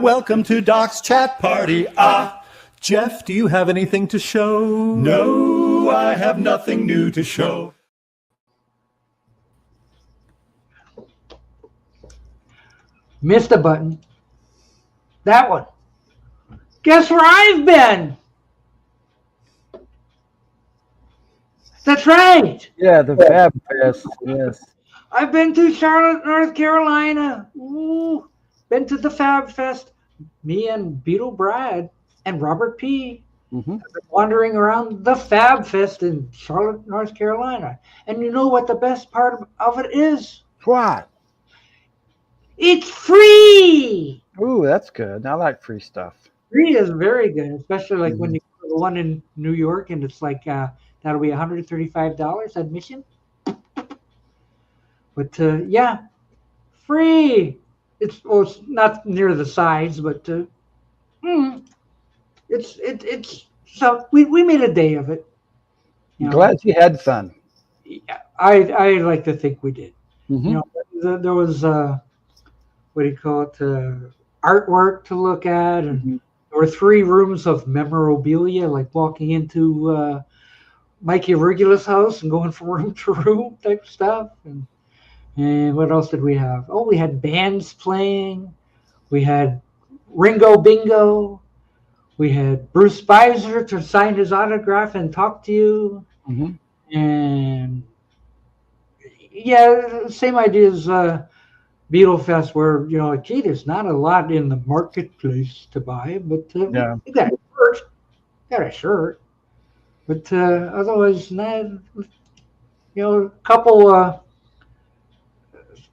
Welcome to Doc's Chat Party. Jeff, do you have anything to show? No, I have nothing new to show. Missed a button. That one. Guess where I've been? That's right. Yeah, the FabFest. Yes. I've been to Charlotte, North Carolina. Ooh, been to the FabFest. Me and Beatle Brad and Robert P. have been wandering around the FabFest in Charlotte, North Carolina. And you know what the best part of it is? What? It's free. Ooh, that's good. I like free stuff. Free is very good, especially like when you go to the one in New York and it's like that'll be $135 admission. But yeah, free. It's not near the sides, but it's so we made a day of it. You know? Glad you had fun. I like to think we did. Mm-hmm. You know, there was what do you call it? Artwork to look at, and there were 3 rooms of memorabilia, like walking into Mikey Rigula's house and going from room to room type stuff. And what else did we have? Oh, we had bands playing. We had Ringo Bingo. We had Bruce Spicer to sign his autograph and talk to you. And yeah, same idea as Beatle Fest, where, you know, like, gee, there's not a lot in the marketplace to buy, but you got a shirt. But otherwise, you know, a couple,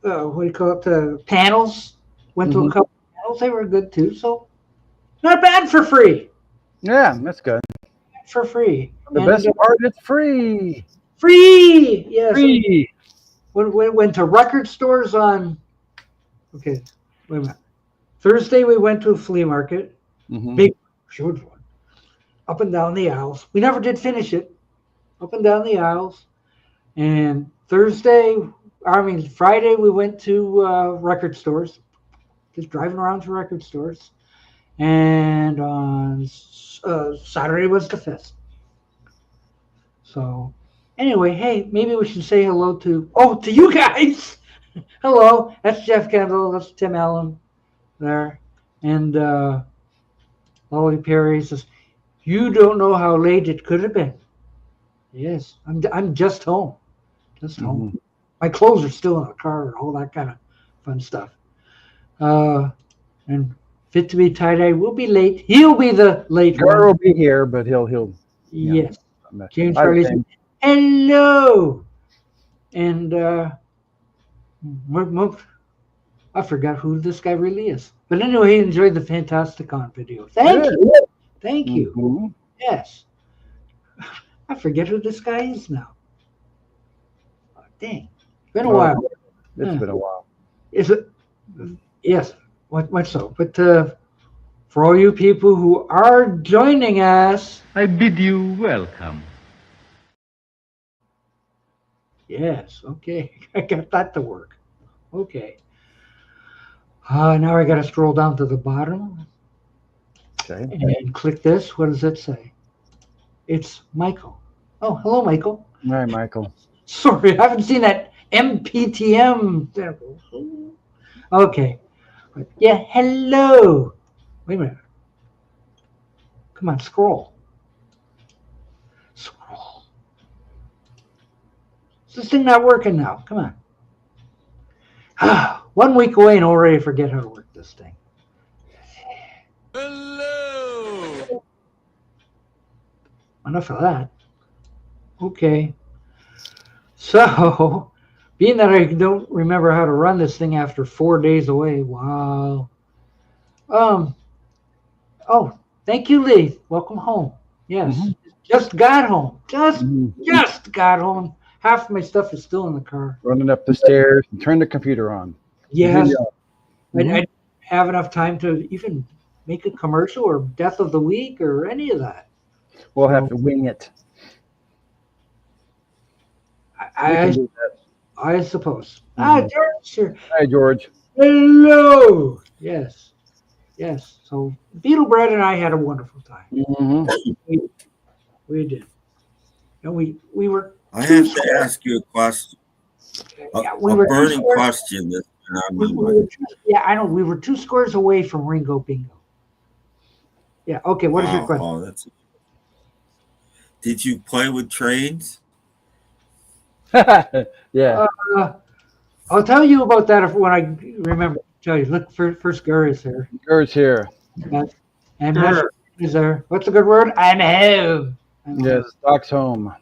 what do you call it, panels. Went to a couple panels. They were good too. So not bad for free. Yeah, that's good. For free. The best part, it's free. Free. Yes. Free. We went to record stores on, okay, wait a minute. Thursday, we went to a flea market. Big, huge one. Up and down the aisles. We never did finish it. Up and down the aisles. And Friday, we went to record stores. Just driving around to record stores. And on Saturday was the fest. So anyway, hey, maybe we should say hello to you guys. Hello, that's Jeff Kendall. That's Tim Allen there. And Lolly Perry says, you don't know how late it could have been. Yes, I'm just home. Just home. My clothes are still in the car and all that kind of fun stuff. And FitToBe TieDyed will be late. He'll be the late one. will be here, but he'll yes. James Charlie said, hello. And I forgot who this guy really is. But anyway, he enjoyed the Fantasticon video. Thank you. Thank you. Yes. I forget who this guy is now. Oh, dang. It's been a while. It's been a while. Is it? Yes. Much so. But for all you people who are joining us, I bid you welcome. Yes. Okay. I got that to work. Okay. Now I got to scroll down to the bottom. Okay. And click this. What does it say? It's Michael. Oh, hello, Michael. Hi, Michael. Sorry, I haven't seen that MPTM. Okay. Yeah, hello. Wait a minute. Come on, scroll. Scroll. Is this thing not working now? Come on. 1 week away and already forget how to work this thing. Hello. Enough of that. Okay. So, being that I don't remember how to run this thing after 4 days away, wow. Oh, thank you, Lee. Welcome home. Yes. Just got home. Just got home. Half of my stuff is still in the car. Running up the stairs and turn the computer on. Yes. I didn't have enough time to even make a commercial or death of the week or any of that. We'll have to wing it. I suppose. George here. Hi, George. Hello. Yes. Yes. So Beetle Brad and I had a wonderful time. Mm-hmm. We did. And we were I two have to squares. ask you a question, Yeah, we a were two burning squares. question that's been on my We mind. were yeah, I know. We were 2 squares away from Ringo Bingo. Yeah. Okay. What is your Wow. question? Oh, that's. Did you play with trains? Yeah. I'll tell you about that when I remember to tell you. Look, first Gur is here. Gur's here. Yes. And Messer is there. What's a good word? And have. Yes, Doc's home.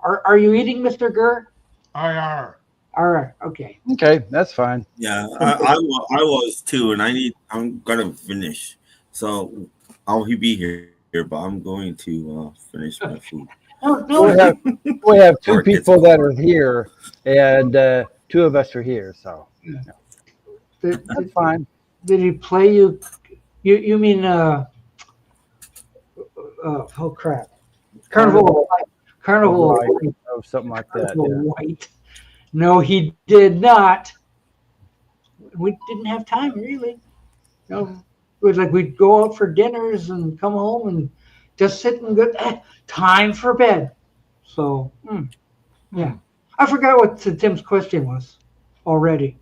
Are you eating, Mr. Gur? I are. All right. Okay. Okay, that's fine. Yeah, I was too, and I'm gonna finish. So I'll be here, but I'm going to finish my food. No. We have 2 Or it gets people that cold. are here, and 2 of us are here, so that's fine. Did he play you? You mean oh crap, Carnival Right. Oh, something like that. Carnival Yeah. White. No, he did not. We didn't have time really. No, it was like we'd go out for dinners and come home and just sit and go. Time for bed. So yeah, I forgot what Tim's question was already.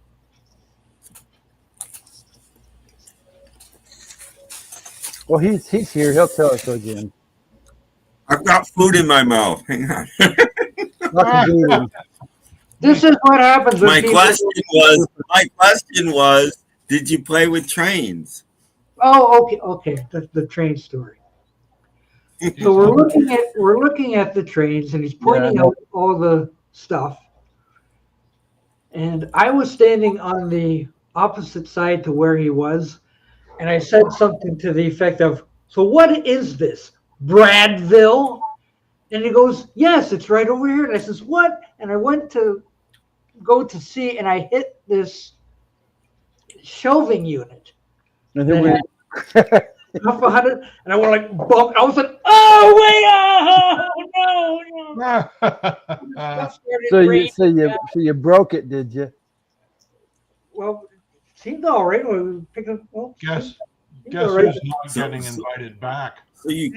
Well, he's here. He'll tell us again. I've got food in my mouth. Hang on. Lucky Beating. This is what happens when My people. question was, did you play with trains? Oh, okay. The train story. So we're looking at the trains, and he's pointing out all the stuff. And I was standing on the opposite side to where he was, and I said something to the effect of, "So what is this, Bradville?" And he goes, "Yes, it's right over here." And I says, "What?" And I went to go to see, and I hit this shelving unit. And then we. Half 100, and I went like bump. I was like, "Oh wait, no!" That started raining. So you broke it, did you? Well, it seemed all right. We picked up. Well, Guess all right. who's not getting invited back? So you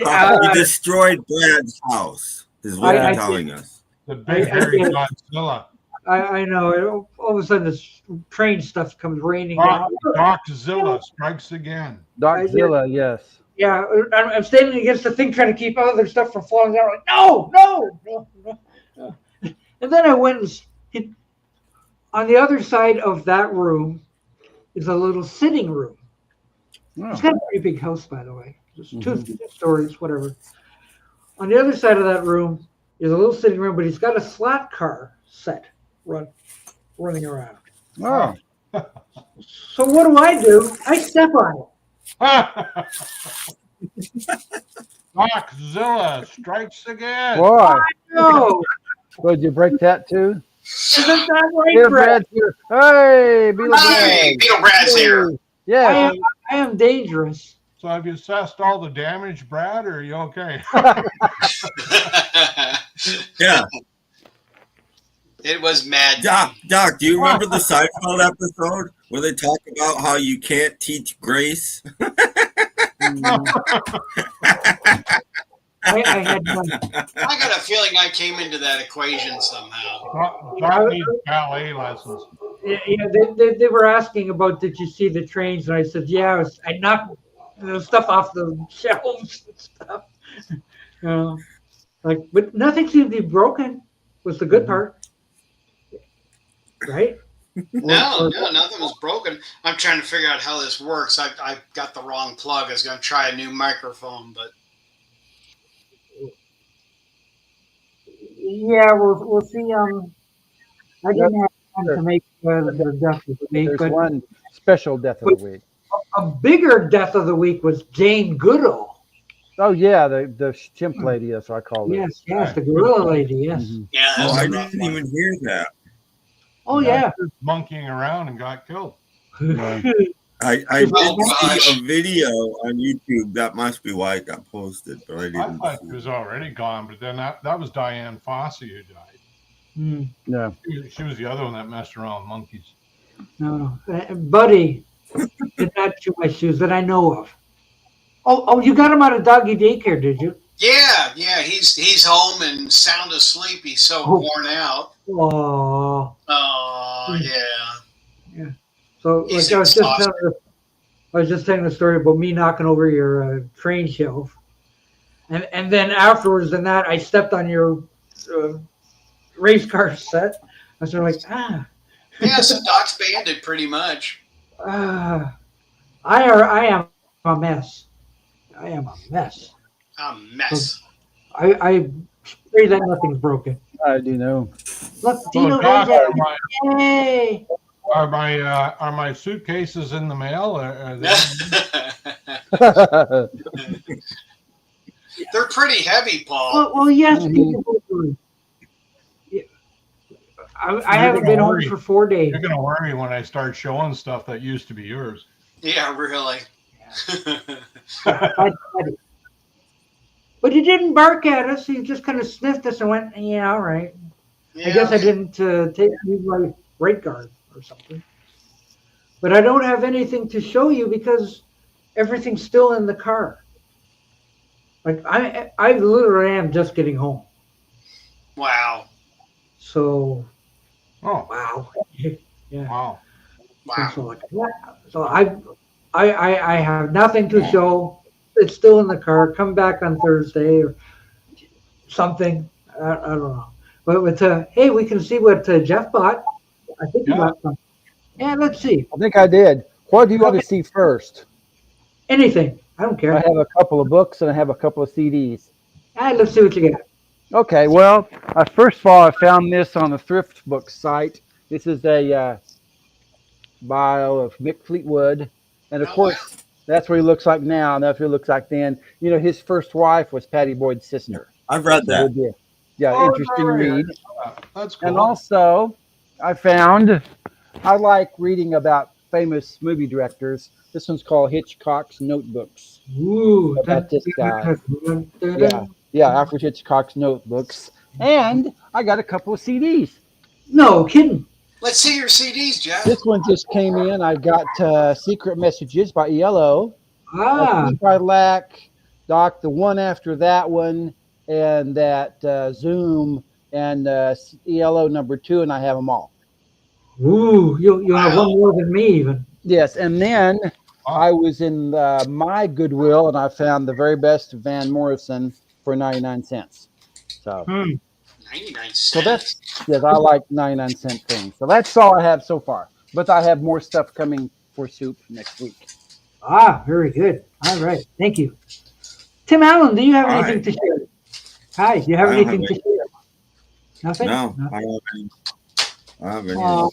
destroyed Brad's house, is what you're telling us. The big hairy Godzilla. I know. All of a sudden, this train stuff comes raining down. Doczilla strikes again. Doczilla, yes. Yeah, I'm standing against the thing trying to keep other stuff from falling down. Like, no. And then I went and hit. On the other side of that room is a little sitting room. Oh. It's got a pretty big house, by the way. It's 2 stories, whatever. On the other side of that room is a little sitting room, but he's got a slot car set running around. Oh. So what do? I step on it. Doczilla strikes again. Boy. No, So did you break that too? isn't that right, Here, Brad? Brad's here. Hey, Beetle Hey, Brad. Beetle Brad's here. Yeah. I am dangerous. So have you assessed all the damage, Brad, or are you okay? Yeah. It was mad. Doc, do you remember the Seinfeld episode where they talk about how you can't teach grace? I had none. I got a feeling I came into that equation somehow. Doc needs ballet lessons. Yeah, they were asking about, did you see the trains? And I said, yeah, I knocked the stuff off the shelves and stuff. But nothing seemed to be broken. Was the good part, right? No, nothing was broken. I'm trying to figure out how this works. I got the wrong plug. I was going to try a new microphone, but Yeah, we'll see. I didn't have time to make the death of the week, There's but one special death of the week. a bigger death of the week was Jane Goodall. Oh yeah, the chimp lady, that's what I call it. Yes, the gorilla lady. Yes. Mhm. yeah, Oh, that's I a rough didn't one. even hear that. Oh yeah. Monkeying around and got killed. Yeah. I Oh, did gosh. see a video on YouTube. That must be why it got posted, but I I didn't thought see she it. was already gone, but then that was Diane Fossey who died. Mm, Yeah. She was the other one that messed around with monkeys. no. Buddy did not chew my shoes that I know of. Oh, you got him out of doggy daycare, did you? Yeah, he's home and sound asleep. He's so worn out. Oh, Oh, yeah. So He's like exhausted. I was just telling the story about me knocking over your train shelf, and then afterwards than that, I stepped on your race car set. I was sort of like, Yeah, so Doc's banded pretty much. I am a mess. I am a mess. A mess. I pray that nothing's broken. I do know. Look, So, Dino, Doc, there's that. Yay! are my suitcases in the mail? Are they... They're pretty heavy, Paul. Well, yes. I haven't been home for 4 days. You're gonna worry when I start showing stuff that used to be yours. Yeah, really. But he didn't bark at us. He just kind of sniffed us and went, "Yeah, all right." Yeah. I guess I didn't take my rate guard or something. But I don't have anything to show you because everything's still in the car. Like I literally am just getting home. Wow. So. Oh. Wow. Yeah. Wow. Wow. So I have nothing to show. It's still in the car. Come back on Thursday or something. I don't know. But with hey, we can see what Jeff bought. I think he bought something. Yeah, let's see. I think I did. What do you want to see first? Anything. I don't care. I have a couple of books and I have a couple of CDs. Let's see what you got. Okay, well, first of all, I found this on the thrift book site. This is a bio of Mick Fleetwood. And of course, that's what he looks like now. That's what he looks like then. You know, his first wife was Patty Boyd's sister. I've read that. Yeah, interesting read. That's cool. And also, I like reading about famous movie directors. This one's called Hitchcock's Notebooks. Ooh, about this guy. Yeah, Alfred Hitchcock's Notebooks. And I got a couple of CDs. No kidding. Let's see your CDs, Jeff. This one just came in. I got Secret Messages by ELO. I think I lack, Doc, the one after that one, and that Zoom and ELO #2, and I have them all. Ooh, you have one more than me even. Yes, and then I was in my Goodwill, and I found the very best of Van Morrison for 99 cents. So, 99 cents. So yes, I like 99-cent things. So that's all I have so far. But I have more stuff coming for soup next week. Very good. All right, thank you. Tim Allen, do you have anything to share? Hi, do you have anything to share? Nothing? No, I don't have any. I'll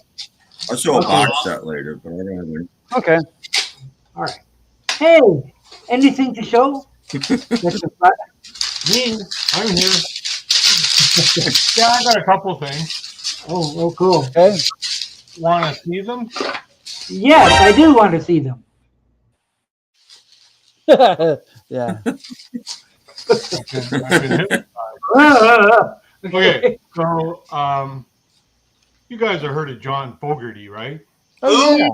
show a box set later, but I don't have any. Okay. All right. Hey, anything to show? Me, I'm here. Yeah, I got a couple things. Oh, cool. Okay. Want to see them? Yes, I do want to see them. Yeah. Okay, so you guys have heard of John Fogerty, right? Oh, yeah.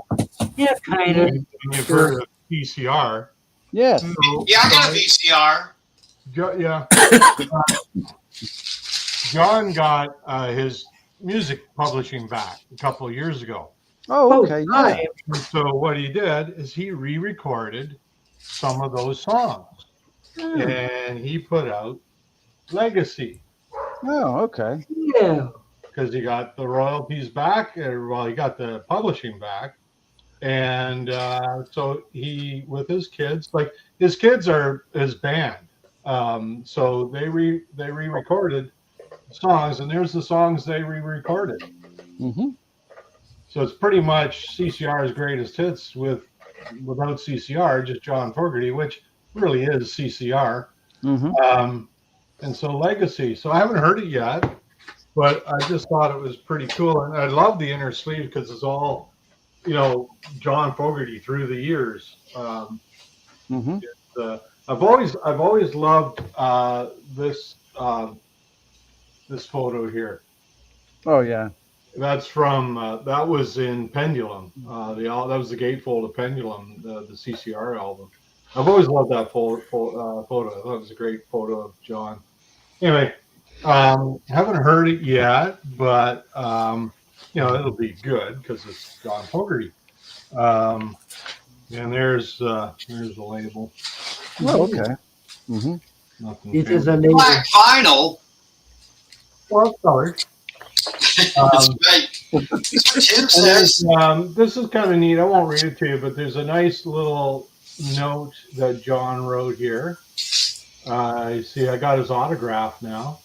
Yeah, kind of. And you've heard of PCR. Yes. So, Yeah, I got a VCR. John got his music publishing back a couple of years ago. Oh, okay. Yeah. And so what he did is he re-recorded some of those songs, and he put out Legacy. Oh, okay. Yeah. Because he got the royalties back, he got the publishing back, and so he, with his kids, like his kids are his band, so they re-recorded songs, and there's the songs they re-recorded. Mm-hmm. So it's pretty much CCR's greatest hits without CCR, just John Fogerty, which really is CCR. Mm-hmm. And so Legacy. So I haven't heard it yet, but I just thought it was pretty cool. And I love the inner sleeve because it's all, John Fogerty through the years. Mm-hmm. I've always loved this photo here. Oh, yeah. That's from that was in Pendulum. That was the gatefold of Pendulum, the CCR album. I've always loved that photo. I thought it was a great photo of John. Anyway, haven't heard it yet, but it'll be good because it's John Fogerty. And there's the label. Oh, okay. Mm-hmm. Nothing It is fancy. a label. Black vinyl. Well, sorry. That's right. Tim says. This is kind of neat. I won't read it to you, but there's a nice little note that John wrote here. You see, I got his autograph now.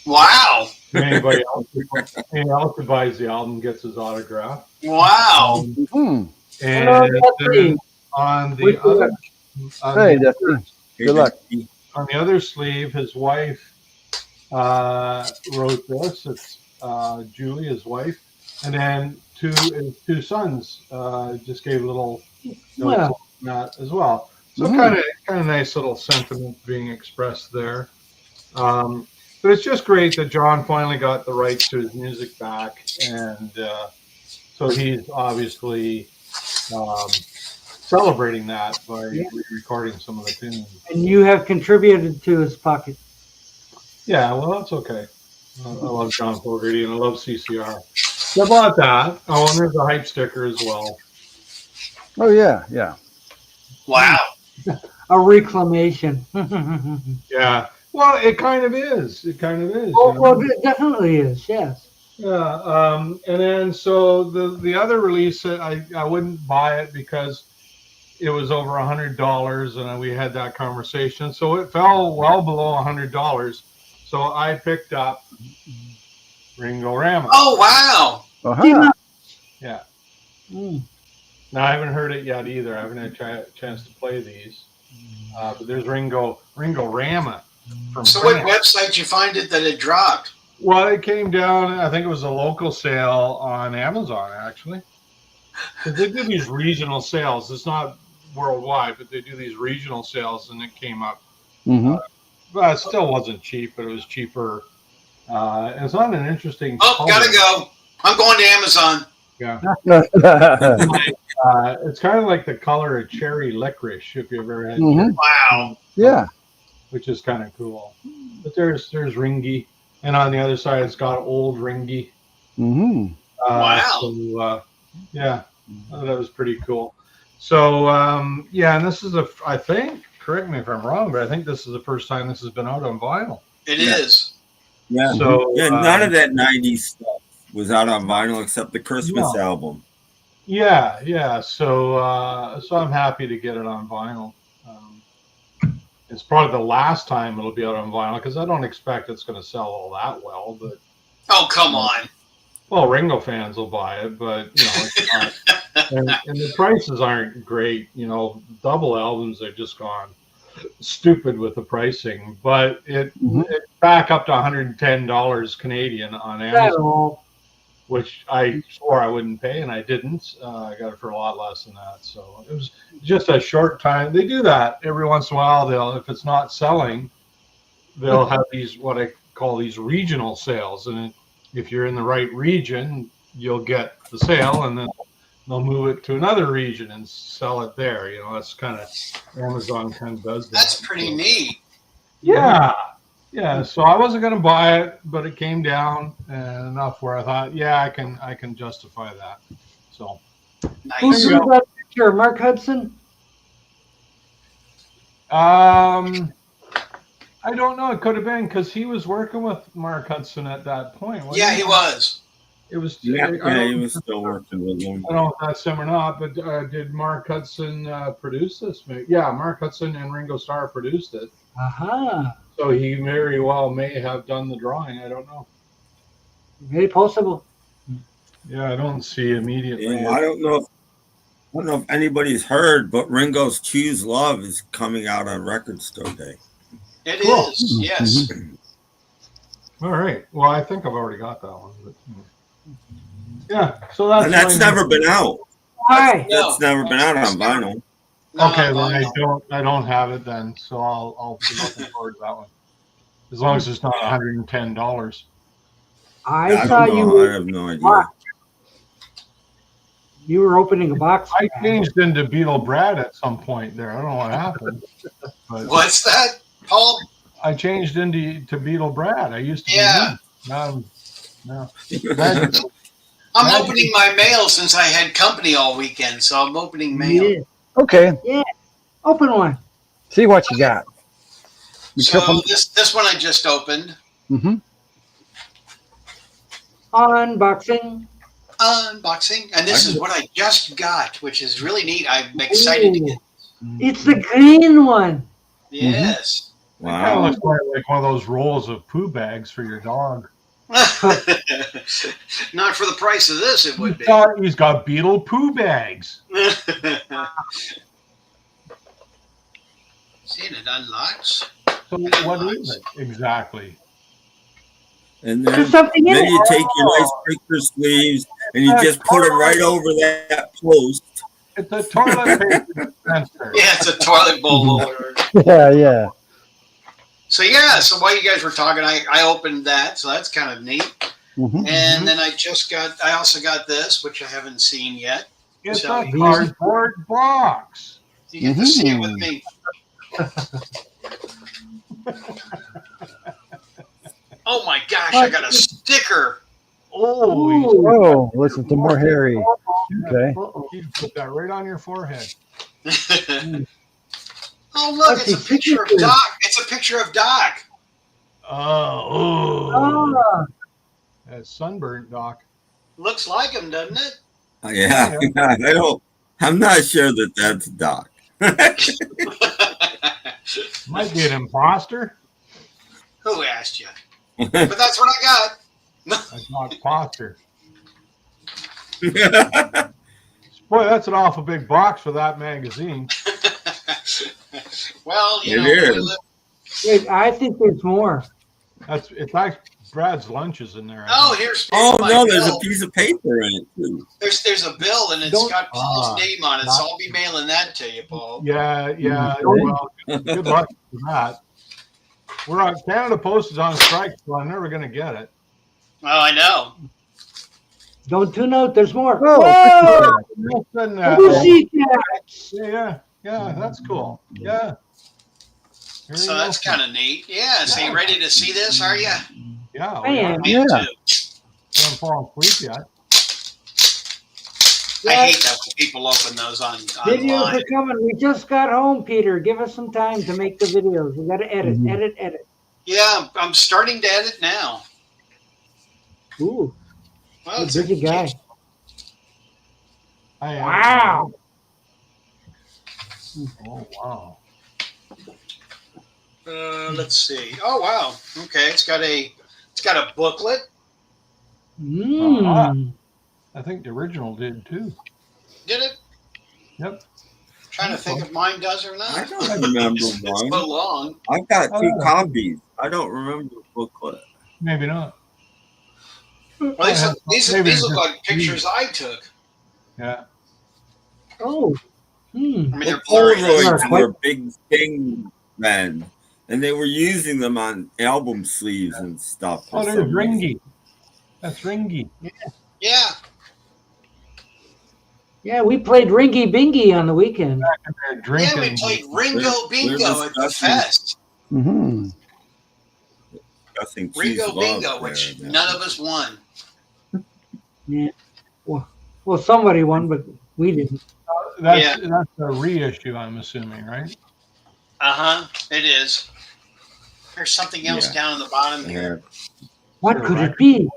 Wow. Anybody else who buys the album gets his autograph. Wow. And then on the other, Hey, Dusty. Good luck. on the other sleeve, his wife wrote this. It's Julie, his wife, and then his two sons just gave little notes on that as well. So kind of nice little sentiment being expressed there. But it's just great that John finally got the rights to his music back, and so he's obviously celebrating that by re-recording some of the tunes. And you have contributed to his pocket. Yeah, well, that's okay. I love John Fogerty and I love CCR. So I bought that. Oh, and there's a hype sticker as well. Oh, yeah. Wow. A reclamation. Yeah. Well, it kind of is. It kind of is. Well, it definitely is, yes. Yeah. And then so the other release, I wouldn't buy it because it was over $100, and we had that conversation. So it fell well below $100. So I picked up Ringo Rama. Oh, wow. Uh-huh. Yeah. Mm. Now I haven't heard it yet either. I haven't had a chance to play these. But there's Ringo Rama. So what website did you find it that it dropped? Well, it came down, I think it was a local sale on Amazon, actually. They do these regional sales. It's not worldwide, but they do these regional sales, and it came up. Mm-hmm. But it still wasn't cheap, but it was cheaper. It's not an interesting Oh, color. gotta go. I'm going to Amazon. Yeah. It's kind of like the color of cherry licorice, if you ever had Mhm. Wow. Yeah. which is kind of cool. But there's Ringy, and on the other side it's got old Ringy. Mm-hmm. Wow. So, yeah, that was pretty cool. So and this is I think, correct me if I'm wrong, but I think this is the first time this has been out on vinyl. It is. Yeah. So None of that 90s stuff was out on vinyl except the Christmas album. Yeah. So I'm happy to get it on vinyl. It's probably the last time it'll be out on vinyl because I don't expect it's going to sell all that well. But Oh, come on. well, Ringo fans will buy it, but it's not. and the prices aren't great. Double albums have just gone stupid with the pricing. But it's back up to $110 Canadian on Amazon, which I swore I wouldn't pay, and I didn't. I got it for a lot less than that. So it was just a short time. They do that every once in a while. If it's not selling, they'll have these, what I call these regional sales. And if you're in the right region, you'll get the sale, and then they'll move it to another region and sell it there. That's kind of, Amazon kind of does that. That's pretty neat. Yeah. Yeah, so I wasn't going to buy it, but it came down enough where I thought, I can justify that. So Who Nice. drew that picture? Mark Hudson? I don't know. It could have been because he was working with Mark Hudson at that point. wasn't Yeah, he was. It was. He was still working with him. I don't know if that's him or not, but did Mark Hudson produce this? Yeah, Mark Hudson and Ringo Starr produced it. Aha. So he very well may have done the drawing. I don't know. Very possible. Yeah, I don't see immediately. Yeah, I don't know if anybody's heard, but Ringo's Choose Love is coming out on Record Store Day. It Cool. is. Yes. All right. Well, I think I've already got that one. But, yeah. So that's And that's my- never been out. Why? That's never been out on vinyl. No, Okay, no, then no. I don't have it then, so I'll be looking forward to that one. As long as it's not $110. I I saw don't you. know. I have no idea. You were opening a box. I changed into Beetle Brad at some point there. I don't know what happened. But What's that, Paul? I changed into Beetle Brad. I used to be Yeah. him. Now no. Brad, I'm opening my mail since I had company all weekend, so I'm opening mail. Yeah. Okay. Yeah. Open one. See what you got. Be So careful. this one I just opened. Mm-hmm. Unboxing. Unboxing. And this is what I just got, which is really neat. I'm excited to get. It's the green one. Yes. kind of Wow. looks like one of those rolls of poo bags for your dog. Not for the price of this, it would be. He's got Beetle poo bags. See, and it unlocks. So what is it exactly? And There's something in then it. you take your nice picture sleeves and you just put them right over that post. It's a toilet paper dispenser. Yeah, it's a toilet bowl holder. Yeah, yeah. So yeah, so while you guys were talking, I opened that, so that's kind of neat. Mm-hmm. And then I also got this, which I haven't seen yet. It's So a cardboard box. you get to see it with me. Oh my gosh, I got a sticker. Oh, Oh, listen to more Harry. Okay. you put that right on your forehead. Oh look, it's a picture of Doc. It's a picture of Doc. Oh. That's sunburnt, Doc. Looks like him, doesn't it? Yeah, I'm not sure that that's Doc. Might be an imposter. Who asked you? But that's what I got. That's not imposter. Boy, that's an awful big box for that magazine. Well, you know, It we is. live- Wait, I think there's more. It's like Brad's lunches in there. oh, here's Oh my no, there's bill. a piece of paper in it too. There's a bill and it's Don't- got Paul's name on it, so I'll be mailing that to you, Paul. Yeah. Well, good luck with that. We're on Canada Post is on strike, so I'm never going to get it. Oh, I know. Don't tune out. There's more. Oh, Pussycat. Yeah, that's cool. Yeah. Here So you that's go. kind of neat. Yeah. So you ready to see this? Are you? Yeah. I am. Me Yeah. too. Don't fall asleep yet. I hate that when people open those Videos online. are coming. We just got home, Peter. Give us some time to make the videos. We got to edit, edit. Yeah, I'm starting to edit now. Ooh, Well, a it's busy guy. I am. Wow. Oh, wow. Let's see. Oh wow. Okay, it's got a booklet. Mmm. I think the original did too. Did it? Yep. Trying to think if mine does or I not. don't remember It's one. so long. I've got two Oh. copies. I don't remember the booklet. Maybe not. Well, these Maybe look just- like pictures I took. Yeah. Oh. I mean, they're The blurry. Polaroids were a big thing then, and they were using them on album sleeves and stuff. for Oh, there's some reason. Ringy. That's Ringy. Yeah. Yeah, we played Ringy Bingy on the weekend. And they're Yeah, drinking. we played Ringo We're Bingo at the discussing- fest. Mm-hmm. Discussing cheese Ringo love Bingo, there, which man. none of us won. Yeah. Well, somebody won, but we didn't. That's a reissue, I'm assuming, right? It is. There's something else Yeah. down in the bottom here. Yeah. What could it be?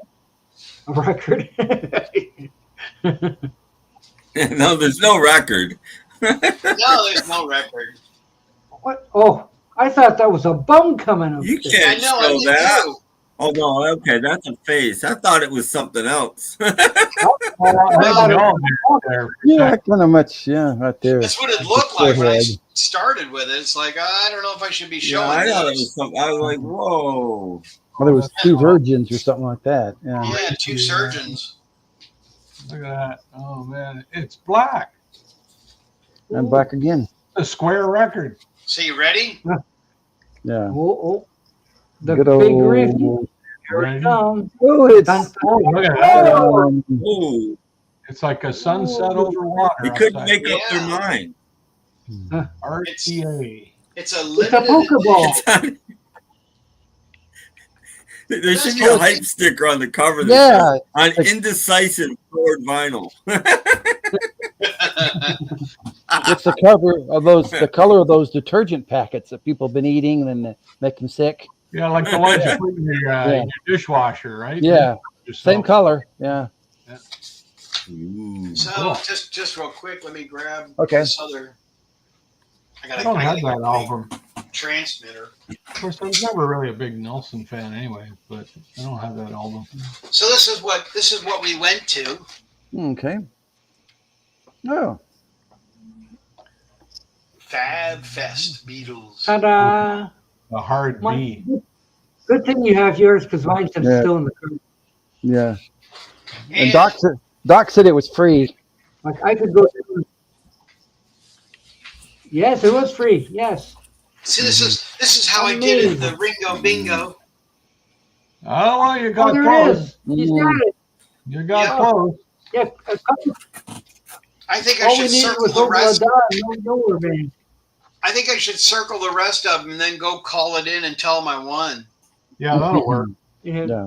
A record? No, there's no record. No, there's no record. What? Oh, I thought that was a bum coming up. You there. I can't know. I show did that. too. Oh no, okay, that's a face. I thought it was something else. Yeah, kind of much. Yeah, right there. That's what it looked like when I Forehead. started with it. It's like I don't know if I should be Yeah, showing I thought it this. was something. I was like, whoa. Well, there was two virgins or something like that. Yeah. Yeah, two surgeons. Look at that. Oh, man. It's black. And back again. A square record. So you ready? Yeah. Oh, the Good big review. old Ready? Oh, it's Look at that. Oh, It's like a sunset over water. they couldn't upside make up their Yeah. mind. down. RTA. It's a It's a limited Pokeball. There should be a hype sticker on the cover that yeah. says, on indecisive colored vinyl. It's the cover of those, the color of those detergent packets that people have been eating and they make them sick. Yeah, like the ones you put in your dishwasher, right? Yeah, Yourself. same color. Yeah. Ooh. So just real quick, let me grab Okay. this other. I don't have that album. Transmitter. Of course, I was never really a big Nelson fan anyway, but I don't have that album. So this is what we went to. Okay. Oh. FabFest Beatles. Ta-da! A hard B. Good thing you have yours because mine's still in the car. Yeah. And And Doc said it was free. Like I could go. Yes, it was free. Yes. see, this is how I did it. The Ringo Bingo. Oh, well, you Oh, got there close. it is. He's got it. You got Yeah. close. Yeah. A couple, I think I all we should needed circle was the over a rest. dime. No lower band. I think I should circle the rest of them and then go call it in and tell them I won. Yeah, that'll work. Yeah. Yeah.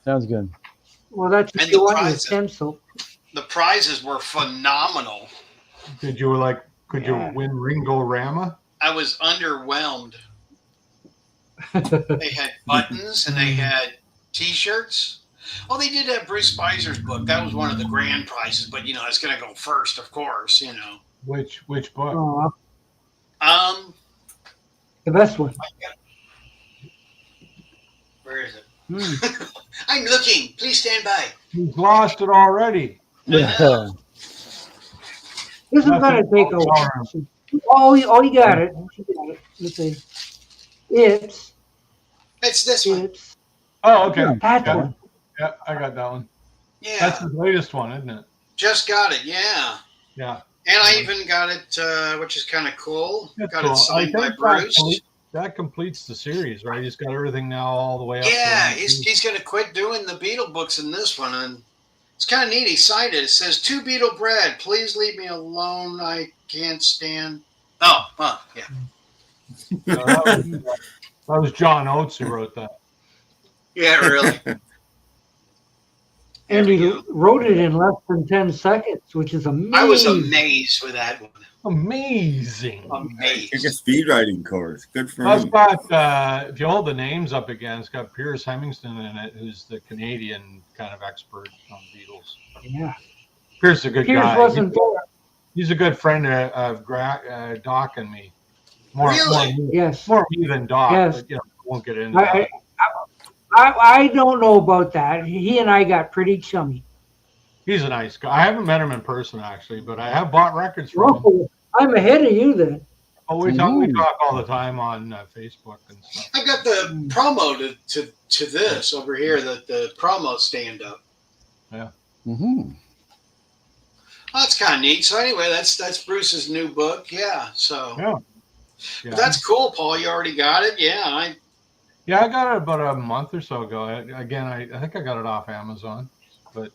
Sounds good. Well, that's And what you the want with prize. stencil. The prizes were phenomenal. Could you win Ringo Rama? I was underwhelmed. They had buttons and they had T-shirts. Oh, they did have Bruce Spizer's book. That was one of the grand prizes, but it's going to go first, of course. Which book? Oh, Um, the best one. where is it? Hmm. I'm looking. Please stand by. He's lost it already. Yeah. This is gonna take a while. Oh, you got it. You got it. Let's see. It's It's this one. Oh, okay. that Yeah, one. yeah, I got that one. Yeah, That's the latest one, isn't it? just got it. Yeah, Yeah. and I even got it, which is kind of cool. That's Got cool. it signed by think Bruce. that completes the series, right? He's got everything now all the way up. Yeah, to he's going to quit doing the Beatle books in this one, and it's kind of neat. He signed it. It says, "To Beatle Bread, please leave me alone. I can't stand." Oh, yeah. that was John Oates who wrote that. Yeah, really. And There we he go. wrote it in less than 10 seconds, which is amazing. I was amazed with that one. Amazing. Took a Amazed. speed writing course. Good for It's him. got, if you hold the names up again, it's got Piers Hemingston in it, who's the Canadian kind of expert on Beatles. Yeah. Piers is a good Pierce guy. wasn't there. He's a good friend of Doc and me. More Really? Yes. more me than Doc, Yes. but won't get into I, that. I don't know about that. He and I got pretty chummy. He's a nice guy. I haven't met him in person actually, but I have bought records from him. Oh, I'm ahead of you then. Oh, we talk all the time on Facebook and stuff. I got the promo to this over here, the promo stand up. Mm-hmm. Oh, that's kind of neat. So anyway, that's Bruce's new book. Yeah. So Yeah. But that's cool, Paul. You already got it. Yeah. I got it about a month or so ago. I think I got it off Amazon, but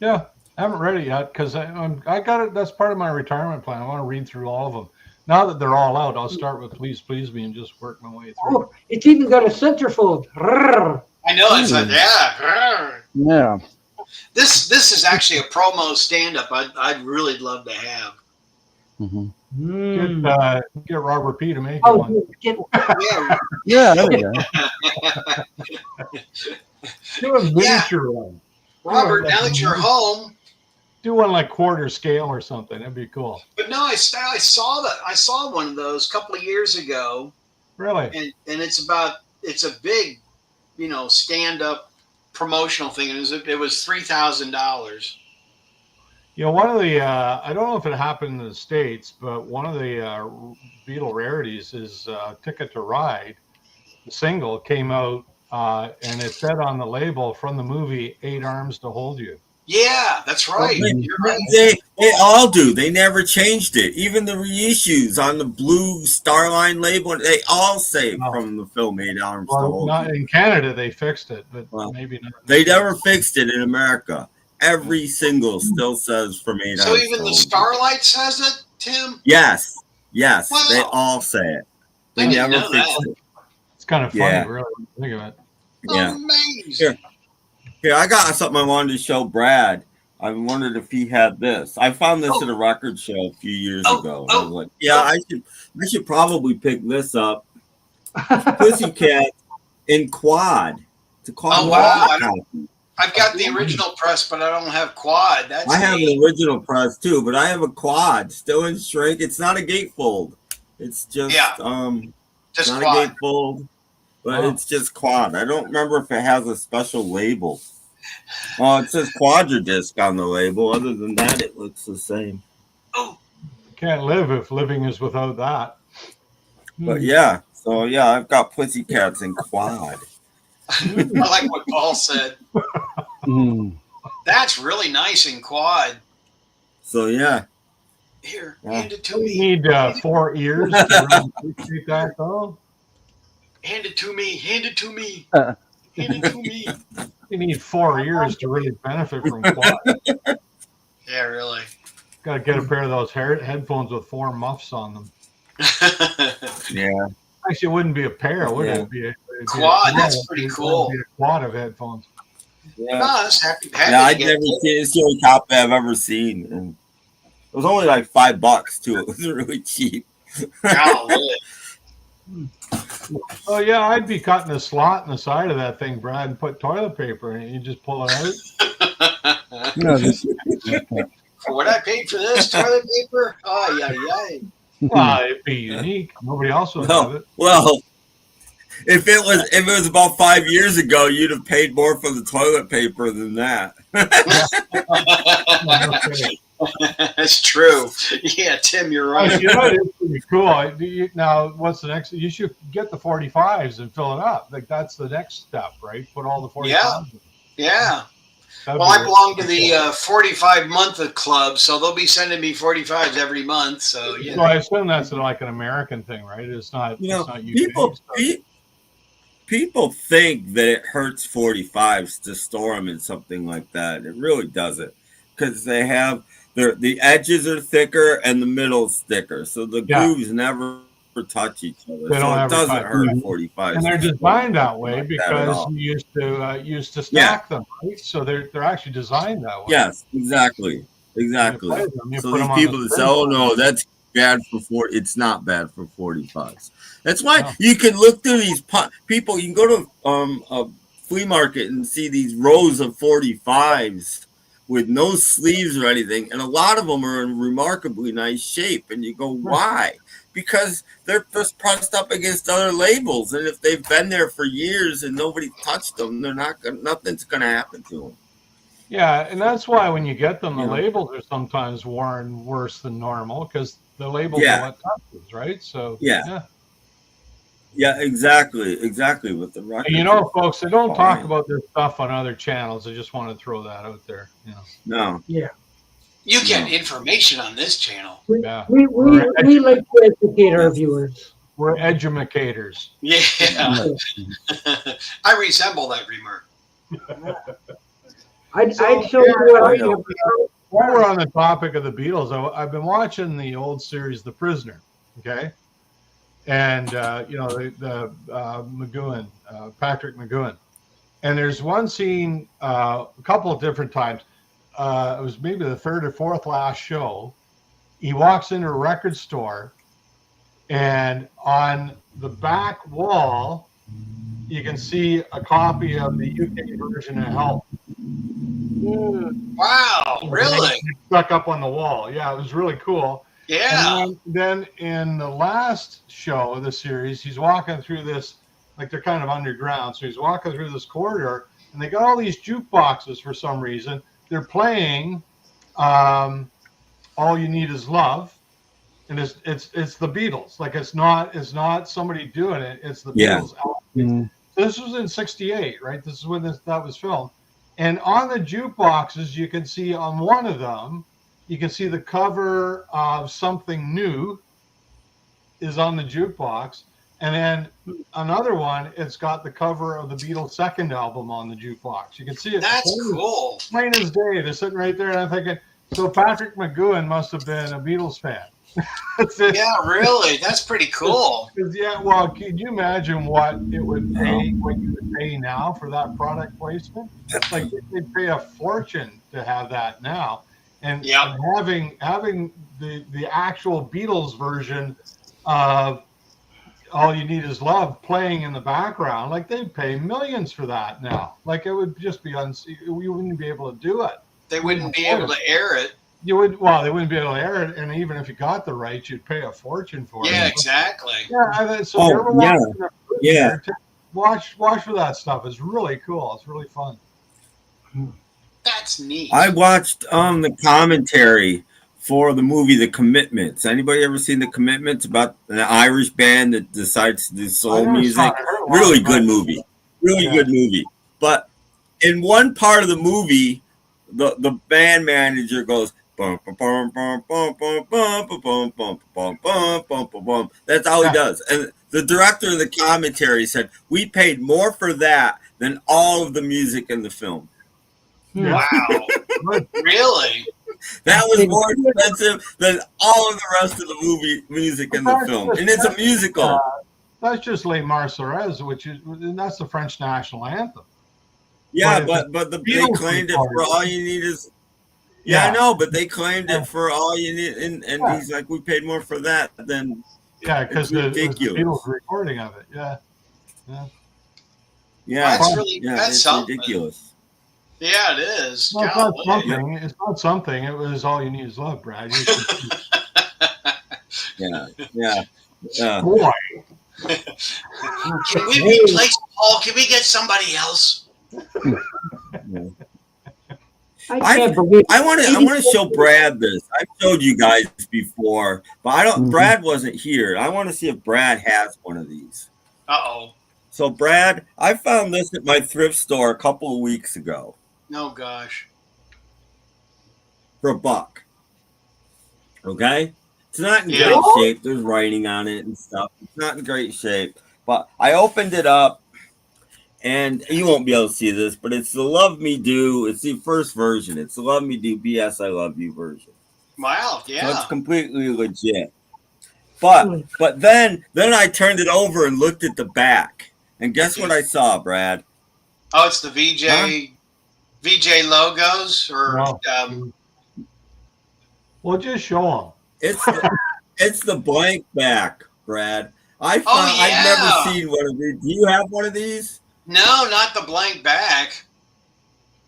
yeah, I haven't read it yet because I got it. That's part of my retirement plan. I want to read through all of them. Now that they're all out, I'll start with Please Please Me and just work my way through. Oh, it's even got a centerfold. Rrrr. I know it's like Yeah. This is actually a promo stand up. I'd really love to have. Mm-hmm. Mm. Get Robert P to make it Oh, one. Yeah. Yeah, there we go. Do a miniature one. Robert, now that you're home. Do one like quarter scale or something. That'd be cool. But no, I saw one of those a couple of years ago, Really? and it's a big, stand up promotional thing, and it was $3,000. One of the I don't know if it happened in the States, but one of the Beatle rarities is Ticket to Ride. The single came out and it said on the label from the movie 8 Arms to Hold You. Yeah, that's right. You're right. They all do. They never changed it. Even the reissues on the blue Starline label, they all say from the film 8 Arms to Well, Hold not You. in Canada, they fixed it, but Well, maybe not. They never fixed it in America. Every single still says from 8 So Arms even to the Hold You. Starlight says it, Tim? Yes. Wow. They all say it. They I didn't never know fixed that. it. It's kind of funny, Yeah. really. when you Think of it. Yeah. Amazing. Here, I got something I wanted to show Brad. I wondered if he had this. I found this at a record show a few years ago. I was like, I should probably pick this up. Pussycat in quad. It's a quad. Oh, wow. copy. I've got the original press, but I don't have quad. That's I have neat. an original press too, but I have a quad still in shrink. It's not a gatefold. It's just just not quad. a gatefold, but it's just quad. I don't remember if it has a special label. Oh, it says Quadradisc on the label. Other than that, it looks the same. Oh, Can't live if living is without that. But yeah, so yeah, I've got Pussycats in quad. I like what Paul said. That's really nice in quad. So yeah. Here, Yeah. hand it to You me. need 4 ears to really appreciate that, though. Hand it to me. Hand it to me. Hand it to me. You need 4 ears to really benefit from quad. Yeah, really. Got to get a pair of those headphones with 4 muffs on them. Yeah. Actually, it wouldn't be a pair, would it? It'd be a Quad, that's pretty cool. It'd be a quad of headphones. Yeah. No, that's happy I'd to never get seen it's the only copy I've ever seen. And it was only like $5 too. It was really cheap. Golly. Oh yeah, I'd be cutting a slot in the side of that thing, Brad, and put toilet paper in it. You just pull it out. For what I paid for this toilet paper? Oh, yeah. Well, it'd be unique. Nobody else would have it. Well, if it was about 5 years ago, you'd have paid more for the toilet paper than that. That's true. Yeah, Tim, you're right. You know, it's pretty cool. Now, what's the next? You should get the 45s and fill it up. Like that's the next step, right? Put all the 45s. Yeah. That'd Well, be I belong to the 45 month club, so they'll be sending me 45s every month. So yeah. So I assume that's like an American thing, right? It's not. It's not UK. People think that it hurts 45s to store them in something like that. It really doesn't, because they have the edges are thicker and the middle's thicker, so the grooves never touch each other. They don't so it ever doesn't touch. hurt 45s. And they're designed that way like because you used to stack them, right? So they're actually designed that way. Yes, exactly. So these people that say, "Oh no, that's bad for 40," it's not bad for 45s. That's why you can look through these people. You can go to a flea market and see these rows of 45s with no sleeves or anything, and a lot of them are in remarkably nice shape. And you go, why? Because they're just pressed up against other labels, and if they've been there for years and nobody touched them, nothing's going to happen to them. Yeah, and that's why when you get them, the labels are sometimes worn worse than normal because the labels are what touches, right? So yeah, exactly with the record. And you know, folks, they don't talk about this stuff on other channels. I just want to throw that out there. No. Yeah. You get information on this channel. We like to educate our viewers. We're educators. Yeah. I resemble that remark. I'd show you what I know. While we're on the topic of the Beatles, I've been watching the old series, The Prisoner. Okay. And the McGowan, Patrick McGowan, and there's one scene a couple of different times. It was maybe the third or fourth last show. He walks into a record store, and on the back wall, you can see a copy of the UK version of Help. Wow, really? Stuck up on the wall. Yeah, it was really cool. Yeah. And then in the last show of the series, he's walking through this, like they're kind of underground. So he's walking through this corridor, and they got all these jukeboxes for some reason. They're playing "All You Need Is Love," and it's the Beatles. Like it's not somebody doing it. It's the Beatles. So this was in '68, right? This is when that was filmed. And on the jukeboxes, you can see on one of them, you can see the cover of Something New is on the jukebox. And then another one, it's got the cover of the Beatles' second album on the jukebox. You can see it. That's cool. Plain as day. They're sitting right there, and I'm thinking, so Patrick McGowan must have been a Beatles fan. Yeah, really. That's pretty cool. Yeah, well, can you imagine what it would pay, what you would pay now for that product placement? Like they'd pay a fortune to have that now, and having the actual Beatles version of All You Need Is Love playing in the background, like they'd pay millions for that now. Like it would just be we wouldn't be able to do it. They wouldn't be able to air it. They wouldn't be able to air it, and even if you got the rights, you'd pay a fortune for it. Yeah, exactly. Yeah, so you ever watch for that stuff. It's really cool. It's really fun. That's neat. I watched the commentary for the movie The Commitments. Anybody ever seen The Commitments, about an Irish band that decides to do soul music? Really good movie. Really good movie. But in one part of the movie, the band manager goes, bum, bum, bum, bum, bum, bum, bum, bum, bum, bum, bum, bum, bum. That's all he does. And the director of the commentary said, we paid more for that than all of the music in the film. Wow. Really? That was more expensive than all of the rest of the movie music in the film. And it's a musical. That's just Les Marseillaise, that's the French national anthem. Yeah, but they claimed it for All You Need Is... Yeah, I know, but they claimed it for All You Need, and he's like, we paid more for that than... Yeah, because the Beatles recording of it, Yeah, that's something. Ridiculous. Yeah, it is. No, it's not something. It's not something. It was All You Need Is Love, Brad. Yeah. Boy. Can we replace Paul? Can we get somebody else? I want to show Brad this. I've showed you guys before, but I don't. Brad wasn't here. I want to see if Brad has one of these. Uh-oh. So Brad, I found this at my thrift store a couple of weeks ago. Oh gosh. For $1. Okay? It's not in great shape. There's writing on it and stuff. It's not in great shape. But I opened it up, and you won't be able to see this, but it's the Love Me Do. It's the first version. It's the Love Me Do BS I Love You version. Wow, yeah. So it's completely legit. But then I turned it over and looked at the back. And guess what I saw, Brad? Oh, it's the VJ logos, or well, just show them. It's the blank back, Brad. I've never seen one of these. Do you have one of these? No, not the blank back.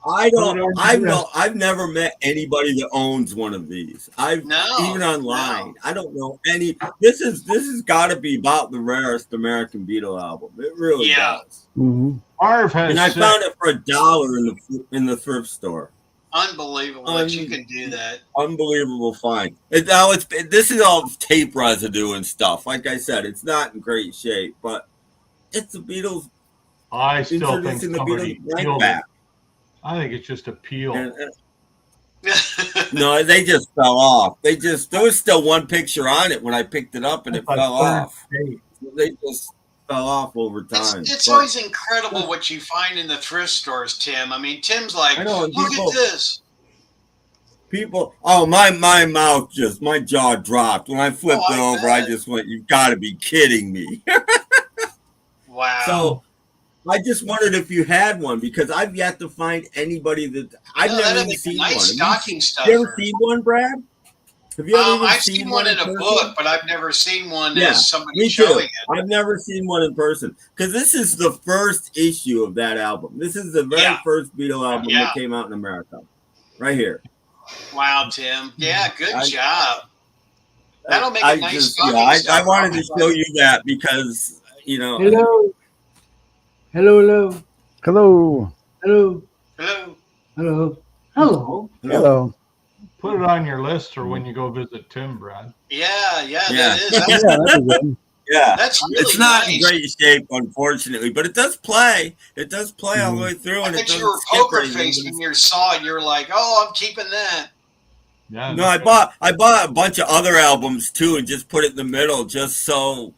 I've never met anybody that owns one of these. Even online. I don't know any. This has got to be about the rarest American Beatle album. It really does. Mm-hmm. Marv has, and I found it for $1 in the thrift store. Unbelievable that you can do that. Unbelievable find. This is all tape residue and stuff. Like I said, it's not in great shape, but it's the Beatles. I still think somebody peeled it. I think it's just a peel. No, they just fell off. There was still one picture on it when I picked it up, and it fell off. They just fell off over time. It's always incredible what you find in the thrift stores, Tim. I mean, Tim's like, look at this. People, my jaw dropped. When I flipped it over, I just went, you've got to be kidding me. Wow. So I just wondered if you had one, because I've yet to find anybody that I've never even seen one. Stocking stuffer. You ever seen one, Brad? Have you ever I've seen one in a book, but I've never seen one as somebody showing it. I've never seen one in person, because this is the first issue of that album. This is the very first Beatle album that came out in America, right here. Wow, Tim. Yeah, good job. That'll make a nice stocking stuffer. I wanted to show you that because, Hello. Put it on your list for when you go visit Tim, Brad. Yeah, that is. Yeah, That's really it's not in nice. great shape, unfortunately, but it does play. It does play all the way through, I and it bet you doesn't were skip or poker anything. faced when you saw it. You were like, "Oh, I'm keeping that." Yeah. No, I bought a bunch of other albums too, and just put it in the middle, just so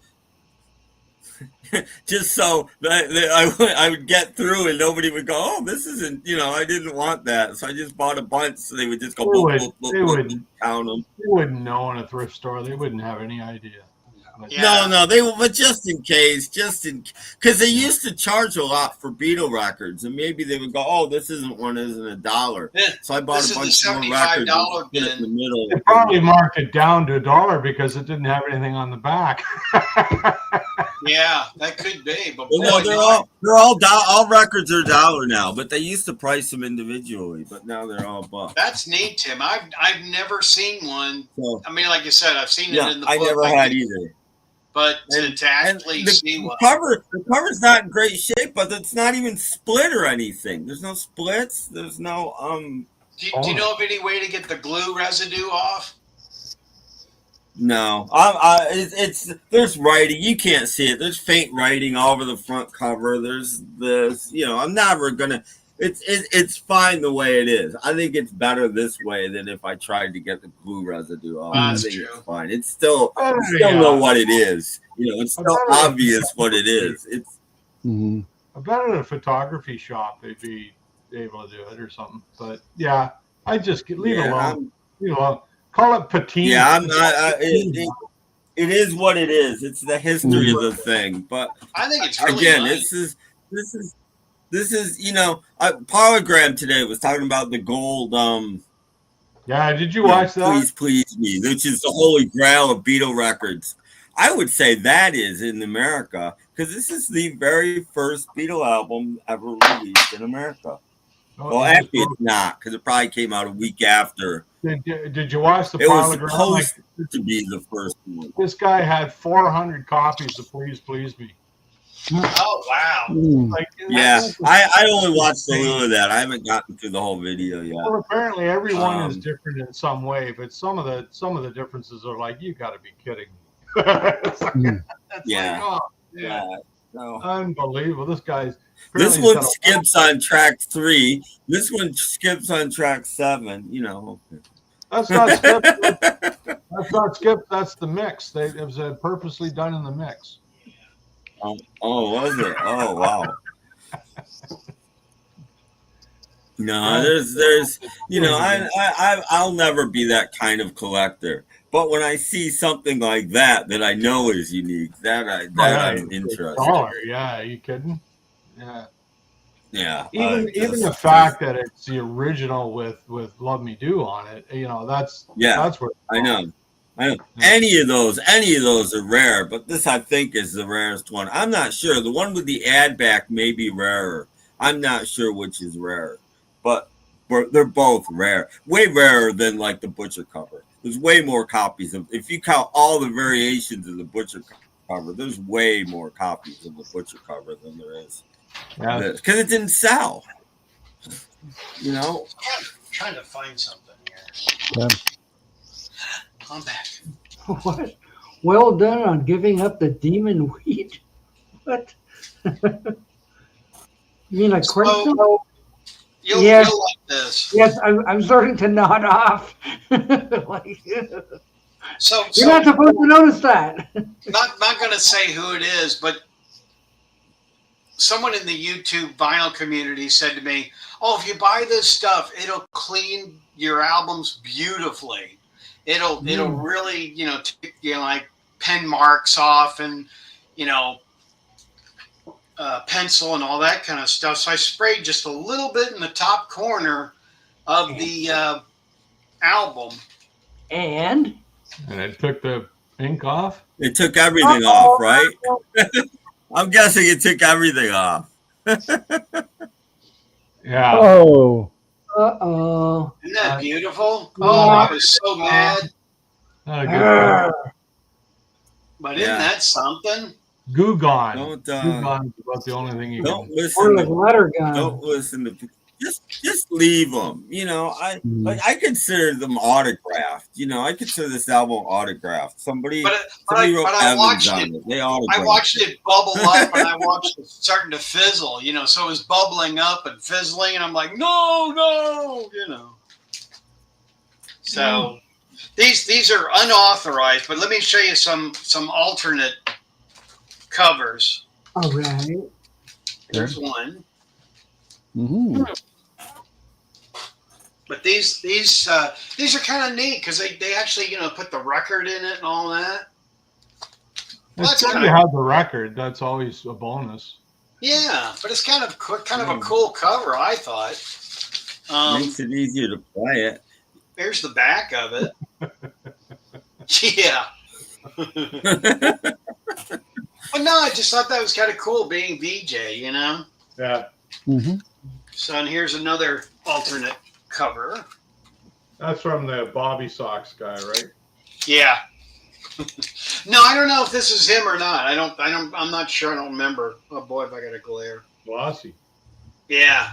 I would get through and nobody would go, oh, this isn't, I didn't want that. So I just bought a bunch so they would just go, They wouldn't count them. They wouldn't know in a thrift store. They wouldn't have any idea. Yeah. No, but just in case, because they used to charge a lot for Beatle records, and maybe they would go, oh, this isn't $1. So I bought This a is bunch the more records and $75 put it in the bin. middle. They probably marked it down to $1 because it didn't have anything on the back. Yeah, that could be. But Well, boy, no, they're all records are $1 now, but they used to price them individually, but now they're all $1. that's neat, Tim. I've never seen one. So, I mean, like you said, I've seen it in the book. I never had either. But to actually see one. The cover's not in great shape, but it's not even split or anything. There's no splits. There's no Do you know of any way to get the glue residue off? No, there's writing. You can't see it. There's faint writing all over the front cover. There's this. I'm never gonna. It's fine the way it is. I think it's better this way than if I tried to get the glue residue off. I think it's fine. It's still know what it is. It's still obvious what it is. It's. Mm-hmm. I bet at a photography shop they'd be able to do it or something. But yeah, I just leave it alone. Call it patina. Yeah, I'm not. It is what it is. It's the history of the thing. But I think it's really again, nice. this is Polygram today was talking about the gold. Yeah, did you watch that? Please me, which is the holy grail of Beatle records. I would say that is in America because this is the very first Beatle album ever released in America. Well, actually, it's not because it probably came out a week after. Did you watch the It was Polygram? supposed to be the first one. This guy had 400 copies of Please Please Me. Oh wow! Yeah, I only watched a little of that. I haven't gotten through the whole video yet. Well, apparently everyone is different in some way, but some of the differences are like, you got to be kidding me. No. Unbelievable. This one skips on track 3. This one skips on track 7. That's not skip. That's not skip. That's the mix. It was purposely done in the mix. Oh, was it? Oh, wow. No, there's I'll never be that kind of collector. But when I see something like that I know is unique, I'm interested. Yeah, are you kidding? Yeah. Yeah. Even the fact that it's the original with "Love Me Do" on it, that's where I know. Any of those are rare, but this I think is the rarest one. I'm not sure. The one with the ad back may be rarer. I'm not sure which is rarer, but they're both rare. Way rarer than like the Butcher cover. There's way more copies of. If you count all the variations of the Butcher cover, there's way more copies of the Butcher cover than there is. Because it didn't sell. I'm trying to find something here. Yeah. I'm back. What? Well done on giving up the demon weed. What? You mean a crystal? You'll Yes. like this. Yes, I'm starting to nod off. So You're not supposed to notice that. not going to say who it is, but someone in the YouTube vinyl community said to me, "Oh, if you buy this stuff, it'll clean your albums beautifully. It'll really, take, like pen marks off and, pencil and all that kind of stuff." So I sprayed just a little bit in the top corner of the album. And it took the ink off. It took everything off, right? I'm guessing it took everything off. Yeah. Oh. uh-oh. Isn't that beautiful? Oh, I was so mad. Not a good But isn't that something? Goo Gone. Don't Goo Gone is about the only thing you don't can. listen. Or like letter gun. Don't listen to. just leave them. You know, I consider them autographed. You know, I consider this album autographed. Somebody wrote Evans on it. They autographed. I watched it bubble up, and I watched it starting to fizzle. You know, so it was bubbling up and fizzling, and I'm like, no, you know. So these are unauthorized, but let me show you some alternate covers. All right. There's one. Mm-hmm. But these are kind of neat because they actually put the record in it and all that. Well, it's good to have the record. That's always a bonus. Yeah, but it's kind of a cool cover, I thought. Makes it easier to play it. Here's the back of it. Yeah. But no, I just thought that was kind of cool being VJ, you know? Yeah. Mm-hmm. So, and here's another alternate cover. That's from the Bobby Sox guy, right? Yeah. No, I don't know if this is him or not. I'm not sure. I don't remember. Oh boy, if I got a glare. Glossy. Yeah.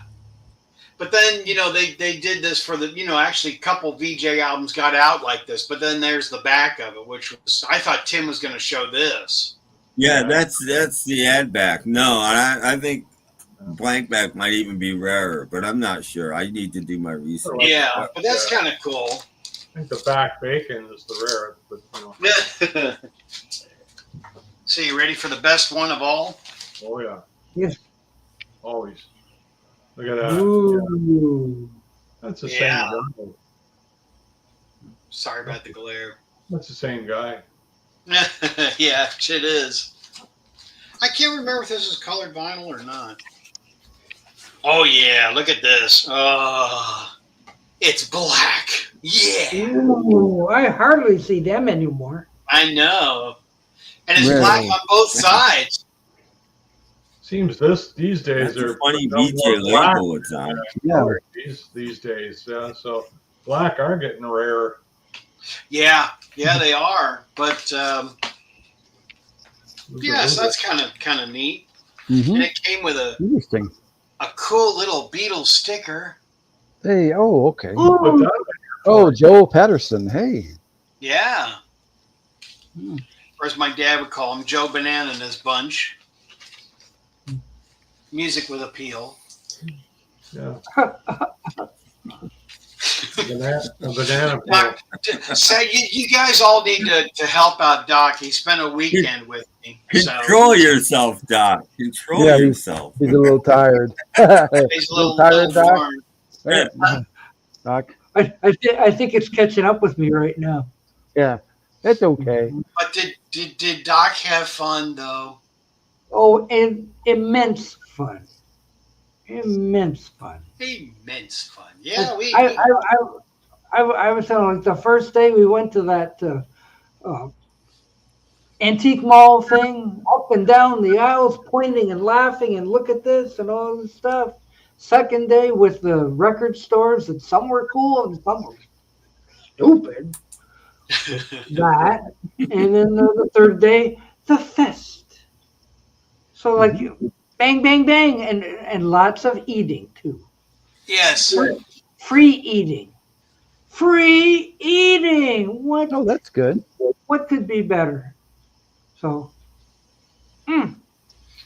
But then, they did this for the, actually a couple VJ albums got out like this, but then there's the back of it, which was, I thought Tim was going to show this. Yeah, that's the ad back. No, I think blank back might even be rarer, but I'm not sure. I need to do my research. Yeah, but that's kind of cool. I think the back bacon is the rare. But, So you ready for the best one of all? Oh, yeah. Yes. Always. Look at that. Ooh. Yeah. That's the same guy. Sorry about the glare. That's the same guy. Yeah, it is. I can't remember if this is colored vinyl or not. Oh, yeah, look at this. Oh, it's black. Yeah. Ooh, I hardly see them anymore. I know. And it's black on both sides. Seems these days are funny VJ label it's on. Yeah. These days. So black are getting rarer. Yeah, they are. But yes, that's kind of neat. Mm-hmm. And it came with a cool little Beatle sticker. Hey, oh, okay. Ooh. Oh, Joel Patterson. Hey. Yeah. Or as my dad would call him, Joe Banana and his bunch. Music with appeal. Yeah. banana peel. So you guys all need to help out Doc. He spent a weekend with me. Control yourself, Doc. Control yourself. He's a little tired. He's a little tired, Doc. Doc. I think it's catching up with me right now. Yeah, it's okay. But did Doc have fun though? Oh, and immense fun. Immense fun. Immense fun. Yeah, I was telling like the first day we went to that antique mall thing, up and down the aisles, pointing and laughing and look at this and all this stuff. Second day with the record stores, and some were cool and some were stupid. That, and then the third day, the fest. So like bang, bang, bang, and lots of eating too. Yes. Free eating. Free eating. What? Oh, that's good. What could be better? So, yeah.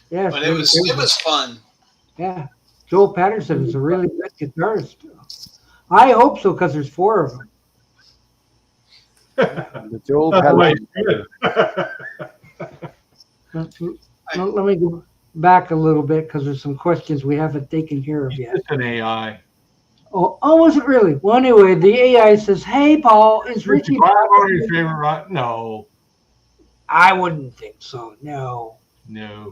But it was fun. Yeah. Joel Patterson is a really good guitarist. I hope so because there's 4 of them. The Joel Patterson. Let me go back a little bit because there's some questions we haven't taken care of yet. It's an AI. Oh, was it really? Well, anyway, the AI says, "Hey, Paul, is Richie Bravo your favorite rock?" No. I wouldn't think so. No. Yes.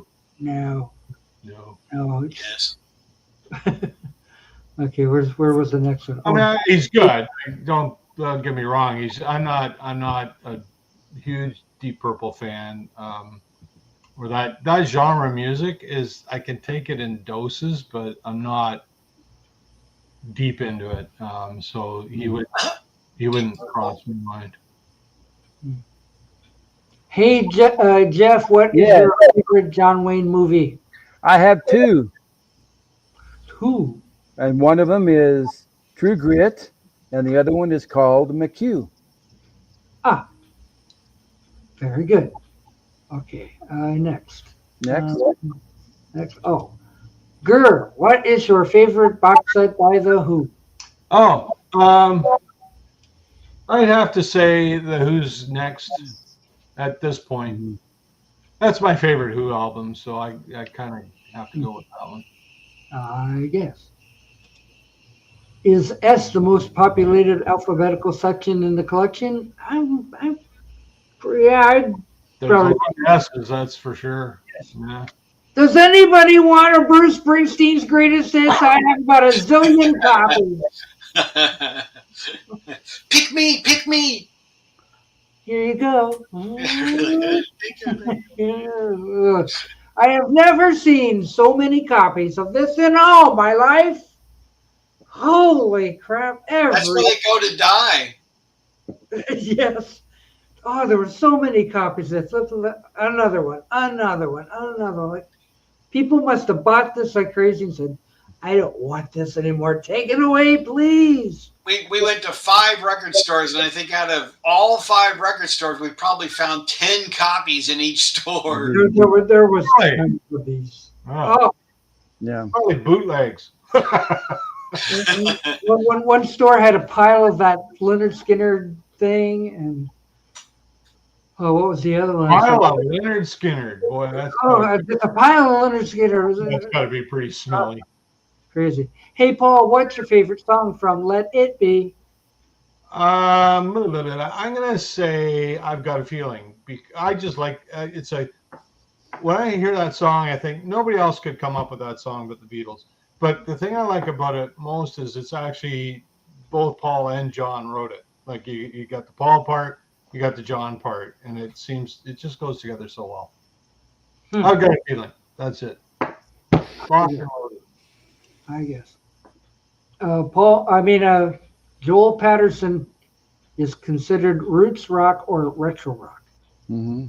Okay, where was the next one? I mean, he's good. Don't get me wrong. I'm not a huge Deep Purple fan. Or that genre of music is, I can take it in doses, but I'm not deep into it. So he wouldn't cross my mind. Hey, Jeff, what is your favorite John Wayne movie? I have 2. 2. And one of them is True Grit, and the other one is called McHugh. Ah, very good. Okay, next. Next. Next. Oh, Gur, what is your favorite box set by The Who? Oh, I'd have to say the Who's Next at this point. Mhm. That's my favorite Who album, so I kind of have to go with that one. I guess. Is S the most populated alphabetical section in the collection? Yeah, I'd There's probably. a lot of S's, that's for sure. Yeah. Does anybody want a Bruce Springsteen's greatest hits? I have about a zillion copies. Pick me, pick me. Here you go. I have never seen so many copies of this in all my life. Holy crap! That's where they go to die. Yes. Oh, there were so many copies. Another one. Like, people must have bought this like crazy and said, "I don't want this anymore. Take it away, please." We went to 5 record stores, and I think out of all 5 record stores, we probably found 10 copies in each store. There was Right. tons of these. Oh, Oh, Yeah. probably bootlegs. one store had a pile of that Leonard Skinner thing, and what was the other one? Pile of Leonard Skinner. Boy, that's Just a pile of Leonard Skinner. got to be pretty smelly. Crazy. Hey, Paul, what's your favorite song from Let It Be? I'm gonna say I've Got a Feeling. I just like when I hear that song, I think nobody else could come up with that song but the Beatles. But the thing I like about it most is it's actually both Paul and John wrote it. Like you got the Paul part, you got the John part, and it just goes together so well. I've got a feeling. That's it. I guess. Joel Patterson is considered roots rock or retro rock. Mm-hmm.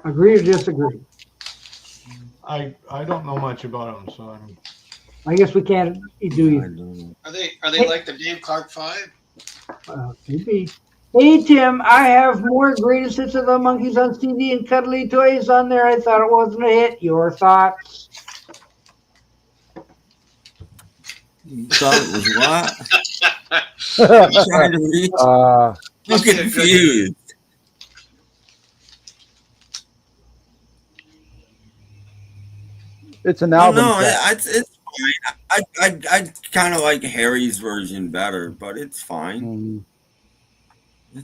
Agree or disagree? I don't know much about him, so I guess we can't do I either. don't know. Are they like the Dave Clark 5? Maybe. Hey, Tim, I have more greatest hits of the Monkees on CD and Cuddly Toys on there. I thought it wasn't a hit. Your thoughts? You thought it was what? I'm trying to read. I'm confused. It's an No, album. it's fine. I kind of like Harry's version better, but it's fine. Mm-hmm.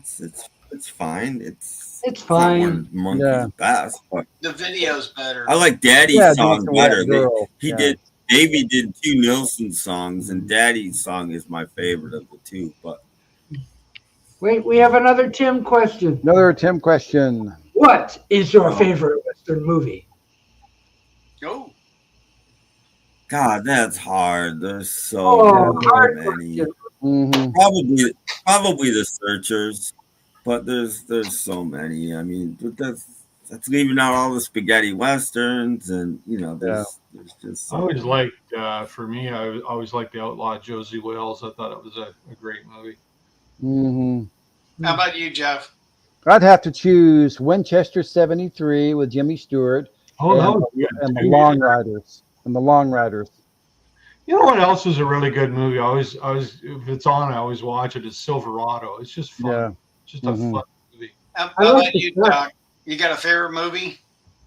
It's fine. It's fine. Not one of Monkey's best, but The video's better. I like Daddy's song better. Davey did 2 Nilsson songs, and Daddy's song is my favorite of the 2. But wait, we have another Tim question. Another Tim question. What is your favorite Western movie? Go. God, that's hard. There's so many. Mm-hmm. Probably The Searchers, but there's so many. I mean, but that's leaving out all the spaghetti westerns, and there's just. I always liked. For me, I always liked The Outlaw Josie Wales. I thought it was a great movie. Mm-hmm. How about you, Jeff? I'd have to choose Winchester 73 with Jimmy Stewart and the Long Riders. You know what else is a really good movie? I always if it's on, I always watch it. Is Silverado. It's just fun. Yeah. It's just a fun movie. How about you, Doc? You got a favorite movie?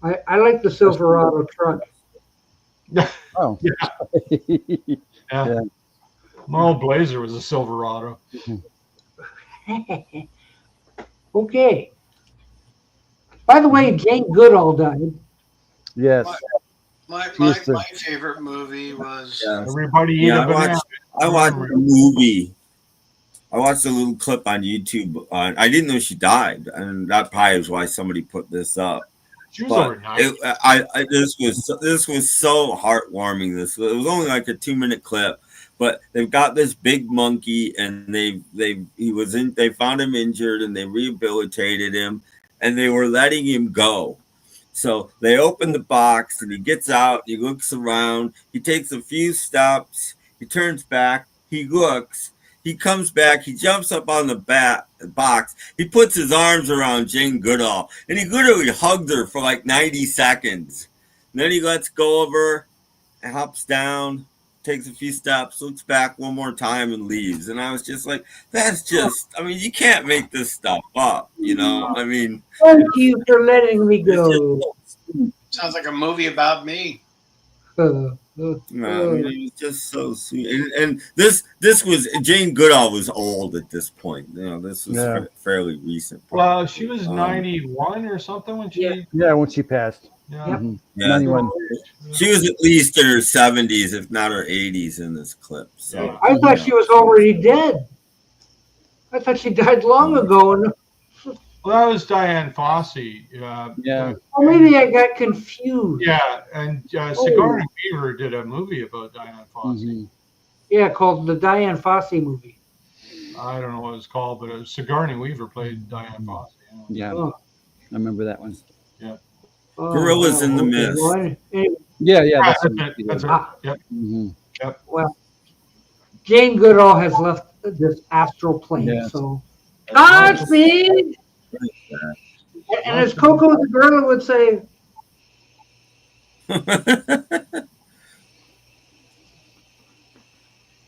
I like the Silverado truck. Oh. Yeah. My old Blazer was a Silverado. Okay. By the way, Jane Goodall died. Yes. My favorite movie was Everybody Eat a Banana. I watched a movie. I watched a little clip on YouTube. I didn't know she died, and that probably is why somebody put this up. She was over 90. This was so heartwarming. It was only like a 2-minute clip, but they've got this big monkey, and they found him injured, and they rehabilitated him, and they were letting him go. So they open the box, and he gets out. He looks around. He takes a few steps, He turns back. He looks. He comes back. He jumps up on the box. He puts his arms around Jane Goodall, and he literally hugged her for like 90 seconds. And then he lets go of her and hops down, takes a few steps, looks back one more time, and leaves. And I was just like, that's just, I mean, you can't make this stuff up, you know? I mean, thank you for letting me go. Sounds like a movie about me. No, I mean, it was just so sweet. And this was, Jane Goodall was old at this point. You know, this was fairly recent. Well, she was 91 or something when she. Yeah, when she passed. Yeah. Mm-hmm. Yeah. 91. She was at least in her 70s, if not her 80s, in this clip. So I thought she was already dead. I thought she died long ago. And Well, that was Diane Fossey. Yeah. oh, maybe I got confused. Yeah, and Sigourney Weaver did a movie about Diane Fossey. Mm-hmm. Yeah, called the Diane Fossey movie. I don't know what it was called, but it was Sigourney Weaver played Diane Fossey. Yeah, Oh. I remember that one. Yeah. Gorillas in the Mist. Well, Yeah, That's it. That's it. Yep. Mm-hmm. Yep. well, Jane Goodall has left this astral plane, Yes. so Godspeed. And as Coco the Gorilla would say,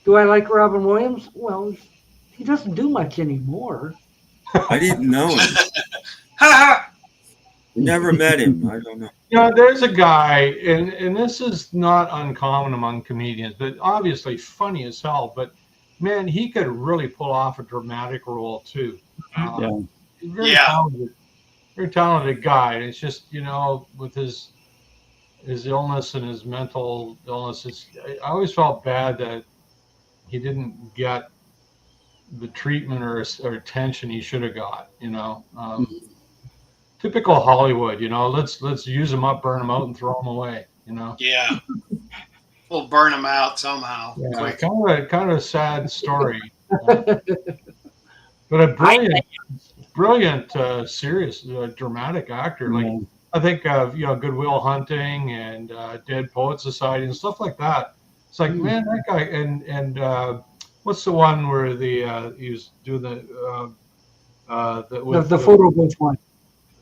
do I like Robin Williams? Well, he doesn't do much anymore. I didn't know him. Never met him. I don't know. Yeah, there's a guy, and this is not uncommon among comedians, but obviously funny as hell. But man, he could really pull off a dramatic role too. He's very talented guy. And it's just, you know, with his illness and his mental illness, I always felt bad that he didn't get the treatment or attention he should have got. You know. Typical Hollywood, you know. Let's use them up, burn them out, and throw them away. You know. Yeah. We'll burn them out somehow. Yeah, Quick. kind of a sad story, but a brilliant, serious, dramatic actor. Like I think of Good Will Hunting and Dead Poet Society and stuff like that. It's like man, that guy and what's the one where he was doing the photo booth one.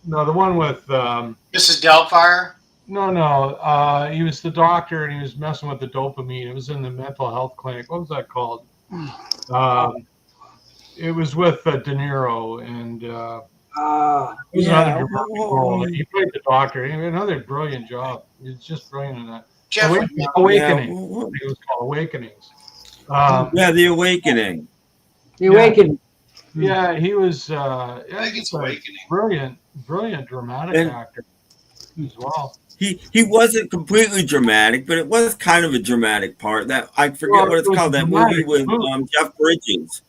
No, the one with Mrs. Doubtfire? No. He was the doctor and he was messing with the dopamine. It was in the mental health clinic. What was that called? It was with De Niro and it was another dramatic role. He played the doctor. He had another brilliant job. He's just brilliant in that. Awakening. I think it was called Awakenings. The Awakening. The Awakening. Yeah, he was. I think it's Awakening. Brilliant dramatic actor as well. He wasn't completely dramatic, but it was kind of a dramatic part. That I forget what it's called. That movie with Jeff Bridges,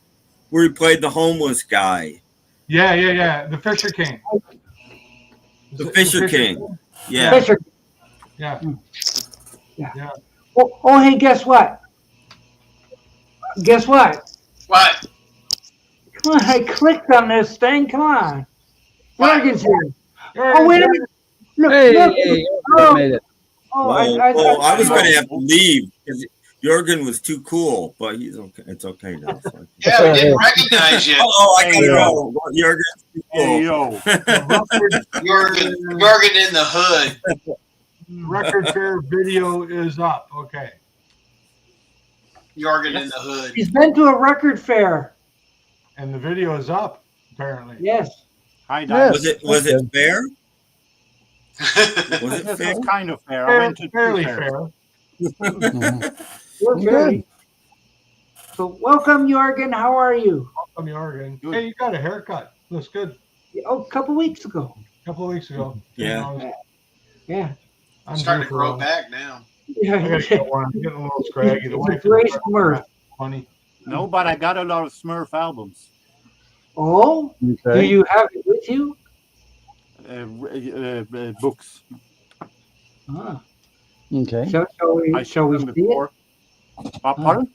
where he played the homeless guy. Yeah. The Fisher King. The Fisher King. Yeah. Fisher. Yeah. Oh, hey, guess what? What? Come on, I clicked on this thing. Come on. Jorgen's here. Oh, wait a minute. Look. I made it. I was going to have to leave because Jorgen was too cool, but he's okay. It's okay now. So yeah, we didn't recognize you. I got to go. Jorgen's too cool. Hey, yo. Jorgen in the hood. Record Fair video is up. Okay. Jorgen in the hood. He's been to a record fair. And the video is up, apparently. Yes. Hi, Dad. Was it fair? Was it This fair? was kind of fair. I went to Fairly fair. We're good. So welcome, Jorgen. How are you? Welcome, Jorgen. Hey, you got a haircut. Looks good. Oh, a couple weeks ago. A couple of weeks ago. Yeah. Yeah. I'm starting to due grow for back now. Yeah. I gotta get one. I'm getting a little scraggy. The wife Great is Smurf. funny. No, but I got a lot of Smurf albums. Oh, do you have it with you? Books. Ah. Okay. Shall we see it? Pardon?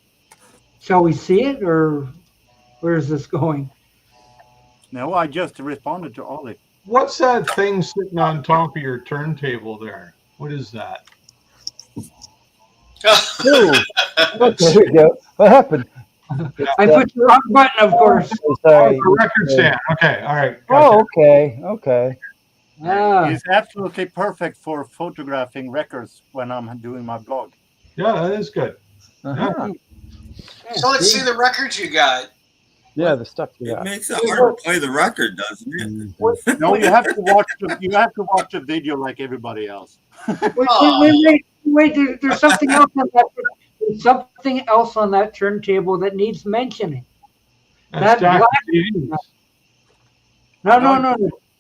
Shall we see it, or where is this going? No, I just responded to Ollie. What's that thing sitting on top of your turntable there? What is that? Ooh. Okay, there we go. What happened? I put the wrong button, of course. Sorry. The record stand. Okay, all right. Oh, okay, okay. Ah, It's absolutely perfect for photographing records when I'm doing my blog. Yeah, that is good. Uh-huh. So let's see the records you got. Yeah, the stuff you It got. makes it hard to play the record, doesn't it? No, you have to watch. You have to watch the video like everybody else. wait. There's something else on that. There's something else on that turntable that needs mentioning. That's That black. CDs. No.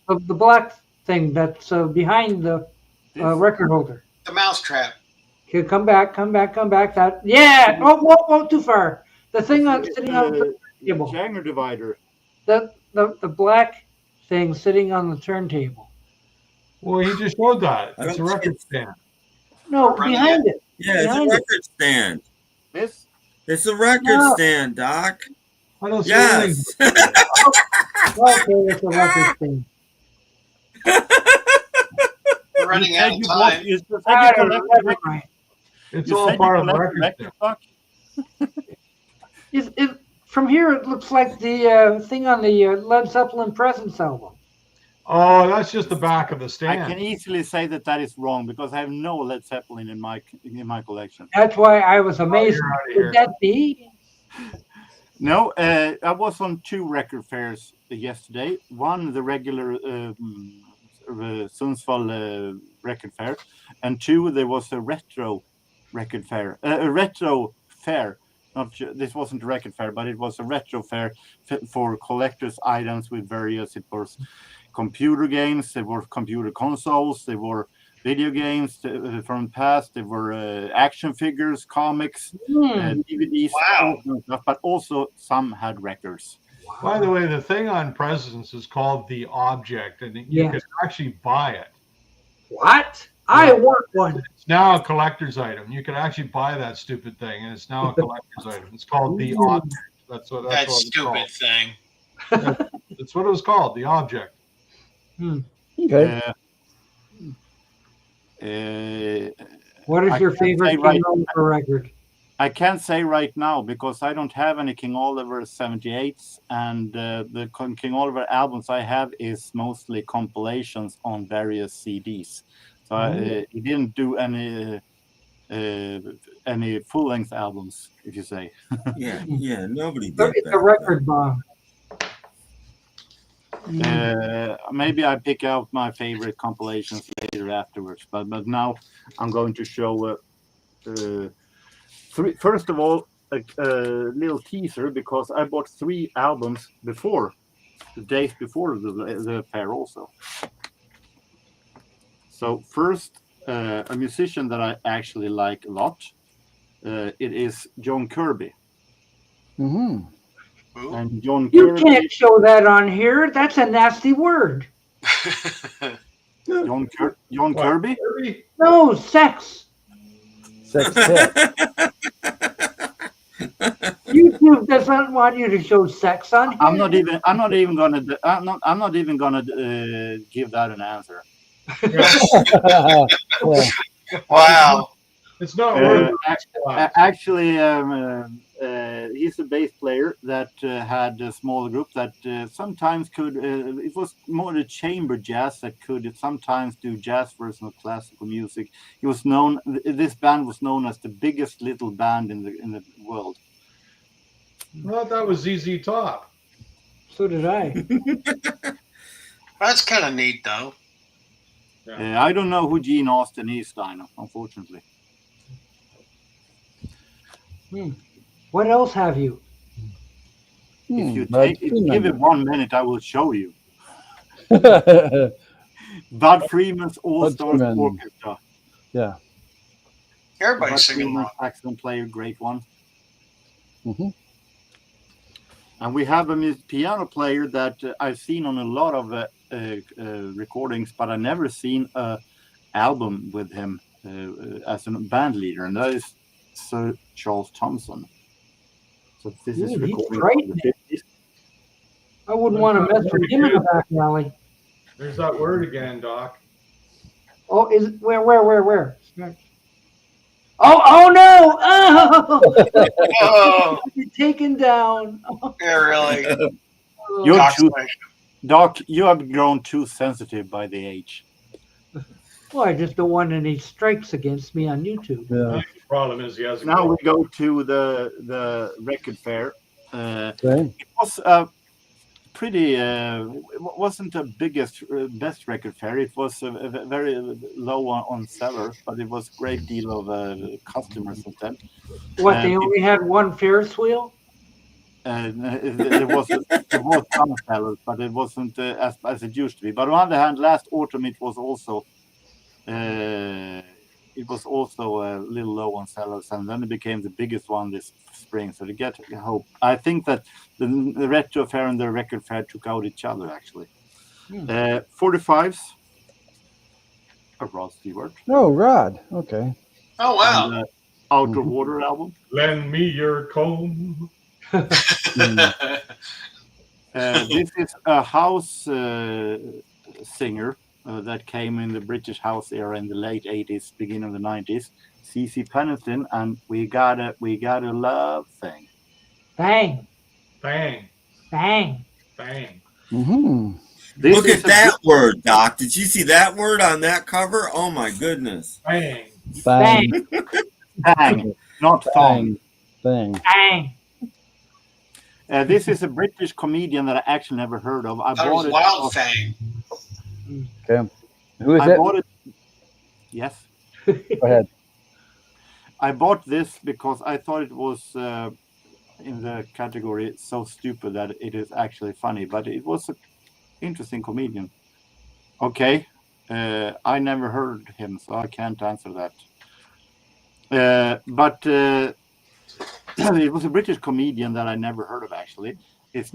The black thing that's behind the record holder. The mousetrap. Okay, come back. That. Yeah. Oh, too far. The thing sitting on the table. Janger divider. The black thing sitting on the turntable. Well, he just showed that. I It's a don't record think stand. No, behind it. Yeah, it's a Behind it. record stand. This. It's a record No. stand, Doc. I don't see Yes. Okay, it's a record thing. We're running out of time. You said you I don't collect know, the never record. mind. It's You all said part you of the collect record the stand. record. From here, it looks like the thing on the Led Zeppelin Presence album. Oh, that's just the back of the I stand. can easily say that is wrong because I have no Led Zeppelin in my collection. That's why I was amazed. you're outta here. Could that be? No, I was on 2 record fairs yesterday. One, the regular Sundsvall record fair, and 2, there was a retro record fair. A retro fair. This wasn't a record fair, but it was a retro fair for collector's items with various. It was computer games, there were computer consoles, there were video games from the past, there were action figures, comics, DVDs, all kinds of stuff, but also some had records. By the way, the thing on Presence is called The Object, and you can actually buy it. What? I want one. It's now a collector's item. You can actually buy that stupid thing, and it's now a collector's item. It's called The Object. That's what That it's stupid called. thing. That's what it was called, The Object. Okay. What is your favorite King Oliver record? I can't say right now because I don't have any King Oliver 78s, and the King Oliver albums I have is mostly compilations on various CDs. So he didn't do any full-length albums, if you say. Yeah, nobody did It's that. a record bomb. Maybe I pick out my favorite compilations later afterwards, but now I'm going to show 3. First of all, a little teaser because I bought 3 albums before the days before the fair also. So first, a musician that I actually like a lot. It is John Kirby. Mm-hmm. And John You Kirby. can't show that on here. That's a nasty word. John Kirby? No, sex. YouTube does not want you to show sex on here. I'm not even gonna give that an answer. Wow. It's not worth Actually, he's a bass player that had a small group that sometimes could. It was more the chamber jazz that could sometimes do jazz version of classical music. He was known. This band was known as the biggest little band in the world. I thought that was ZZ Top. So did I. That's kind of neat, though. I don't know who Gene Austin is, Dino, unfortunately. What else have you? If you give it 1 minute, I will show you. Bud Freeman's All-Stars Orchestra. Yeah. Everybody's singing wrong. Saxophone player, great one. Mm-hmm. And we have a piano player that I've seen on a lot of recordings, but I've never seen an album with him as a band leader, and that is Sir Charles Thompson. So this is recording from the 50s. I wouldn't want to mess with him in the back alley. There's that word again, Doc. Oh, is where? Oh no! Oh, Oh, you're taken down. yeah, really. You're too, Cockfish. Doc, you have grown too sensitive by the age. Well, I just don't want any strikes against me on YouTube. I Yeah. think the problem is he hasn't. Now we grown. go to the record fair. Okay. It was pretty. Wasn't the best record fair. It was very low on sellers, but it was a great deal of customers instead. What, they only had one Ferris wheel? There was some sellers, but it wasn't as it used to be. But on the other hand, last autumn it was also a little low on sellers, and then it became the biggest one this spring. So to get hope, I think that the retro fair and the record fair took out each other actually. 45s, a Rod Stewart. Oh, Rod. Okay. Oh, wow. And, Outer Water album. Lend me your comb. This is a house singer that came in the British house era in the late 80s, beginning of the 90s. CC Pennington, and we got a love thing. Bang, Bang, bang. bang. Mm-hmm. Look at that word, Doc. Did you see that word on that cover? Oh my goodness. Bang. Bang. Bang, not thong. Bang. Bang. This is a British comedian that I actually never heard of. That was Wild Fang. Okay. Who is I it? bought it. Yes. Go ahead. I bought this because I thought it was in the category so stupid that it is actually funny, but it was an interesting comedian. Okay. I never heard him, so I can't answer that. But it was a British comedian that I never heard of actually. It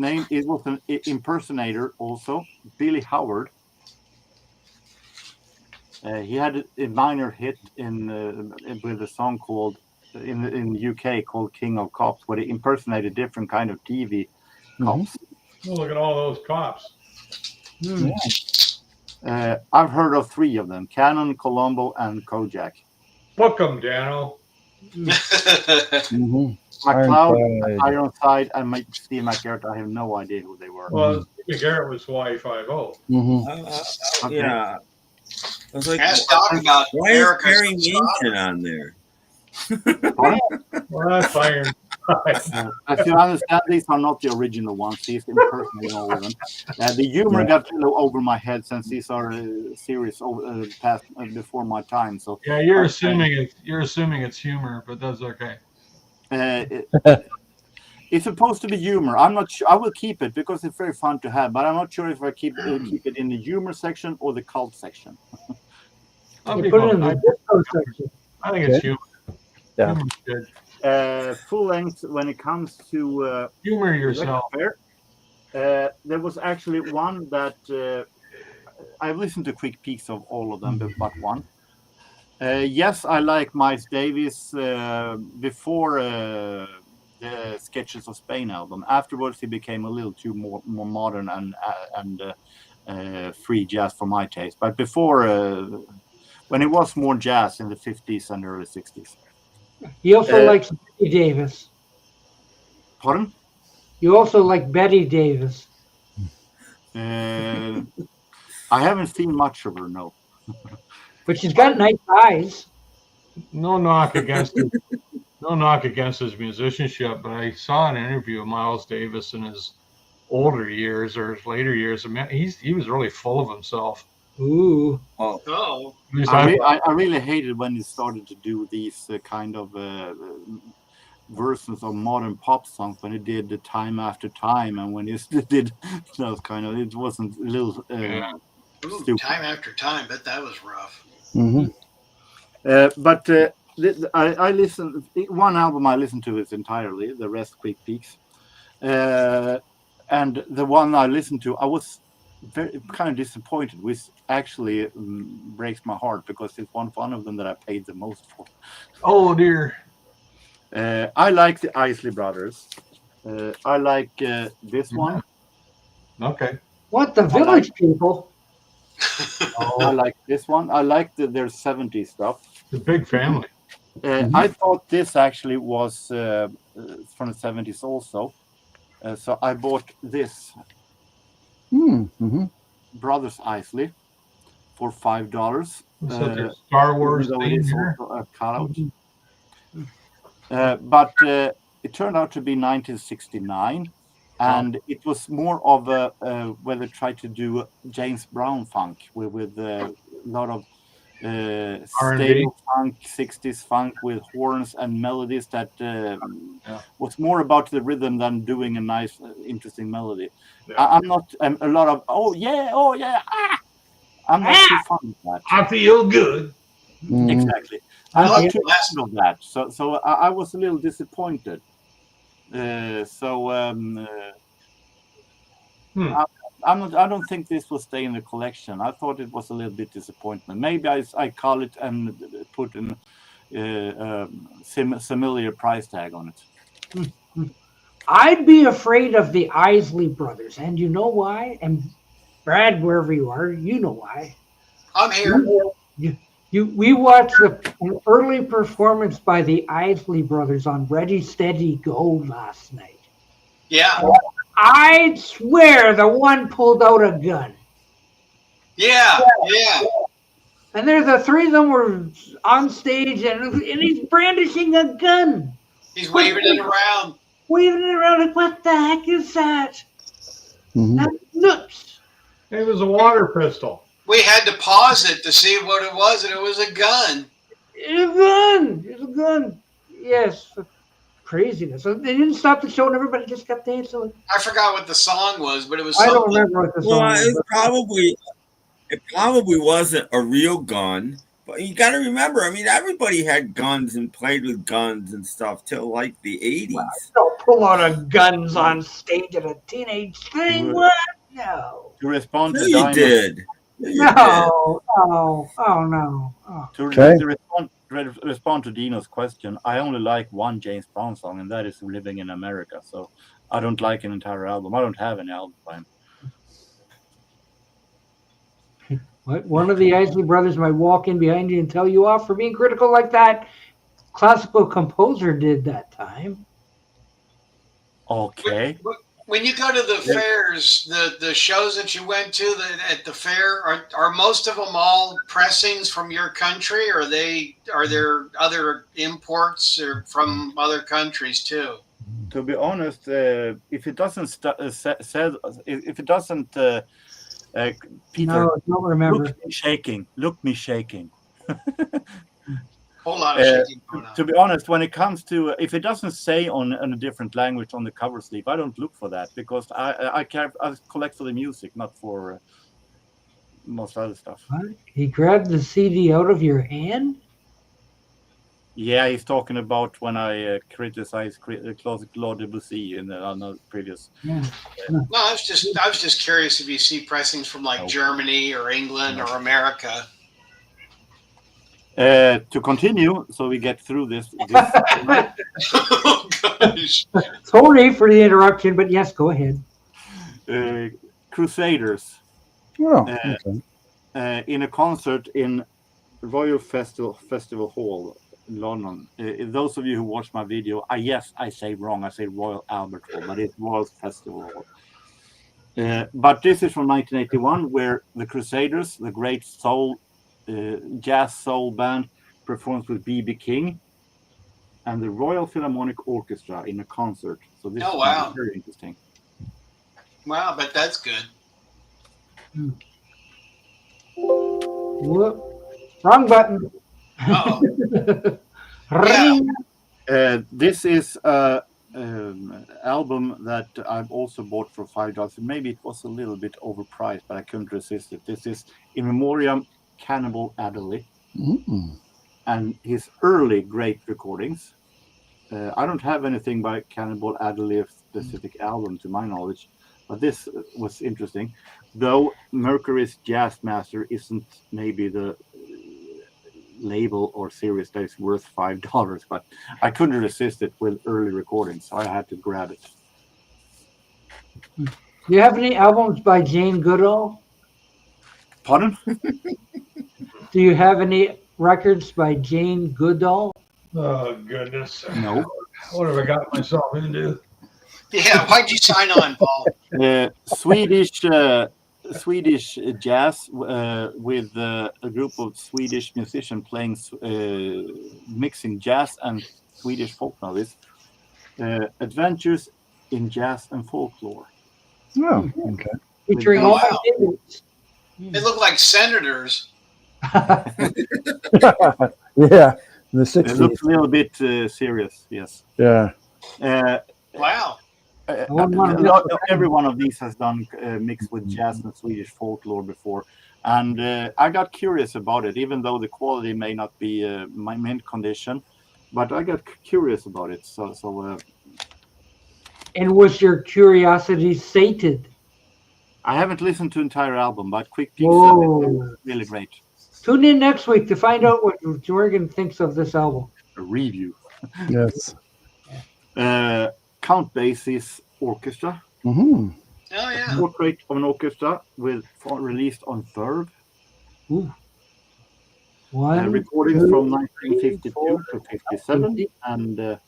was an impersonator also, Billy Howard. He had a minor hit with a song called in the UK called King of Cops, where he impersonated different kind of TV cops. Oh, look at all those cops. I've heard of 3 of them: Cannon, Colombo, and Kojak. Book them, Daniel. Mm-hmm. McLeod, Ironside, and Steve McGarrett. I have no idea who they were. Well, Steve Garrett was Y50. Mm-hmm. Okay. Yeah. I was like, Ask Doc about why is Erica Barry Sonsonate. Manson on there? Well, that's iron. As you understand, these are not the original ones. These impersonating all of them. The humor got a little over my head since these are series past before my time. So Yeah, you're assuming it's humor, but that's okay. it's supposed to be humor. I'm not sure. I will keep it because it's very fun to have, but I'm not sure if I keep it in the humor section or the cult section. You put it in the disco section. I think it's humor. Yeah. Humor's good. Full length when it comes to Humor yourself. there was actually one that I've listened to quick peeks of all of them, but one. Yes, I like Miles Davis before the Sketches of Spain album. Afterwards, he became a little too more modern and free jazz for my taste. But before, when it was more jazz in the 50s and early 60s. He also likes Betty Davis. Pardon? You also like Betty Davis. I haven't seen much of her, no. But she's got nice eyes. No knock against his musicianship, but I saw an interview of Miles Davis in his older years or his later years. I mean, he was really full of himself. Ooh. Oh. I really hated when he started to do these kind of versions of modern pop songs, when he did the Time After Time, and when he did those kind of, it wasn't a little stupid. Time After Time, but that was rough. Mm-hmm. But I listened. One album I listened to is entirely. The rest quick peeks. And the one I listened to, I was very kind of disappointed, which actually breaks my heart because it's one of them that I paid the most for. Oh dear. I like the Isley Brothers. I like this one. Okay. What, the Village People? I like this one. I like their 70s stuff. The Big Family. I thought this actually was from the 70s also. So I bought this Brothers Isley for $5. Such a Star Wars even though it thing is here. also a cutout. But it turned out to be 1969, and it was more of a where they tried to do James Brown funk with a lot of stable funk, 60s funk with horns and melodies that was more about the rhythm than doing a nice, interesting melody. I'm not a lot of oh yeah, ah! I'm not too fond of that. I feel good. Exactly. I'm not too fond of that. So I was a little disappointed. I don't think this will stay in the collection. I thought it was a little bit disappointment. Maybe I call it and put an similar price tag on it. I'd be afraid of the Isley Brothers, and you know why? And Brad, wherever you are, you know why. I'm here. We watched an early performance by the Isley Brothers on Ready, Steady, Go last night. Yeah. I'd swear the one pulled out a gun. Yeah. And there, the three of them were on stage, and he's brandishing a gun. He's waving it around. Like, what the heck is that? That's nuts. It was a water pistol. We had to pause it to see what it was, and it was a gun. It's a gun. Yes. Craziness. So they didn't stop the show, and everybody just kept dancing. I forgot what the song was, but it was I something. don't remember what the song was. It probably wasn't a real gun, but you got to remember, I mean, everybody had guns and played with guns and stuff till like the 80s. Well, don't pull out a guns on stage at a teenage thing. What? No. To respond to You did. No. To respond to Dino's question, I only like one James Brown song, and that is "Living in America." So I don't like an entire album. I don't have any album by him. One of the Isley Brothers might walk in behind you and tell you off for being critical like that classical composer did that time. Okay. When you go to the fairs, the shows that you went to at the fair, are most of them all pressings from your country, or are there other imports or from other countries too? To be honest, if it doesn't Peter, no, I don't remember. Look me shaking. Whole lot of shaking going on. To be honest, when it comes to if it doesn't say on a different language on the cover sleeve, I don't look for that because I collect for the music, not for most other stuff. What? He grabbed the CD out of your hand? Yeah, he's talking about when I criticized Claude Debussy in the previous. Yeah. No, I was just curious if you see pressings from like Germany or England or America. To continue, so we get through this. Oh, gosh. Sorry for the interruption, but yes, go ahead. Crusaders. Oh, in a concert in Royal Festival Hall in London. Those of you who watched my video, yes, I say wrong. I say Royal Albert Hall, but it's Royal Festival Hall. But this is from 1981, where the Crusaders, the great jazz soul band, performs with B.B. King and the Royal Philharmonic Orchestra in a concert. So this is very interesting. Wow, but that's good. Whoop. Wrong button. This is an album that I've also bought for $5. Maybe it was a little bit overpriced, but I couldn't resist it. This is In Memoriam Cannibal Adderley and his early great recordings. I don't have anything by Cannibal Adderley, a specific album to my knowledge, but this was interesting. Though Mercury's Jazz Master isn't maybe the label or series that is worth $5, but I couldn't resist it with early recordings, so I had to grab it. Do you have any albums by Jane Goodall? Pardon? Do you have any records by Jane Goodall? Oh, goodness. No. What have I got myself into? Yeah, why'd you sign on, Paul? Swedish jazz with a group of Swedish musicians playing, mixing jazz and Swedish folk novice. Adventures in Jazz and Folklore. Oh, okay. Featuring Oh, all my wow. favorites. They look like senators. Yeah, the It 60s. looks a little bit serious, yes. Yeah. Wow. Every one of these has done mixed with jazz and Swedish folklore before, and I got curious about it, even though the quality may not be my mint condition, but I got curious about it. And was your curiosity sated? I haven't listened to entire album, but quick peeks Whoa. really great. Tune in next week to find out what Jorgen thinks of this album. A review. Yes. Count Basie's Orchestra. Mm-hmm. Oh, yeah. Portrait of an Orchestra released on Verve. Ooh. One, Recordings two, from 1952 four, to 57, and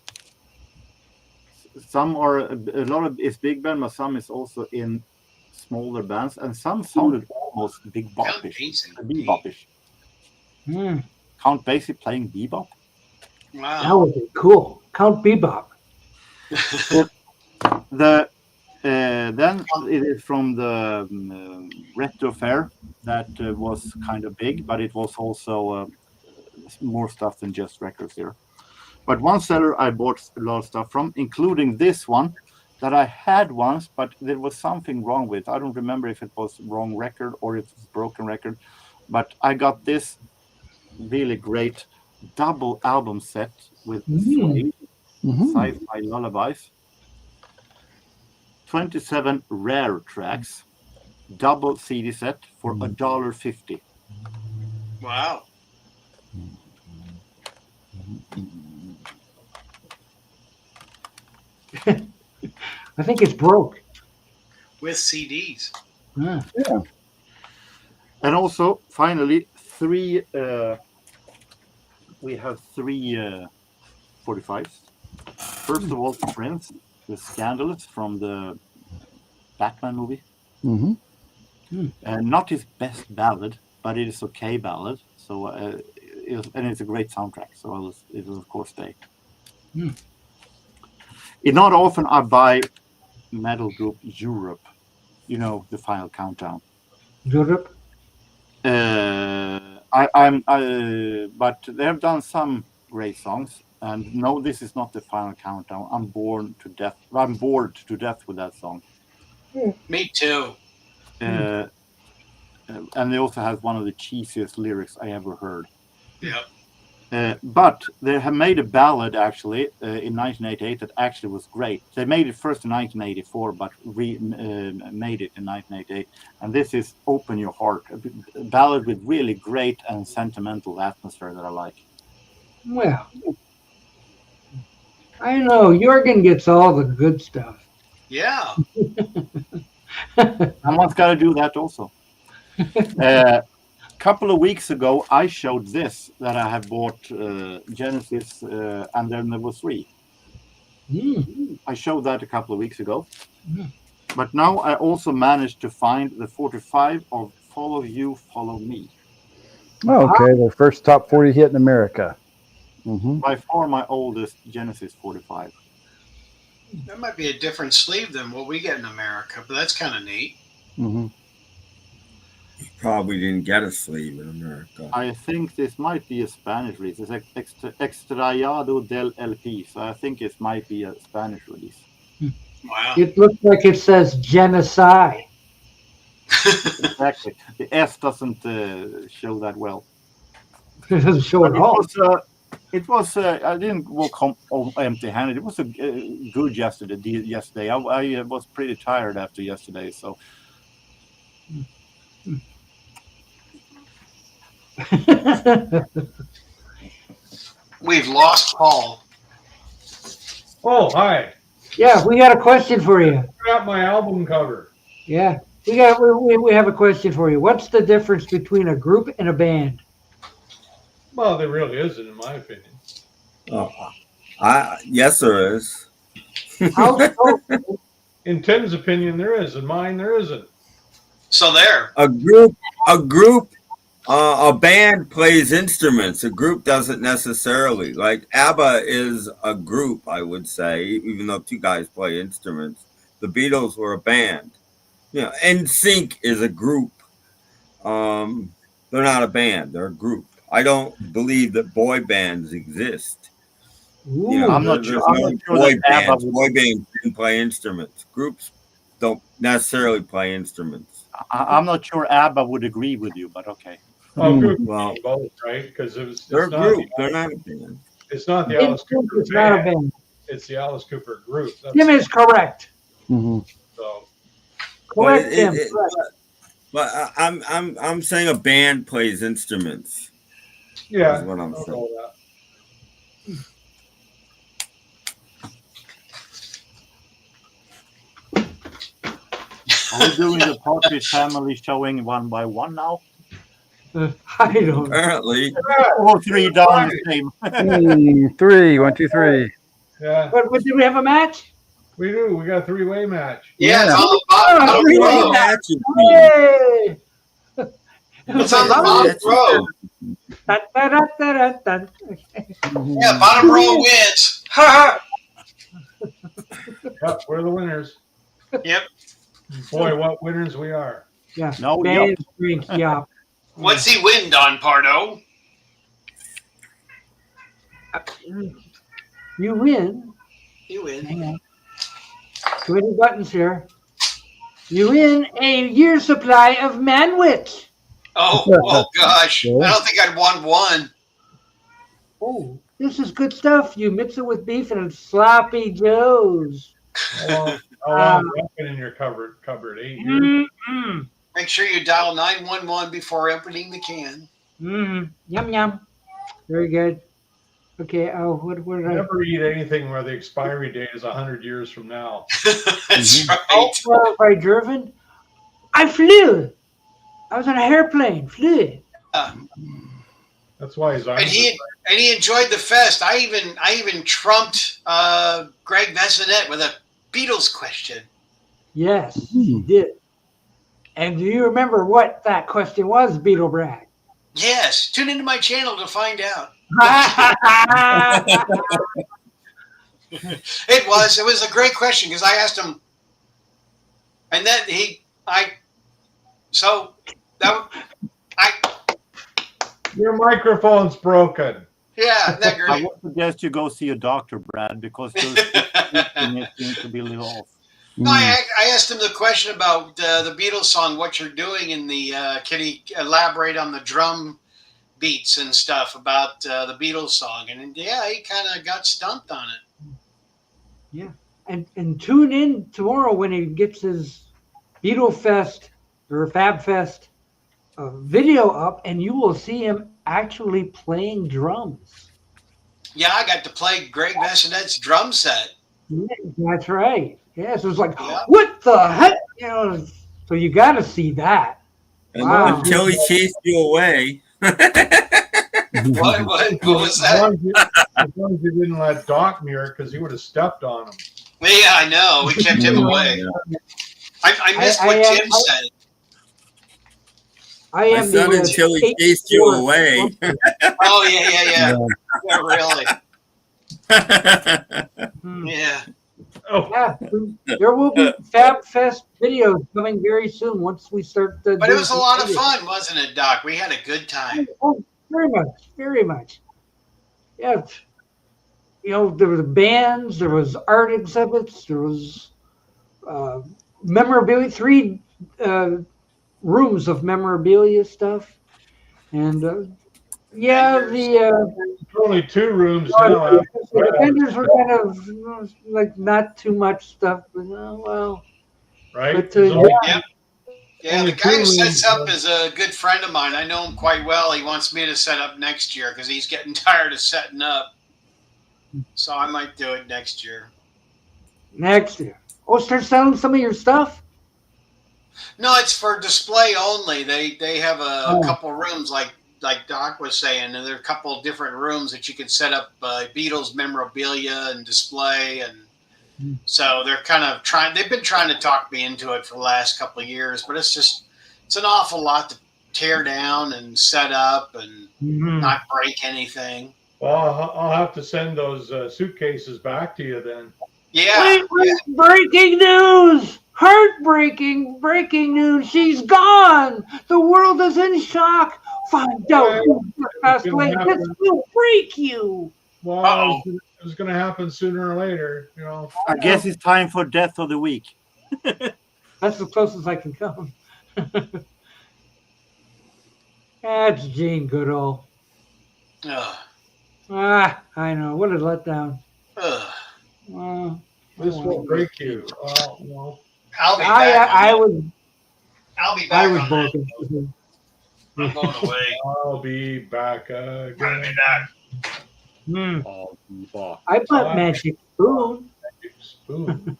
some are a lot of it's big band, but some is also in smaller bands, and some sounded almost big bopish, bebopish. Count Basie playing bebop. Wow. That would be cool. Count Bebop. Then it is from the Retro Fair that was kind of big, but it was also more stuff than just records here. But one seller I bought a lot of stuff from, including this one that I had once, but there was something wrong with. I don't remember if it was wrong record or if it was broken record, but I got this really great double album set with sci-fi lullabies, 27 rare tracks, double CD set for $1.50. Wow. I think it's broke. With CDs. Yeah. And also, finally, we have three 45s. First of all, Prince, the Scandalous from the Batman movie. And not his best ballad, but it is okay ballad. So, and it's a great soundtrack. So it will of course stay. It's not often I buy metal group Europe. You know, the Final Countdown. Europe. But they have done some great songs. And no, this is not the Final Countdown. I'm bored to death with that song. Me too. And they also have one of the cheesiest lyrics I ever heard. Yep. But they have made a ballad actually in 1988 that actually was great. They made it first in 1984, but made it in 1988. And this is "Open Your Heart," a ballad with really great and sentimental atmosphere that I like. Well, I know Jorgen gets all the good stuff. Yeah. Someone's got to do that also. Couple of weeks ago, I showed this that I have bought Genesis, and then there was three. I showed that a couple of weeks ago, but now I also managed to find the 45 of "Follow You, Follow Me." Oh, okay, their first top 40 hit in America. By far my oldest Genesis 45. That might be a different sleeve than what we get in America, but that's kind of neat. Probably didn't get a sleeve in America. I think this might be a Spanish release. It's Extrayado del LP, so I think it might be a Spanish release. Wow. It looks like it says genocide. Exactly. The S doesn't show that well. It doesn't show at all. I didn't walk home empty-handed. It was a good yesterday. I was pretty tired after yesterday, so. We've lost Paul. Oh, hi. Yeah, we got a question for you. I got my album cover. Yeah, we have a question for you. What's the difference between a group and a band? Well, there really isn't, in my opinion. Yes, there is. How so? In Tim's opinion, there is. In mine, there isn't. So there. A group, a band plays instruments. A group doesn't necessarily. Like ABBA is a group, I would say, even though two guys play instruments. The Beatles were a band. NSYNC is a group. They're not a band; they're a group. I don't believe that boy bands exist. I'm not sure. There's no boy bands. Boy bands can play instruments. Groups don't necessarily play instruments. I'm not sure ABBA would agree with you, but okay. Oh, group Well, both, right? Because they're a group. They're not a band. It's not the Alice Cooper It's not a band. band. It's the Alice Cooper group. Tim is correct. So Correct, Tim. But I'm saying a band plays instruments. yeah, That's what I'm I'll saying. go with that. Are we doing the Partridge Family showing one by one now? I don't. Apparently, All three down the same. 3, 1, 2, 3. Yeah, But do we have a match? we do. We got a three-way match. Yeah, it's Yeah. on the bottom, bottom really? row. matches. Hey! It's on the bottom row. Dun, dun, dun, dun, dun, dun. Yeah, bottom row wins. Ha Yep, we're the winners. Yep. Boy, what winners we are. Yeah. No, Band drink, yeah. What's he win, Don Pardo? You win. You win. Hang on. Too many buttons here. You win a year's supply of Manwich. Oh gosh. I don't think I'd want one. Oh, this is good stuff. You mix it with beef and it's sloppy joes. How long has that been in your cupboard? 8 years? Mm-mm. Make sure you dial 911 before opening the can. Mm-hmm. Yum yum. Very good. Okay. Oh, what did I? Never eat anything where the expiry date is 100 years from now. That's right. Oh, well, if I driven, I flew. I was on a airplane. Flew. That's why his arms. And he enjoyed the fest. I even trumped Greg Messinet with a Beatles question. Yes, he did. And do you remember what that question was, Beetle Bragg? Yes. Tune into my channel to find out. It was a great question because I asked him, and then Your microphone's broken. yeah, that I great. would suggest you go see a doctor, Brad, because those seems to be a little off. No, I asked him the question about the Beatles song, "What You're Doing," in the. Can he elaborate on the drum beats and stuff about the Beatles song? And yeah, he kind of got stumped on it. Yeah, and tune in tomorrow when he gets his Beetle Fest or Fab Fest video up, and you will see him actually playing drums. Yeah, I got to play Greg Messinet's drum set. Yeah, that's right. Yeah, so it's like, Yeah. what the heck? You know, so you got to see that. And Wow. until he chased you away. What was As that? long as you didn't let Doc near it, because he would have stepped on him. Yeah, I know. We kept him away. I missed what Tim said. I am I said the until he chased you away. Oh yeah. Really. Yeah. Oh, Yeah, there will be Fab Fest videos coming very soon once we start. But it was a lot of fun, wasn't it, Doc? We had a good time. Oh, very much, very much. Yeah, you know, there were bands, there was art exhibits, there was memorabilia, 3 rooms of memorabilia stuff, and only 2 rooms now. the vendors were kind of like not too much stuff, but well. Right? But, There's only- Yeah, Only the guy who 2 sets rooms, up is a good friend of mine. I know him quite well. He wants me to set up next year because he's getting tired of setting up. So I might do it next year. Next year. Oh, start selling some of your stuff? No, it's for display only. They have a couple rooms like like Doc was saying, and there are a couple of different rooms that you can set up Beatles memorabilia and display, and so they're kind of trying. They've been trying to talk me into it for the last couple of years, but it's an awful lot to tear down and set up and not break anything. Well, I'll have to send those suitcases back to you then. Yeah. Wait, breaking news! Heartbreaking breaking news! She's gone! The world is in shock! Find out who passed away. This will break you! Well, it was going to happen sooner or later, you know. I guess it's time for death of the week. That's the closest I can come. That's Jane Goodall. I know. What a letdown. This will break you. Well, I'll be back. I'll be back. I was broken. I'm going away. I'll be back again. I'll be back. I'll be back. I bought Magic Spoon. Magic Spoon.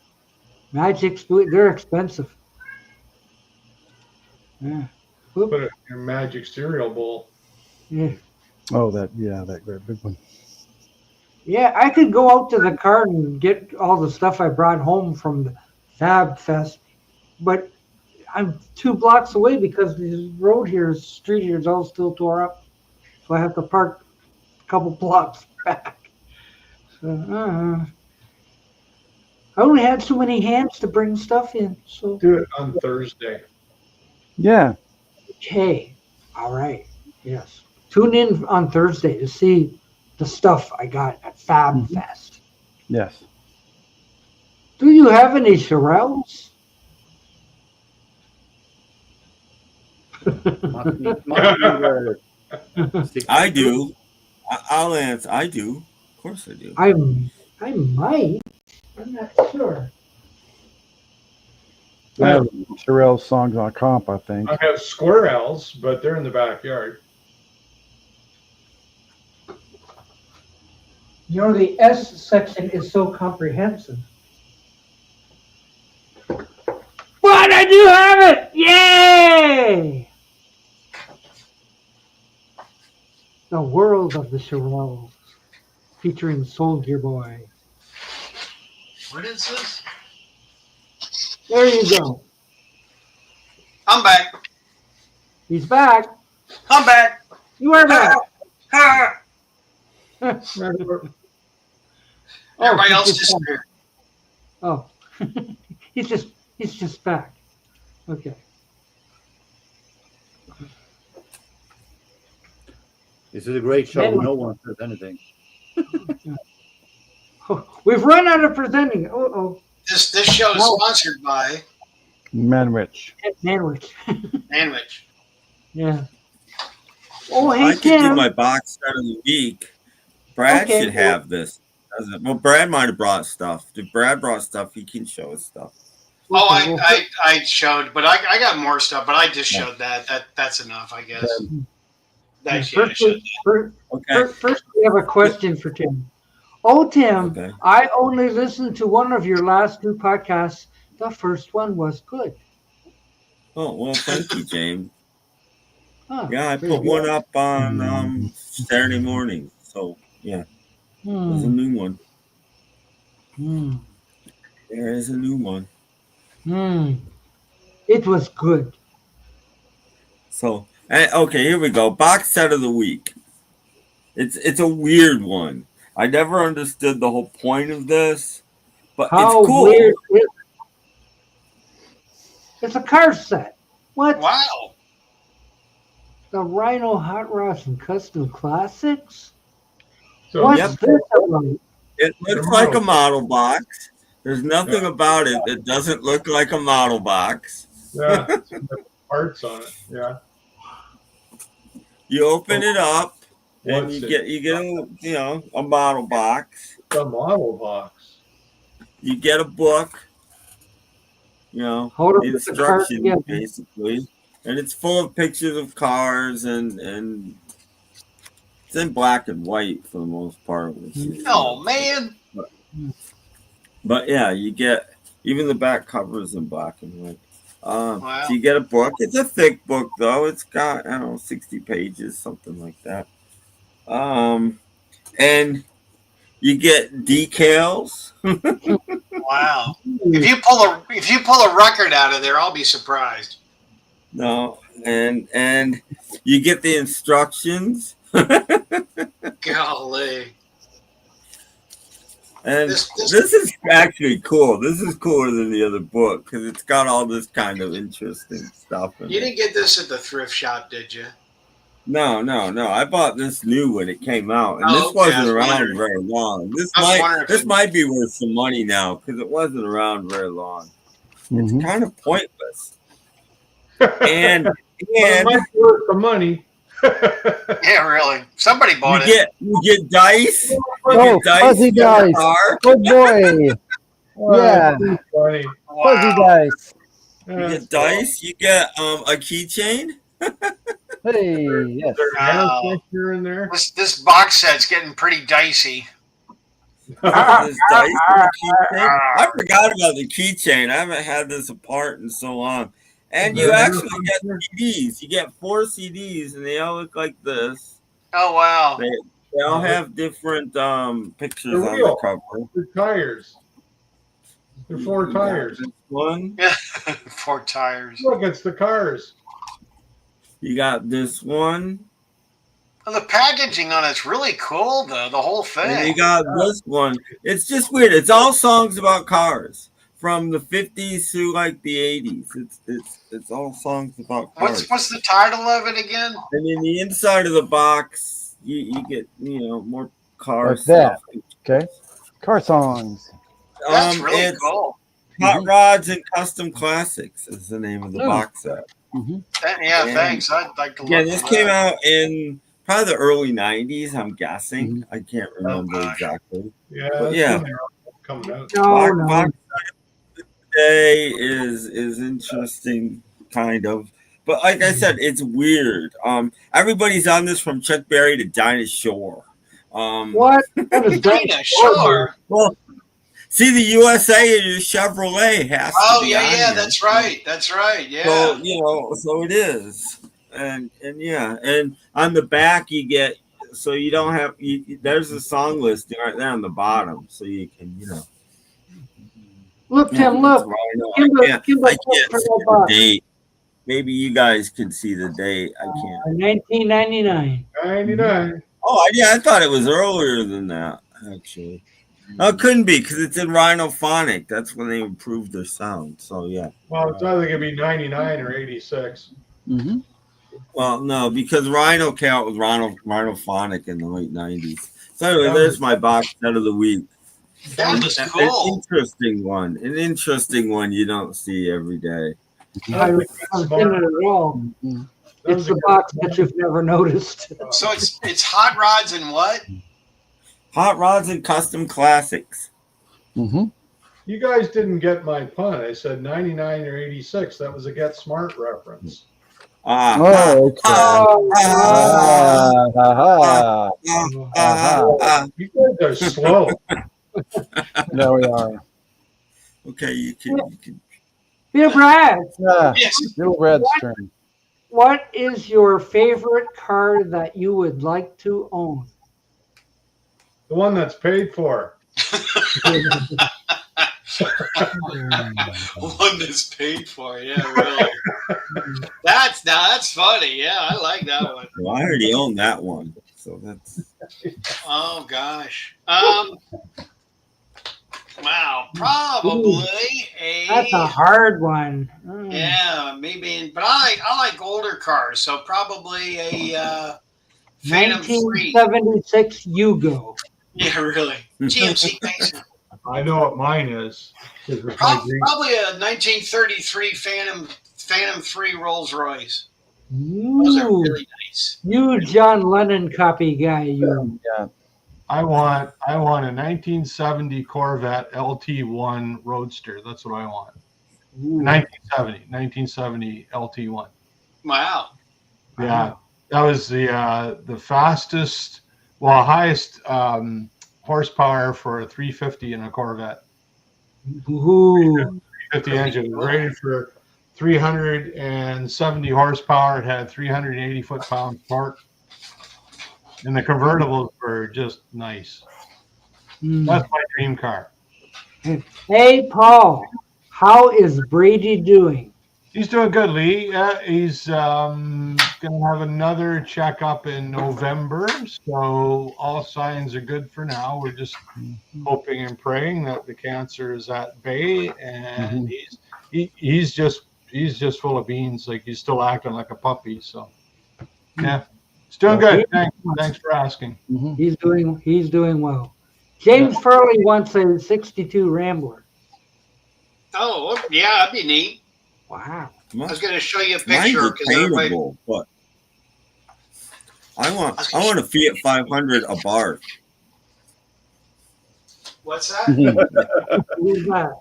Magic Spoon. They're expensive. Yeah. Put it in your magic cereal bowl. Yeah. Oh, that great big one. Yeah, I could go out to the car and get all the stuff I brought home from the FabFest, but I'm 2 blocks away because the street here is all still tore up. So I have to park a couple blocks back. So, I only had so many hands to bring stuff in. So do it on Thursday. Yeah. Okay. All right. Yes. Tune in on Thursday to see the stuff I got at FabFest. Yes. Do you have any Shirelles? I do. I'll answer. I do. Of course I do. I might. I'm not sure. I have Sherelle's songs on comp, I think. I have squirrels, but they're in the backyard. You know, the S section is so comprehensive. But I do have it! Yay! The World of the Shirelles, featuring Soldier Boy. What is this? There you go. I'm back. He's back. I'm back. You are back. Everybody else disappeared. Oh, he's just back. Okay. This is a great show. No one says anything. We've run out of presenting. This show is sponsored by Manwich. Manwich. Yeah. Oh, hey, I could Tim. do my box set of the week. Brad should have this. Well, Brad might have brought stuff. If Brad brought stuff, he can show us stuff. Oh, I showed, but I got more stuff, but I just showed that. That's enough, I guess. First, we have a question for Tim. Oh, Tim, okay. I only listened to one of your last 2 podcasts. The first one was good. Oh, well, thank you, James. Yeah, I put one up on Saturday morning. So, yeah, there's a new one. There is a new one. It was good. So, okay, here we go. Box set of the week. It's a weird one. I never understood the whole point of this, but it's cool. Weird is it? It's a car set. What? Wow. The Rhino Hot Rods and Custom Classics? So, what's this about? It looks like a model box. There's nothing about it that doesn't look like a model box. Yeah, parts on it. Yeah. You open it up, and you get a model box. A model box. You get a book. Instructions basically, and it's full of pictures of cars and it's in black and white for the most part. Oh man! But yeah, you get even the back cover is in black and white. Wow. So you get a book. It's a thick book, though. It's got, I don't know, 60 pages, something like that. And you get decals. Wow. If you pull a record out of there, I'll be surprised. No, and you get the instructions. Golly. And This- this is actually cool. This is cooler than the other book because it's got all this kind of interesting stuff in You it. didn't get this at the thrift shop, did you? No. I bought this new when it came out, and Oh, this okay, I wasn't was around wondering. very long. I was wondering if This it- might be worth some money now because it wasn't around very long. It's Mhm. kind of pointless. And Well, it might be worth the money. Yeah, really. Somebody bought it. you get dice. You Oh, get dice. fuzzy You get a dice. car. Oh boy. Yeah. That's funny. Fuzzy dice. You get dice. You get a keychain. Hey, yes. There's Wow. an here and there. This box set's getting pretty dicey. There's dice and a keychain. I forgot about the keychain. I haven't had this apart in so long. And you actually get CDs. You get 4 CDs, and they all look like this. Oh wow. They all have different pictures They're on the real. cover. The tires. They're 4 You got tires. this one. 4 tires. Look, it's the cars. You got this one. Well, the packaging on it's really cool, though. The whole And you thing. got this one. It's just weird. It's all songs about cars from the 50s to like the 80s. It's all songs about cars. What's the title of it again? And in the inside of the box, you get more car Like that. stuff. Okay. Car songs. That's really It's cool. Hot Rods and Custom Classics is the name of the Oh. box set. Yeah, And- thanks. I'd like to look. Yeah, this at came that. out in probably the early 90s, I'm guessing. I can't remember gosh. exactly. Yeah, But that's yeah. when they're coming out. No. Box set today is interesting, kind of. But like I said, it's weird. Everybody's on this from Chuck Berry to Dinah Shore. What? That is Kinda, sure. Well, see, the USA and your Chevrolet has Oh to be yeah, on yeah. here. That's right. That's right. Yeah. So so it is, and yeah, and on the back you get, so you don't have. There's a song listing right there on the bottom, so you can Look, Tim, look. I Give can't the see the box. date. Maybe you guys can see the date. I can't. 1999. 99. Oh, yeah, I thought it was earlier than that, actually. Oh, it couldn't be because it's in Rhinophonic. That's when they improved their sound. So, yeah. Well, it's either going to be 99 or 86. Mm-hmm. Well, no, because Rhino came out with Rhinophonic in the late 90s. So, anyway, there's my box set of the week. That was An cool. interesting one. An interesting one you don't see every day. I haven't seen it at all. It's the box that you've never noticed. So it's hot rods and what? Hot Rods and Custom Classics. Mm-hmm. You guys didn't get my pun. I said 99 or 86. That was a Get Smart reference. Oh, okay. You guys are slow. There we are. Okay, you can. Dear Brad, Yes. Little red string. what is your favorite car that you would like to own? The one that's paid for. One that's paid for. Yeah, really. That's funny. Yeah, I like that one. Well, I already own that one, so that's. Oh gosh. Wow, probably That's a hard one. yeah, maybe. But I like older cars, so probably a Phantom 3. 1976 Yugo. Yeah, really. GMC Pacer. I know what mine is. 'Cause it's my green- Probably a 1933 Phantom 3 Rolls Royce. Those are You, really nice. you John Lennon copy guy. You. Yeah. I want a 1970 Corvette LT1 Roadster. That's what I want. 1970 LT1. Wow. Yeah, that was the fastest, highest horsepower for a 350 in a Corvette. Ooh. 350 engine, rated for 370 horsepower. It had 380 foot-pounds torque. And the convertibles were just nice. That's my dream car. Hey, Paul, how is Brady doing? He's doing good, Lee. He's going to have another checkup in November. So all signs are good for now. We're just hoping and praying that the cancer is at bay. And he's just full of beans. Like, he's still acting like a puppy. So, yeah. It's doing good. Thanks for asking. He's doing well. James Furley wants a 62 Rambler. Oh, yeah, that'd be neat. Wow. I was going to show you a Mine's picture because everybody. attainable, but I want a Fiat 500 Abarth. What's that? Who's that?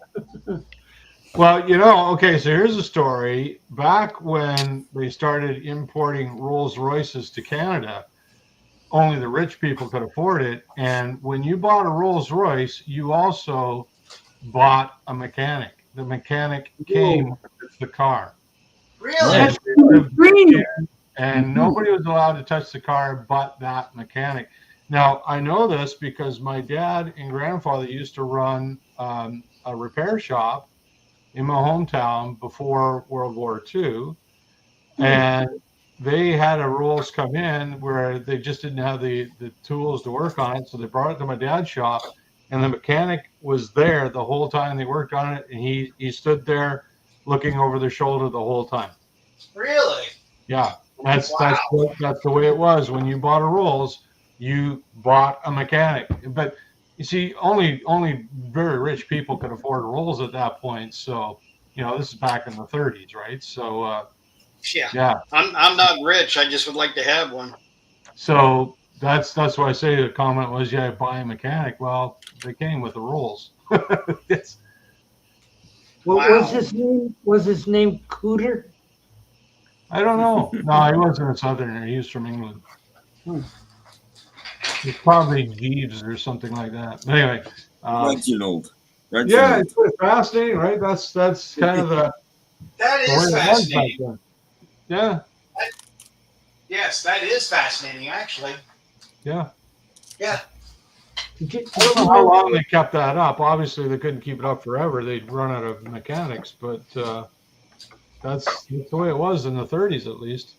Well, you know, okay, so here's a story. Back when they started importing Rolls Royces to Canada, only the rich people could afford it. And when you bought a Rolls Royce, you also bought a mechanic. The mechanic came with the car. Really? And nobody was allowed to touch the car but that mechanic. Now, I know this because my dad and grandfather used to run a repair shop in my hometown before World War II. And they had a Rolls come in where they just didn't have the tools to work on it. So they brought it to my dad's shop, and the mechanic was there the whole time they worked on it. And he stood there looking over their shoulder the whole time. Really? Yeah. That's the way it was. When you bought a Rolls, you bought a mechanic. But you see, only very rich people could afford Rolls at that point. So, you know, this is back in the 30s, right? So, yeah. I'm not rich. I just would like to have one. So that's why I say the comment was, yeah, buy a mechanic. Well, they came with the Rolls. Was his name Cooter? I don't know. No, he wasn't a Southerner. He was from England. He's probably Jeeves or something like that. But anyway, Reginald. Yeah, it's pretty fascinating, right? That's kind of the. That is fascinating. Yeah. Yes, that is fascinating, actually. Yeah. Yeah. I don't know how long they kept that up. Obviously, they couldn't keep it up forever. They'd run out of mechanics, but that's the way it was in the 30s, at least.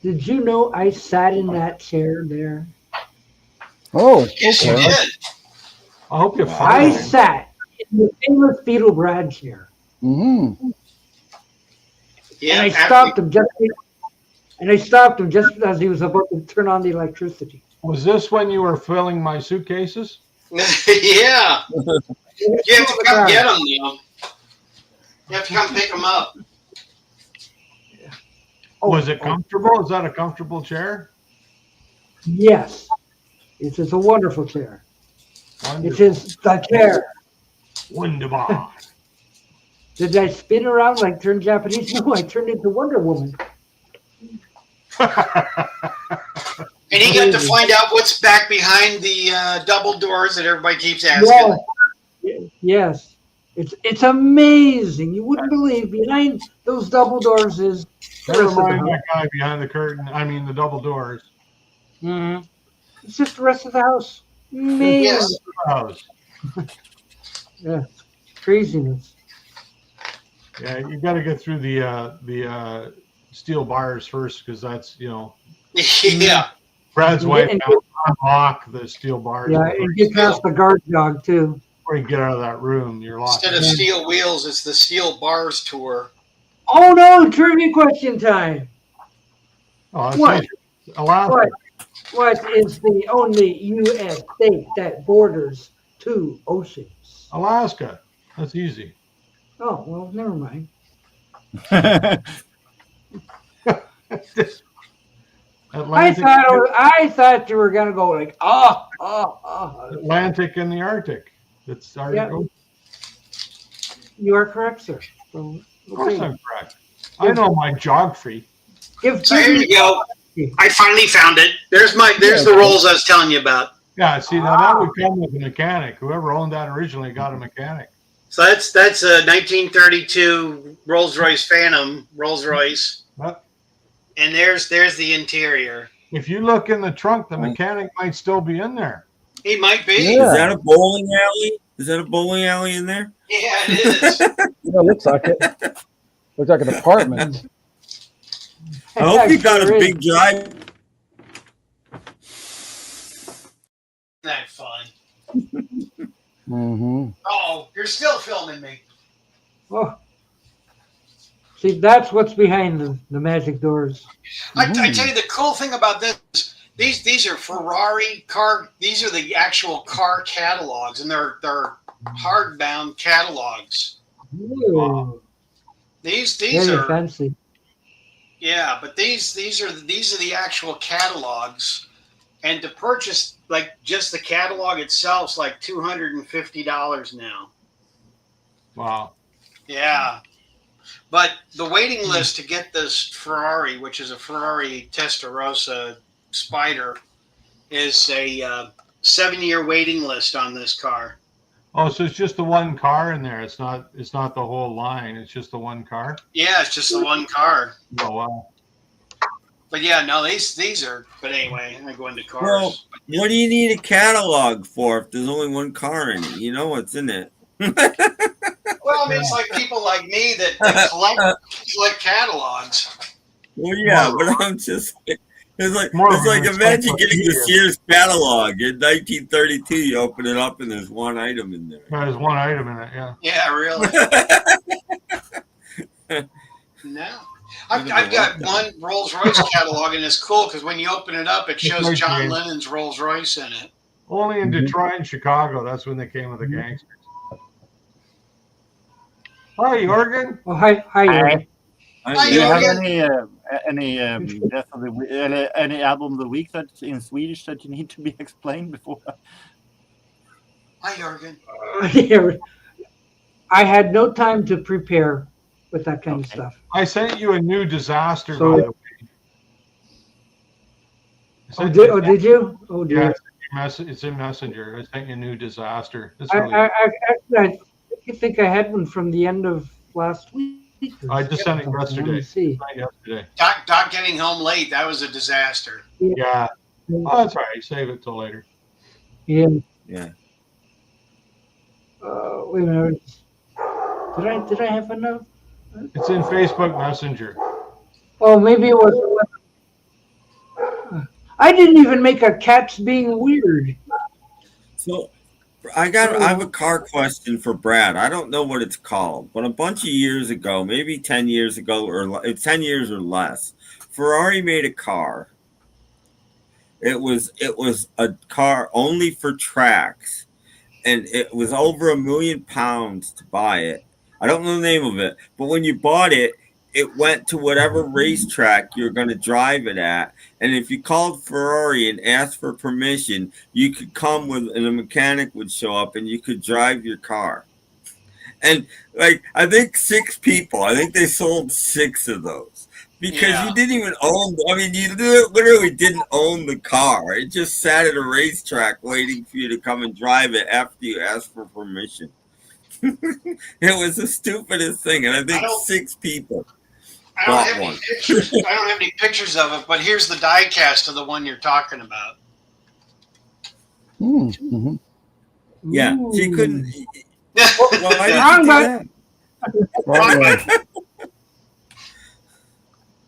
Did you know I sat in that chair there? Oh, yes, you did. I hope you I sat in the famous Beatle Brad chair. Mm-hmm. Yeah, and I stopped him just as he was about to turn on the electricity. Was this when you were filling my suitcases? Yeah. You have to come get them, though. You have to come pick them up. Was it comfortable? Is that a comfortable chair? Yes. It is a wonderful chair. Wonderful. It is the chair. Wunderbar. Did I spin around like turn Japanese? No, I turned into Wonder Woman. And he got to find out what's back behind the double doors that everybody keeps asking. Yes. It's amazing. You wouldn't believe behind those double doors is Never mind that guy behind the curtain. I mean, the double doors. Mm-hmm. It's just the rest of the house. Amazing. Yes. House. Yeah. Craziness. Yeah, you got to get through the steel bars first, because that's, you know. Yeah. Brad's wife unlock the steel bars. Yeah, and get past the guard dog too. Before you get out of that room, you're locked. Instead of steel wheels, it's the steel bars tour. Oh no! Trivia question time. Oh, What? Alaska. What is the only U.S. state that borders two oceans? Alaska. That's easy. Oh well, never mind. I thought you were gonna go like Atlantic and the Arctic. It's Arctic. Yeah. You are correct, sir. So, of course I'm correct. I know my geography. So here you go. I finally found it. There's the Rolls I was telling you about. Yeah, see, now that would come with a mechanic. Whoever owned that originally got a mechanic. So that's a 1932 Rolls-Royce Phantom Rolls-Royce, and there's the interior. If you look in the trunk, the mechanic might still be in there. He might be. Yeah. Is that a bowling alley? Is that a bowling alley in there? Yeah, it is. Yeah, it looks like it. Looks like an apartment. I hope you got a big drive. Isn't that fun? Mm-hmm. Oh, you're still filming me. Oh. See, that's what's behind the magic doors. I tell you, the cool thing about this, these are Ferrari car. These are the actual car catalogs, and they're hardbound catalogs. Ooh. These Very are fancy. yeah, but these are the actual catalogs, and to purchase like just the catalog itself is like $250 now. Wow. Yeah. But the waiting list to get this Ferrari, which is a Ferrari Testarossa Spider, is a 7-year waiting list on this car. Oh, so it's just the one car in there. It's not the whole line. It's just the one car. Yeah, it's just the one car. Oh wow. But yeah, no, these are. But anyway, I go into cars. Well, what do you need a catalog for if there's only one car in it? You know what's in it. Well, I mean, it's like people like me that collect catalogs. Well, yeah, but I'm just. It's like More imagine getting the Sears catalog in 1932. You open it up and there's one item in there. There's one item in it. Yeah. Yeah, really. No, I've got one Rolls Royce catalog, and it's cool because when you open it up, it shows John Lennon's Rolls Royce in it. Only in Detroit and Chicago. That's when they came with the gangsters. Hi, Jorgen. Oh, hi, Jorgen. Do you have any death of the any album of the week that's in Swedish that you need to be explained before? Hi, Jorgen. I had no time to prepare with that kind of stuff. I sent you a new disaster. So, by the way. Did you? Oh, dear. Yeah, it's in Messenger. I sent you a new disaster. I think I had one from the end of last week. I just sent it yesterday. Yesterday. Doc getting home late. That was a disaster. Yeah. Oh, that's all right. Save it till later. Yeah. Yeah. Wait a minute. Did I have enough? It's in Facebook Messenger. Oh, maybe it was. I didn't even make a cat's being weird. So I have a car question for Brad. I don't know what it's called, but a bunch of years ago, maybe 10 years ago, or 10 years or less, Ferrari made a car. It was a car only for tracks, and it was over £1 million to buy it. I don't know the name of it, but when you bought it, it went to whatever racetrack you're going to drive it at. And if you called Ferrari and asked for permission, you could come with, and a mechanic would show up and you could drive your car. And like, I think 6 people, I think they sold 6 of those because you didn't even own, I mean, you literally didn't own the car. It just sat at a racetrack waiting for you to come and drive it after you asked for permission. It was the stupidest thing. And I think 6 people. I don't have any pictures. I don't have any pictures of it, but here's the die cast of the one you're talking about. Mm-hmm. Yeah, so you couldn't. Why did you do that?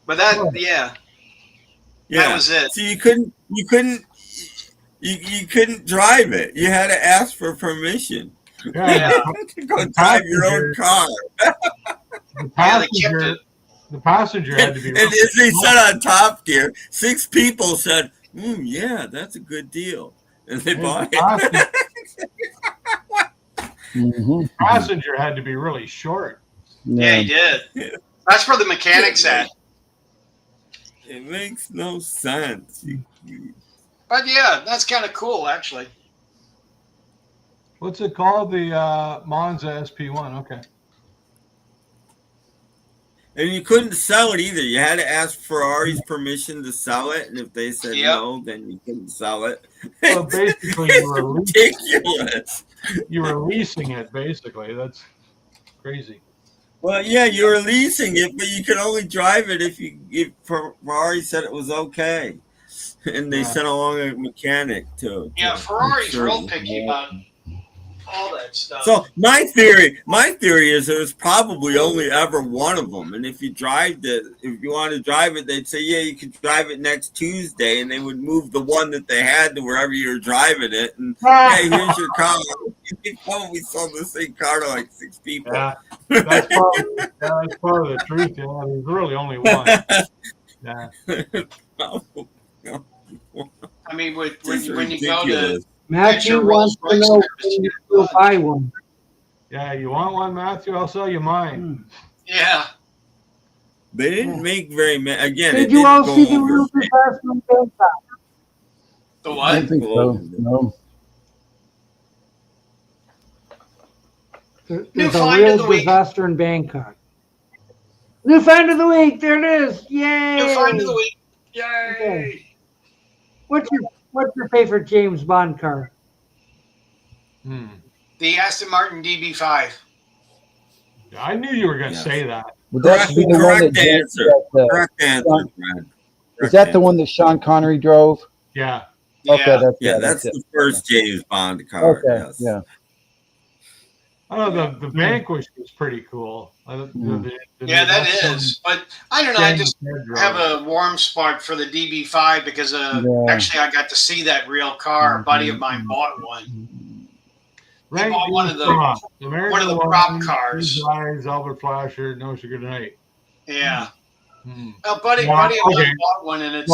But that, that was it. So you couldn't drive it. You had to ask for permission. Yeah. To go drive your own car. The passenger had to be. And as they said on Top Gear, 6 people said, yeah, that's a good deal. And they bought it. The passenger had to be really short. Yeah, he did. That's where the mechanics at. It makes no sense. But yeah, that's kind of cool, actually. What's it called? The Monza SP1. Okay. And you couldn't sell it either. You had to ask Ferrari's permission to sell it, and if they said no, then you couldn't sell it. Well, basically, you were ridiculous. you were leasing it basically. That's crazy. Well, yeah, you were leasing it, but you could only drive it if Ferrari said it was okay, and they sent along a mechanic to Yeah, Ferrari's real picky about all that stuff. So my theory is there was probably only ever one of them, and if you want to drive it, they'd say, yeah, you can drive it next Tuesday, and they would move the one that they had to wherever you were driving it, and hey, here's your car. We sold the same car to like 6 people. Yeah, that's part of the truth. Yeah, there's really only one. Yeah. I mean, when you go to Matthew wants to know when you will buy one. Yeah, you want one, Matthew? I'll sell you mine. Yeah. They didn't make very many. Again, Did you all see the real disaster in Bangkok? The I what? don't think so. No. There's New a find of real the week. disaster in Bangkok. New find of the week. There it is. Yay! New find of the week. Yay! Okay. What's your favorite James Bond car? The Aston Martin DB5. I knew you were going to say that. Would that be the one Correct that answer. Correct answer, Brad. Is that the one that Sean Connery drove? Yeah. Okay, that's the first James Bond car. Okay, Yes. yeah. Oh, the Vanquish was pretty cool. Yeah, that is. But I don't know. I just have a warm spot for the DB5 because actually I got to see that real car. A buddy of mine bought one. He bought one of the prop cars. Albert Flasher, No Sugar Tonight. Yeah. A buddy of mine bought one, and it's.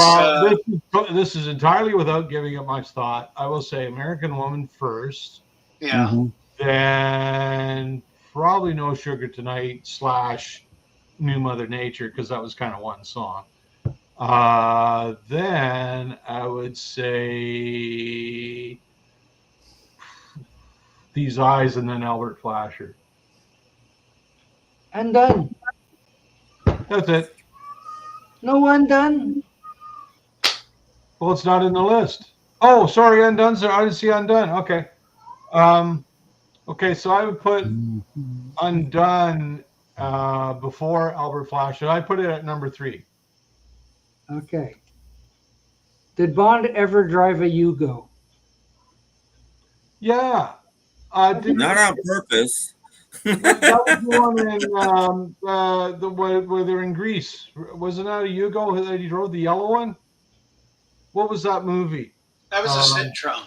This is entirely without giving it much thought. I will say American Woman first. Yeah. Mm-hmm. Then probably No Sugar Tonight / New Mother Nature, because that was kind of one song. Then I would say These Eyes, and then Albert Flasher. Undone. That's it. No Undone? Well, it's not in the list. Oh, sorry, Undone's there. I didn't see Undone. Okay. Okay, so I would put Undone before Albert Flasher. I put it at number 3. Okay. Did Bond ever drive a Yugo? Yeah. Not on purpose. That was the one in where they're in Greece. Wasn't that a Yugo that he drove, the yellow one? What was that movie? That was a Citroen.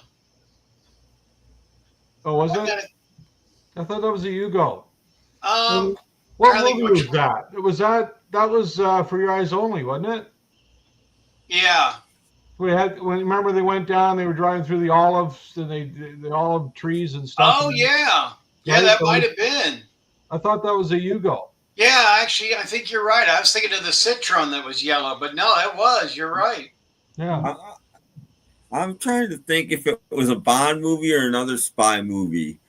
Oh, was it? I thought that was a Yugo. What movie was that? That was For Your Eyes Only, wasn't it? Yeah. Remember they went down, they were driving through the olives and the olive trees and stuff. Oh yeah. Yeah, that might have been. I thought that was a Yugo. Yeah, actually I think you're right. I was thinking of the Citroen that was yellow, but no, it was. You're right. Yeah. I'm trying to think if it was a Bond movie or another spy movie.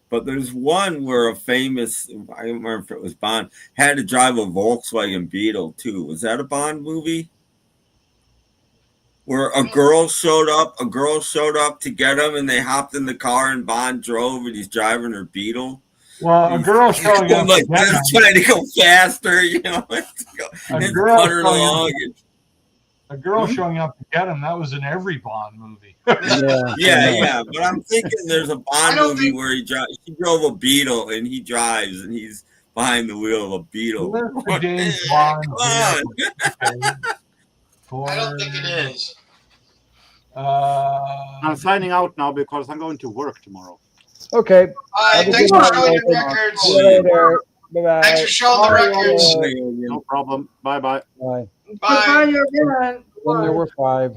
But there's one where a famous, I don't remember if it was Bond, had to drive a Volkswagen Beetle too. Was that a Bond movie? Where a girl showed up to get him, and they hopped in the car, and Bond drove, and he's driving her Beetle. Well, a girl showing up like trying to go faster, you know, and puttering along. A girl showing up to get him, that was in every Bond movie. Yeah. But I'm thinking there's a Bond movie where he drove a Beetle, and he drives, and he's behind the wheel of a Beetle. James Bond. I don't think it is. I'm signing out now because I'm going to work tomorrow. Okay. Thanks for showing the records. Later. Bye-bye. Thanks for showing the records. No problem. Bye-bye. Bye. Bye. Then there were 5.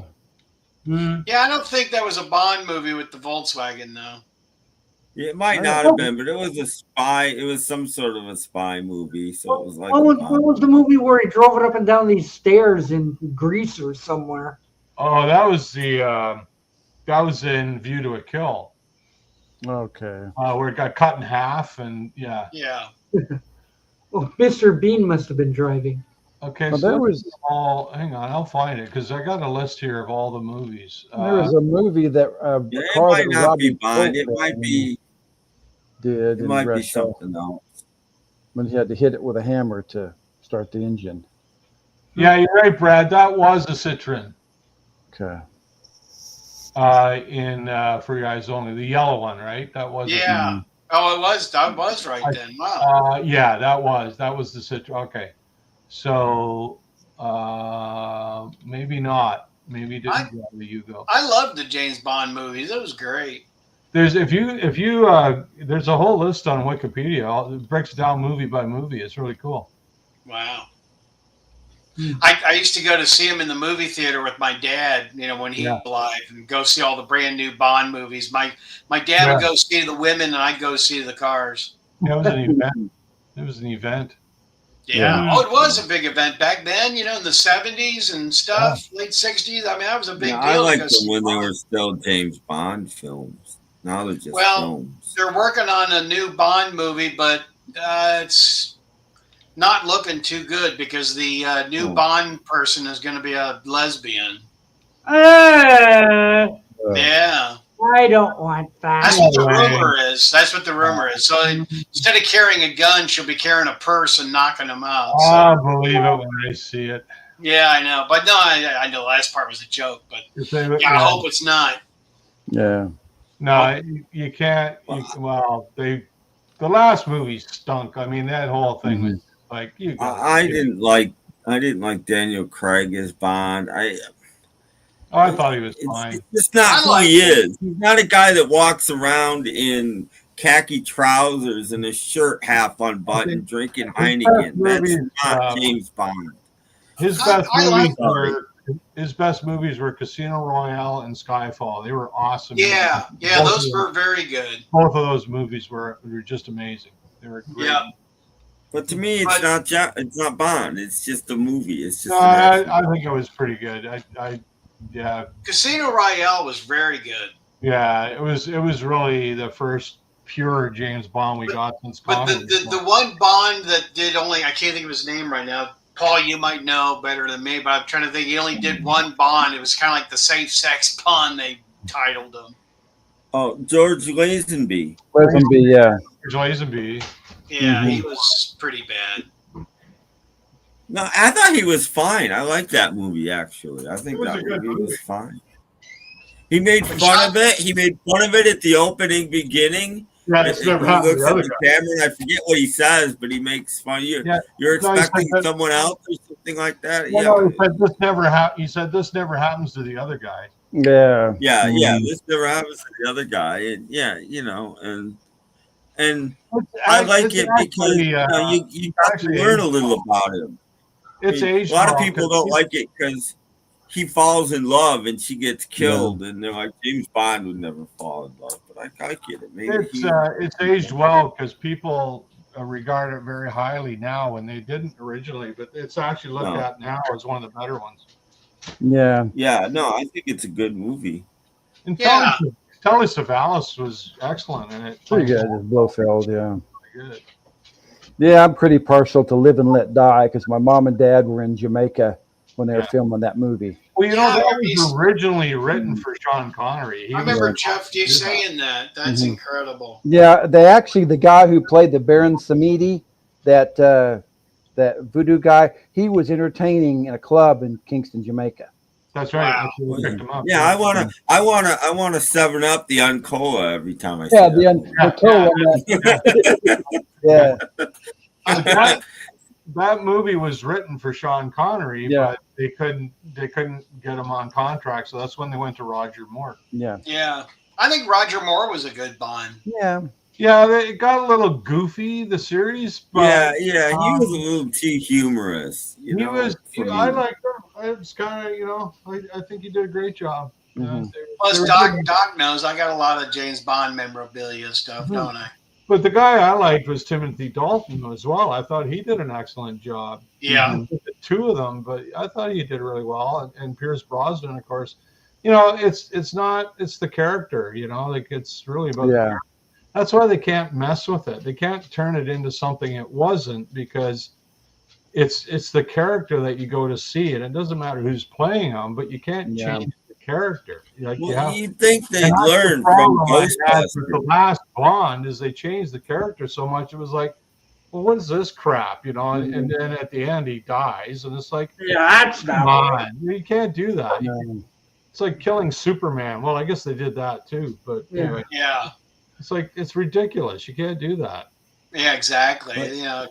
Yeah, I don't think that was a Bond movie with the Volkswagen, though. Yeah, it might not have been, but it was a spy. It was some sort of a spy movie. So it was like. What was the movie where he drove it up and down these stairs in Greece or somewhere? Oh, that was in View to a Kill. Okay. Where it got cut in half, and yeah. Yeah. Oh, Mr. Bean must have been driving. Okay, well, so there was. Hang on, I'll find it because I got a list here of all the movies. There was a movie that it might not be Bond. It might be. did. It in might be Russia, something else. when he had to hit it with a hammer to start the engine. Yeah, you're right, Brad. That was a Citroen. Okay. In For Your Eyes Only, the yellow one, right? That was. Yeah. Oh, it was. That was right then. Wow. Yeah, that was the Citroen. Okay, so maybe not. Maybe it didn't go the Yugo. I loved the James Bond movies. It was great. There's if you there's a whole list on Wikipedia. It breaks down movie by movie. It's really cool. Wow. I used to go to see him in the movie theater with my dad, when he was alive, and go see all the brand new Bond movies. My dad would go see the women, and I'd go see the cars. Yeah, it was an event. It was an event. Yeah. Oh, it was a big event back then, in the 70s and stuff, late 60s. I mean, that was a big deal. I liked them when they were still James Bond films. Now they're just films. They're working on a new Bond movie, but it's not looking too good because the new Bond person is going to be a lesbian. Yeah. I don't want that. That's what the rumor is. So instead of carrying a gun, she'll be carrying a purse and knocking them out. So. I'll believe it when I see it. Yeah, I know. But no, I know the last part was a joke. But I hope it's not. Yeah. No, you can't. The last movie stunk. I mean, that whole thing was like you. I didn't like Daniel Craig as Bond. I thought he was fine. It's just not who he is. He's not a guy that walks around in khaki trousers and a shirt half unbuttoned drinking Heineken. That's not James Bond. His best movies were Casino Royale and Skyfall. They were awesome. Yeah, those were very good. Both of those movies were just amazing. They were great. Yeah. But to me, it's not Bond. It's just a movie. It's just. I think it was pretty good. Yeah. Casino Royale was very good. Yeah, it was really the first pure James Bond we got since Connery. But the one Bond that did I can't think of his name right now. Paul, you might know better than me, but I'm trying to think. He only did one Bond. It was kind of like the safe sex pun they titled him. Oh, George Lazenby. George Lazenby. Yeah, he was pretty bad. No, I thought he was fine. I like that movie, actually. I think that movie was fine. He made fun of it. He made fun of it at the opening beginning. Yeah, it's never happened. He looks at the camera, and I forget what he says, but he makes fun of you. Yeah. You're expecting someone else or something like that? No, he said this never He said this never happens to the other guy. Yeah. Yeah, this never happens to the other guy. And and I like it because you got to learn a little about him. A lot of people don't like it because he falls in love and she gets killed, and they're like, James Bond would never fall in love. But I get it. Maybe it's aged well because people regard it very highly now, and they didn't originally. But it's actually looked at now as one of the better ones. Yeah. Yeah. No, I think it's a good movie. And Telly Savalas was excellent in it. Pretty good as Blofeld. Yeah. Pretty good. Yeah, I'm pretty partial to Live and Let Die because my mom and dad were in Jamaica when they were filming that movie. Well, that was originally written for Sean Connery. I remember Jeff D saying that. That's incredible. Yeah, the guy who played the Baron Samedi, that voodoo guy, he was entertaining in a club in Kingston, Jamaica. That's right. Wow. Yeah, I wanna 7-Up the Uncola every time I see that. That movie was written for Sean Connery, but they couldn't get him on contract, so that's when they went to Roger Moore. Yeah. Yeah. I think Roger Moore was a good Bond. Yeah. Yeah, it got a little goofy, the series. But, he was a little too humorous. I liked him. I was kind of, I think he did a great job. Plus, Doc knows I got a lot of James Bond memorabilia stuff, don't I? But the guy I liked was Timothy Dalton as well. I thought he did an excellent job. Yeah. Two of them, but I thought he did really well. And Pierce Brosnan, of course, it's the character, like it's really about the character. That's why they can't mess with it. They can't turn it into something it wasn't because it's the character that you go to see. And it doesn't matter who's playing them, but you can't change the character. Like Well, you'd think they'd and that's the learn from problem I had with the Ghostbusters. last Bond is they changed the character so much. It was like, well, what's this crap, you know? And then at the end he dies, and it's like, Yeah, that's come not on, you can't do that. It's like killing Superman. Well, I guess they did that too, but Yeah. anyway, Yeah. it's like it's ridiculous. You can't do that. Yeah, exactly. You know,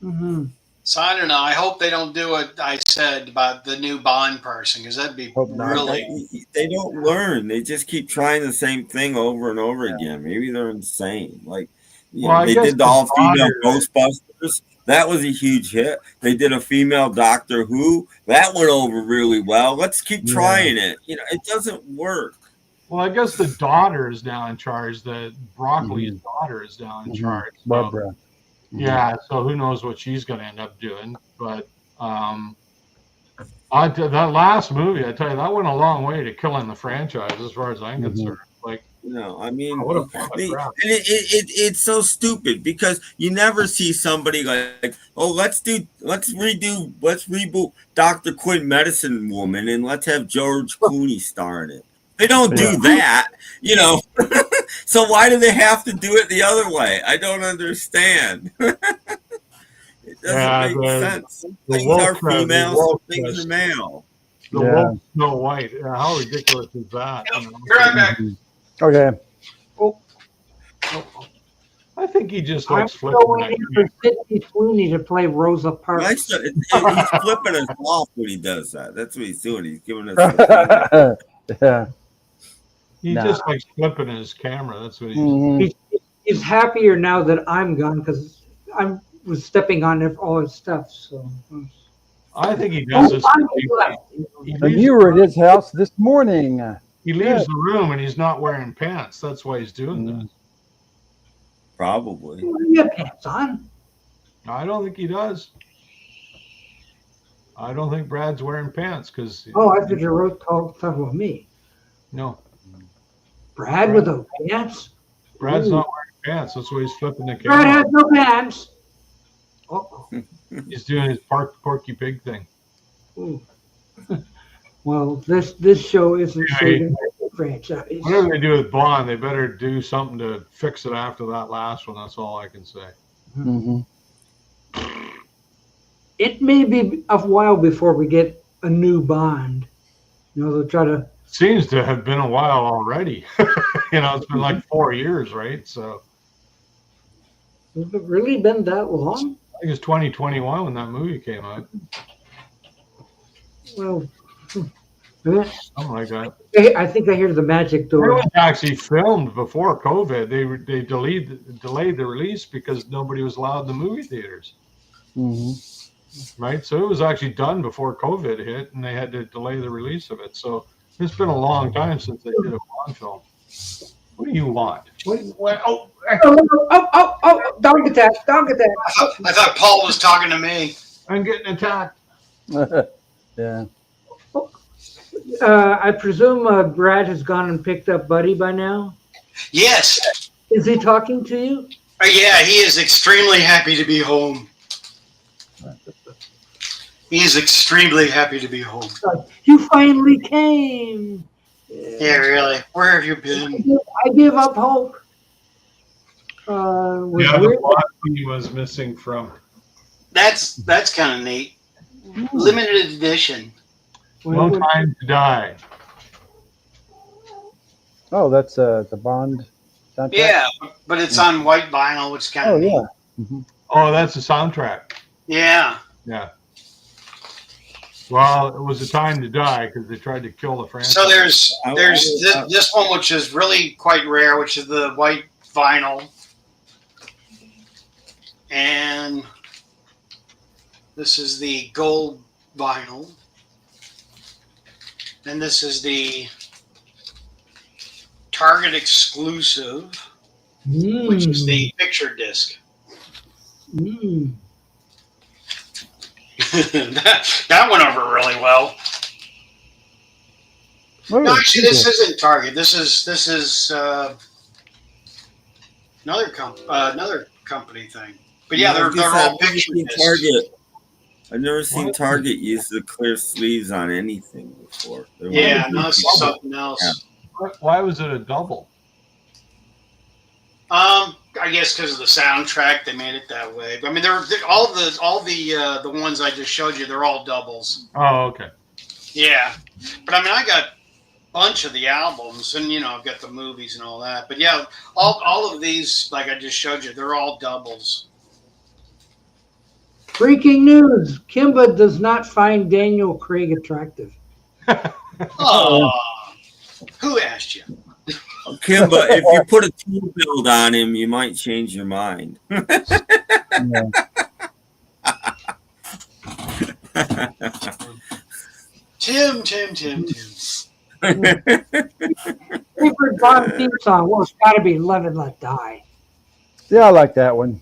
Mm-hmm. so I don't know. I hope they don't do what I said about the new Bond person, because that'd be Hope not. really. They don't learn. They just keep trying the same thing over and over again. Maybe they're insane. Like, you Well, know, I they guess did the the all-female daughter- Ghostbusters. That was a huge hit. They did a female Doctor Who. That went over really well. Let's keep trying it. You know, it doesn't work. Well, I guess the daughter is now in charge. The Broccoli's daughter is now in charge. So, Barbara. yeah, so who knows what she's going to end up doing? But that last movie, I tell you, that went a long way to killing the franchise, as far as I'm concerned. Like, No, I mean, what a pile of crap. it's so stupid because you never see somebody like, oh, let's reboot Dr. Quinn Medicine Woman and let's have George Clooney star in it. They don't do that, you know. So why do they have to do it the other way? I don't understand. It doesn't make sense. Things are female, some things are male. The woke Snow White. How ridiculous is that? You know? Be right back. Okay. I think he just I'm likes still flipping waiting for Sidney Sweeney to play Rosa Parks. He's flipping us off when he does that. That's what he's doing. He's giving us the Yeah. He Nah. just likes flipping his camera. That's what he's. Mhm. He's happier now that I'm gone because I was stepping on all his stuff. So I think he does this. And you were at his house this morning. He leaves the room and he's not wearing pants. That's why he's doing this. Probably. you have pants on. I don't think he does. I don't think Brad's wearing pants because. Oh, I thought you were talking about me. No, Brad with those pants. Brad's Ooh. not wearing pants. That's why he's flipping the Brad camera. has no pants. Oh. He's doing his Porky Pig thing. Ooh. Well, this show isn't saving the franchise. Whatever they do with Bond, they better do something to fix it after that last one. That's all I can say. Mm-hmm. It may be a while before we get a new Bond. You know, they'll try to. Seems to have been a while already. You know, it's been like 4 years, right? So Has it really been that long? I think it's 2021 when that movie came out. Well, Something like that. I think I hear the magic It door. was actually filmed before COVID. They delayed the release because nobody was allowed in the movie theaters. Mm-hmm. Right? So it was actually done before COVID hit, and they had to delay the release of it. So it's been a long time since they did a Bond film. What do you want? Oh, dog attack, dog attack. I thought Paul was talking to me. I'm getting attacked. Yeah. I presume Brad has gone and picked up Buddy by now. Yes. Is he talking to you? Yeah, he is extremely happy to be home. He is extremely happy to be home. You finally came. Yeah, really. Where have you been? I give up hope. Was Yeah, weird. the Bond he was missing from. That's kind of neat. Limited edition. No Time to Die. Oh, that's the Bond soundtrack? Yeah, but it's on white vinyl, which is kind Oh, of neat. yeah. Mm-hmm. Oh, that's the soundtrack. Yeah. Yeah. Well, it was a time to die because they tried to kill the franchise. So there's this one, which is really quite rare, which is the white vinyl. And this is the gold vinyl. And this is the Target exclusive, which is the picture disc. that went over really well. Oh, No, actually, this isn't Target. This is another company thing. But yeah, they're all picture discs. Target. I've never seen Target use the clear sleeves on anything before. Yeah, no, this is something else. Why was it a double? I guess because of the soundtrack, they made it that way. But I mean, they're all the ones I just showed you. They're all doubles. Oh, okay. Yeah, but I mean, I got a bunch of the albums, and I've got the movies and all that. But yeah, all of these, like I just showed you, they're all doubles. Breaking news: Kimba does not find Daniel Craig attractive. Oh, who asked you? Kimba, if you put a tool build on him, you might change your mind. Tim. Favorite Bond theme song? Well, it's got to be "Love and Let Die." Yeah, I like that one.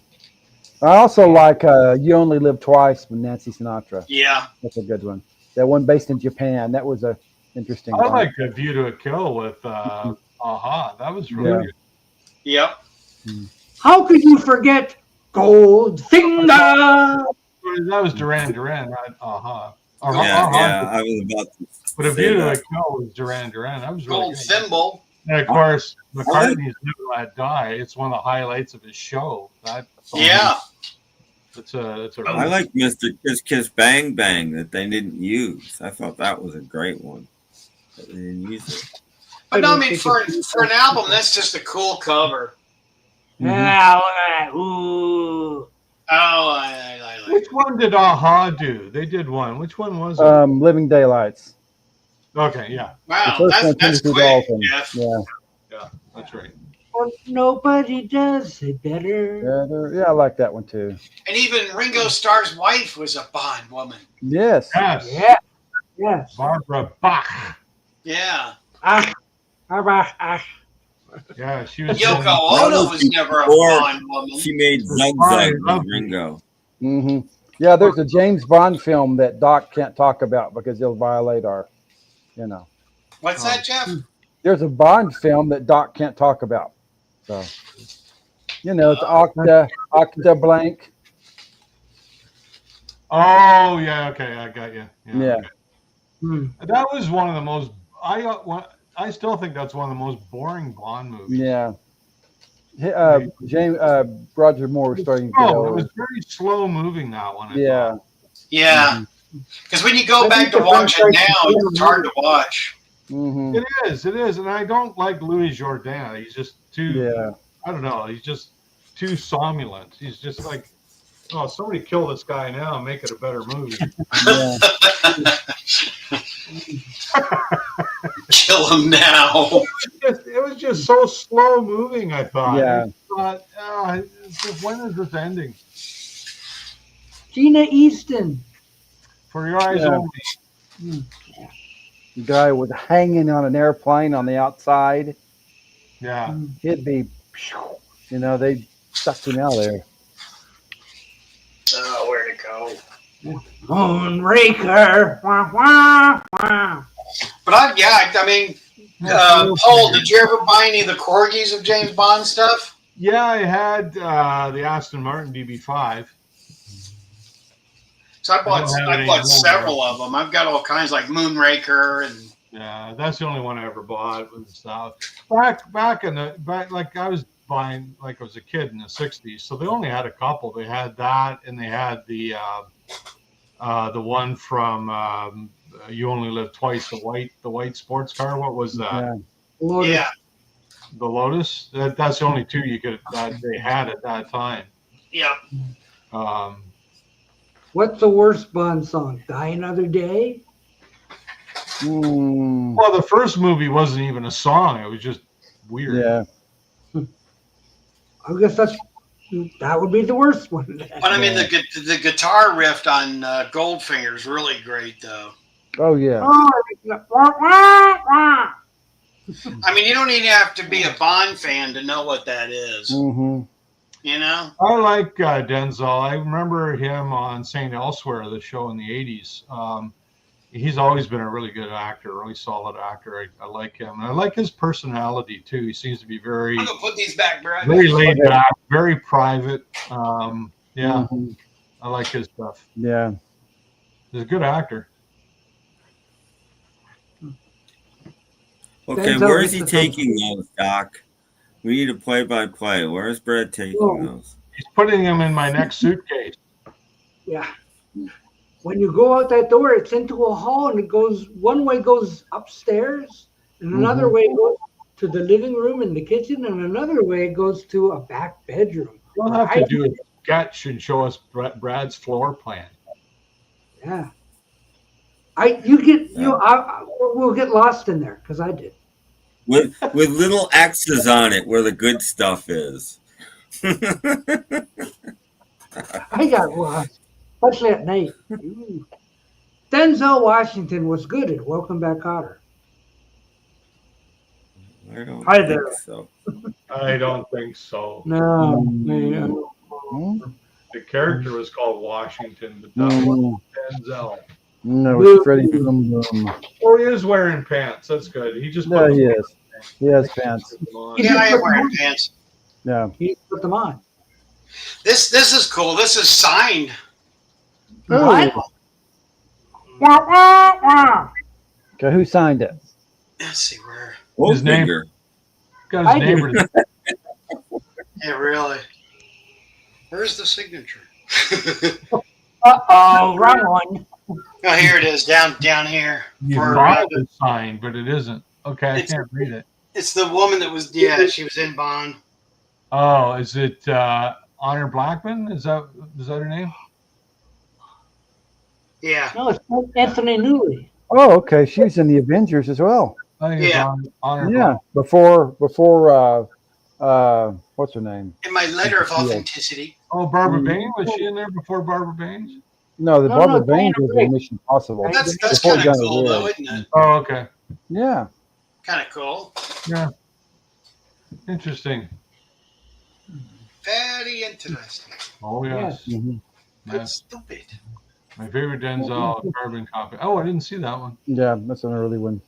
I also like "You Only Live Twice" with Nancy Sinatra. Yeah, that's a good one. That one based in Japan. That was a interesting. I like "A View to a Kill" with Aha. That was really good. Yep. How could you forget Goldfinger? That was Duran Duran, right? Aha. Yeah, I was about to. But "A View to a Kill" was Duran Duran. That was really Gold Thimble. And of course, McCartney's "Never Let Die." It's one of the highlights of his show. Yeah. It's a. I like Mr. Kiss Kiss Bang Bang that they didn't use. I thought that was a great one. But they didn't use it. But no, I mean, for an album, that's just a cool cover. Yeah, look at that. Ooh. Oh, I like it. Which one did Aha do? They did one. Which one was it? Living Daylights. Okay, yeah. Wow, that's quick. Yeah, that's right. Well, nobody does it better. Yeah, I like that one too. And even Ringo Starr's wife was a Bond woman. Yes. Yeah. Yes. Barbara Bach. Yeah. Yeah, she was. Yoko Ono was never a Bond woman. She made Zug Zug with Ringo. Mm-hmm. Yeah, there's a James Bond film that Doc can't talk about because he'll violate our, What's that, Jeff? There's a Bond film that Doc can't talk about. So, it's Octa blank. Oh yeah, okay, I got you. Yeah. Okay. That was one of the most. I still think that's one of the most boring Bond movies. Yeah. Roger Moore was starting to get old. It was very slow moving, that one. Yeah. Yeah. Because when you go back to watch it now, it's hard to watch. Mm-hmm. It is, and I don't like Louis Jourdan. He's just too. Yeah. I don't know. He's just too somnolent. He's just like, oh, somebody kill this guy now and make it a better movie. Kill him now. It was just so slow moving, I thought. Yeah. I thought, when is this ending? Gina Easton. For your eyes only. The guy was hanging on an airplane on the outside. Yeah. He'd be, they stuck him out there. Oh, where'd it go? Moonraker. Wah, wah, wah. But I mean, Paul, did you ever buy any of the corgis of James Bond stuff? Yeah, I had the Aston Martin DB5. So I bought several of them. I've got all kinds like Moonraker and. Yeah, that's the only one I ever bought with the stuff. Back like I was buying like I was a kid in the '60s, so they only had a couple. They had that, and they had the one from You Only Live Twice, the white sports car. What was that? Yeah. The Lotus. That's the only two that they had at that time. Yeah. What's the worst Bond song? Die Another Day? Well, the first movie wasn't even a song. It was just weird. Yeah. I guess that would be the worst one. But I mean, the guitar riff on Goldfinger is really great, though. Oh, yeah. I mean, you don't even have to be a Bond fan to know what that is. Mm-hmm. I like Denzel. I remember him on St. Elsewhere, the show in the 80s. He's always been a really good actor, really solid actor. I like him. And I like his personality, too. He seems to be very... I'm going to put these back, bro. Very laid back, very private. I like his stuff. Yeah. He's a good actor. Okay, where is he taking those, Doc? We need a play-by-play. Where's Brad taking those? He's putting them in my next suitcase. Yeah. When you go out that door, it's into a hall, and it goes one way goes upstairs, and another way goes to the living room and the kitchen, and another way goes to a back bedroom. We'll have to do a sketch and show us Brad's floor plan. Yeah. We'll get lost in there because I did. With little X's on it where the good stuff is. I got lost, especially at night. Ooh. Denzel Washington was good at Welcome Back, Kotter. I don't Hi think there. so. I don't think so. No. The character was called Washington, but that was Denzel. No, it's Freddie Boom Boom. Oh, he is wearing pants. That's good. He just No, he is. He has pants. Yeah, I am wearing pants. Yeah. He put them on. This is cool. This is signed. What? Okay, who signed it? Let's see where. His neighbor. Got his neighbor. Yeah, really. Where's the signature? Uh-oh, wrong one. Oh, here it is, down here. You thought it was signed, but it isn't. Okay, I can't read it. It's the woman that was, she was in Bond. Oh, is it Honor Blackman? Is that her name? Yeah. No, it's Anthony Newley. Oh, okay. She was in the Avengers as well. I think it's Honor Yeah, Blackman. before what's her name? In my letter of authenticity. Oh, Barbara Bain? Was she in there before Barbara Baines? No, Barbara Baines was in Mission Impossible. That's before kind of Johnny cool, Red. though, isn't it? Oh, okay. Yeah. Kind of cool. Yeah. Interesting. Very interesting. Oh, yes. Mm-hmm. But stupid. My favorite Denzel carbon copy. Oh, I didn't see that one. Yeah, that's an early one.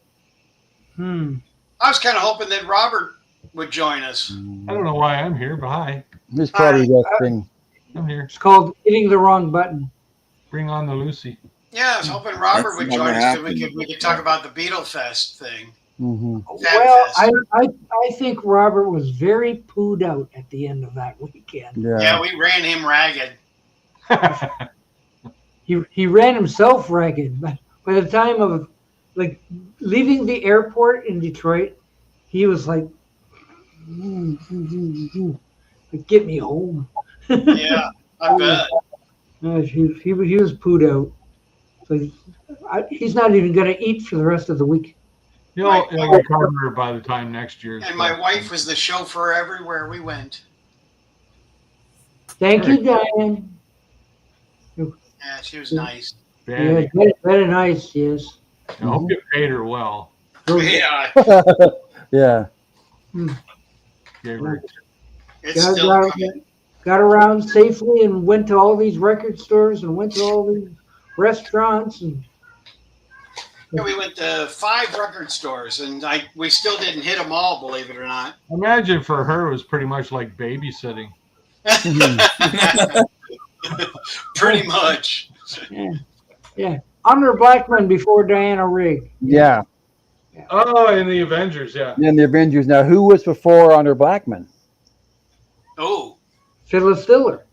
I was kind of hoping that Robert would join us. I don't know why I'm here, but hi. He's probably resting. I'm here. It's called hitting the wrong button. Bring on the Lucy. Yeah, I was hoping Robert would join us so we could talk about the Beatle Fest thing. Mm-hmm. Well, I think Robert was very pooed out at the end of that weekend. Yeah, we ran him ragged. He ran himself ragged. But by the time of leaving the airport in Detroit, he was like, "Get me home." Yeah, I bet. He was pooed out. So he's not even going to eat for the rest of the week. He'll recover by the time next year. And my wife was the chauffeur everywhere we went. Thank you, Diane. Yeah, she was nice. Yeah, very nice, yes. I hope you paid her well. Yeah. Yeah. Got around safely and went to all these record stores and went to all these restaurants and. Yeah, we went to 5 record stores, and we still didn't hit them all, believe it or not. Imagine for her it was pretty much like babysitting. Pretty much. Yeah. Honor Blackman before Diana Rigg. Yeah. Oh, in the Avengers, yeah. In the Avengers. Now, who was before Honor Blackman? Oh. Phyllis Diller.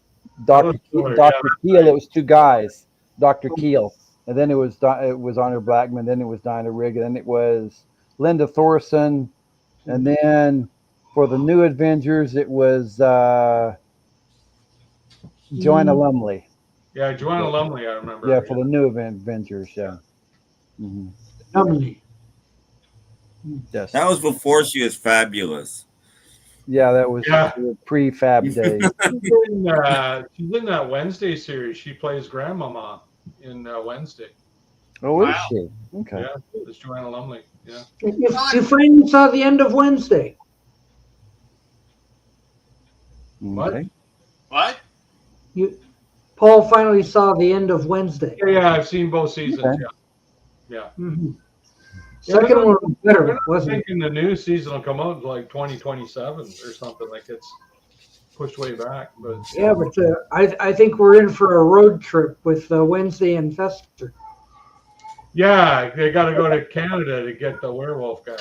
Dr. Keel. It was 2 guys. Dr. Keel. And then it was Honor Blackman. Then it was Diana Rigg. And then it was Linda Thorson. And then for the new Avengers, it was Joanna Lumley. Yeah, Joanna Lumley, I remember. Yeah, for the new Avengers, yeah. Mm-hmm. Lumley. Yes. That was before she was fabulous. Yeah, that was pre-Fab days. She's in that Wednesday series. She plays Grandmama in Wednesday. Oh, is she? Okay. Yeah, it's Joanna Lumley. Yeah. You finally saw the end of Wednesday. What? What? Paul finally saw the end of Wednesday. Yeah, I've seen both seasons. Okay. Yeah. Mm-hmm. Second one was better, wasn't it? I'm thinking the new season will come out in like 2027 or something. Like it's pushed way back. But yeah, but I think we're in for a road trip with Wednesday and Fester. Yeah, they got to go to Canada to get the werewolf guy,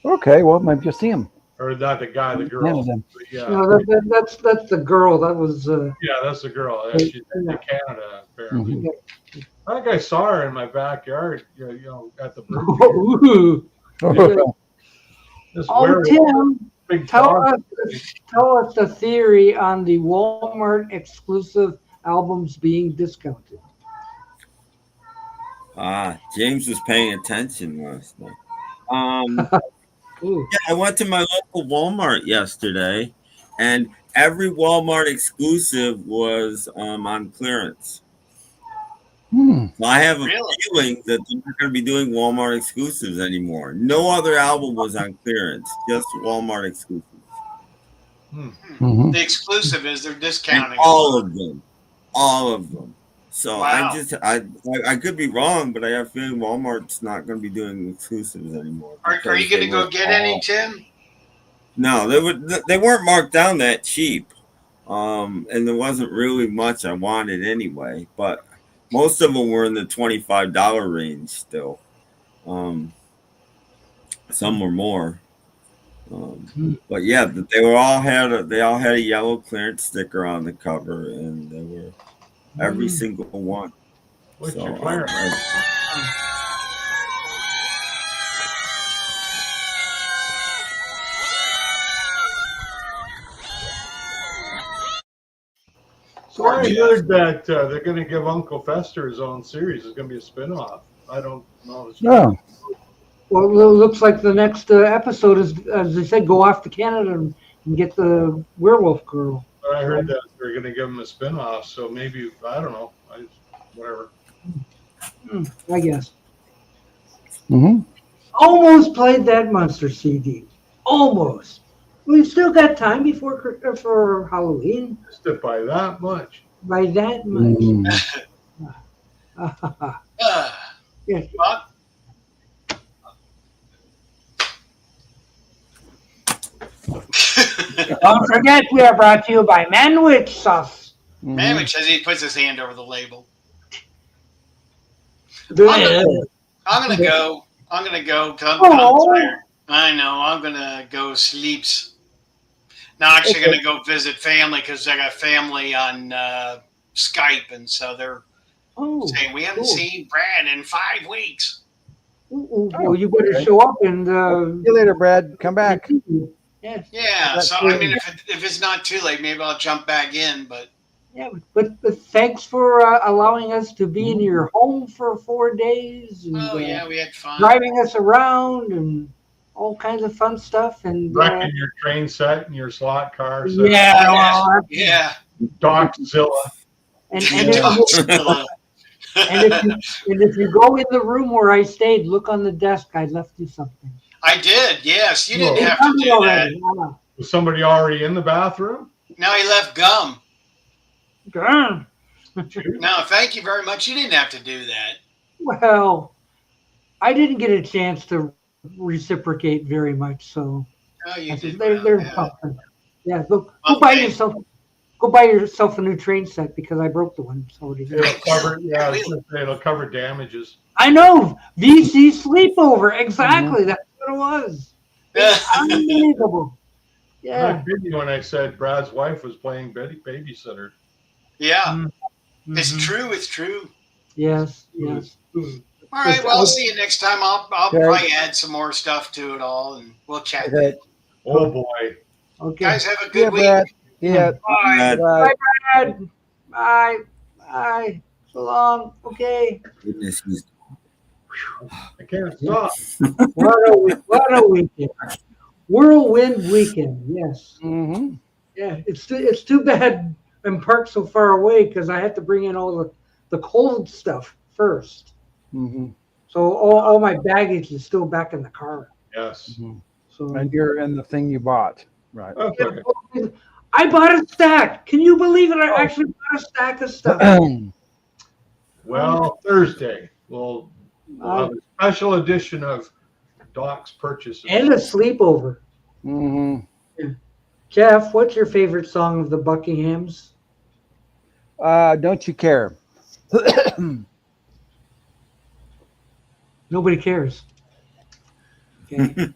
Okay, well, maybe you'll see him. or not the guy, the girl. Canada. But yeah, No, that's the girl. That was yeah, that's the girl. Yeah, she's in Canada apparently. Mhm. I think I saw her in my backyard. You know, at the bird. Ooh. This Oh, werewolf, Tim, big tell dog. us the theory on the Walmart exclusive albums being discounted. James was paying attention last night. Ooh. Yeah, I went to my local Walmart yesterday, and every Walmart exclusive was on clearance. So I have a feeling that they're not going to be doing Walmart exclusives anymore. No other album was on clearance, just Walmart exclusives. The exclusive is they're discounting And all of them. So Wow. I could be wrong, but I have a feeling Walmart's not going to be doing exclusives anymore. Are you going to go get any, Tim? No, they weren't marked down that cheap, and there wasn't really much I wanted anyway. But most of them were in the $25 range still. Some were more. But yeah, they all had a yellow clearance sticker on the cover, and they were every single one. What's So, your clearance? So I heard that they're going to give Uncle Fester his own series. It's going to be a spin-off. I don't know. No. Well, it looks like the next episode is, as they said, go off to Canada and get the werewolf girl. But I heard that they're going to give him a spin-off. So maybe, I don't know. Whatever. I guess. Mm-hmm. Almost played that Monster CD. Almost. We've still got time before for Halloween. Just by that much. By that much. Yes. Don't forget, we are brought to you by Manwich Sauce. Manwich says he puts his hand over the label. Good. I'm gonna go. I'm tired. I know. I'm gonna go sleeps. Now, actually, gonna go visit family because I got family on Skype, and so they're saying we haven't seen Brad in 5 weeks. Well, you better show up and. See you later, Brad. Come back. Yes. Yeah. So I mean, if it's not too late, maybe I'll jump back in. But yeah, but thanks for allowing us to be in your home for 4 days. And, yeah, we had fun driving us around and all kinds of fun stuff. And wrecking your train set and your slot car. Set. Yeah. Doczilla. And if you go in the room where I stayed, look on the desk. I left you something. I did. Yes, you didn't have to do that. Was somebody already in the bathroom? No, he left gum. Gum. No, thank you very much. You didn't have to do that. Well, I didn't get a chance to reciprocate very much, so you did. There's something. Yeah, go buy yourself. Go buy yourself a new train set because I broke the one. So it'll cover damages. I know. VC sleepover. Exactly. That's what it was. Unbelievable. Yeah. When I said Brad's wife was playing babysitter. Yeah. It's true. It's true. Yes. Yes. All right. Well, I'll see you next time. I'll probably add some more stuff to it all, and we'll chat. Okay. Oh boy. Okay. Guys, have a good week. Brad. Yeah. Bye. Bye, Brad. Bye. Bye. So long. Okay. Goodness, I can't stop. What a weekend. Whirlwind weekend. Yes. Mm-hmm. Yeah. It's too bad I'm parked so far away because I had to bring in all the cold stuff first. Mm-hmm. So all my baggage is still back in the car. Yes. Mm-hmm. So and you're in the thing you bought, right? Okay. I bought a stack. Can you believe it? I actually bought a stack of stuff. Well, Thursday we'll have a special edition of Doc's purchases and a sleepover. Mm-hmm. Jeff, what's your favorite song of the Buckinghams? Don't you care? Nobody cares. Okay.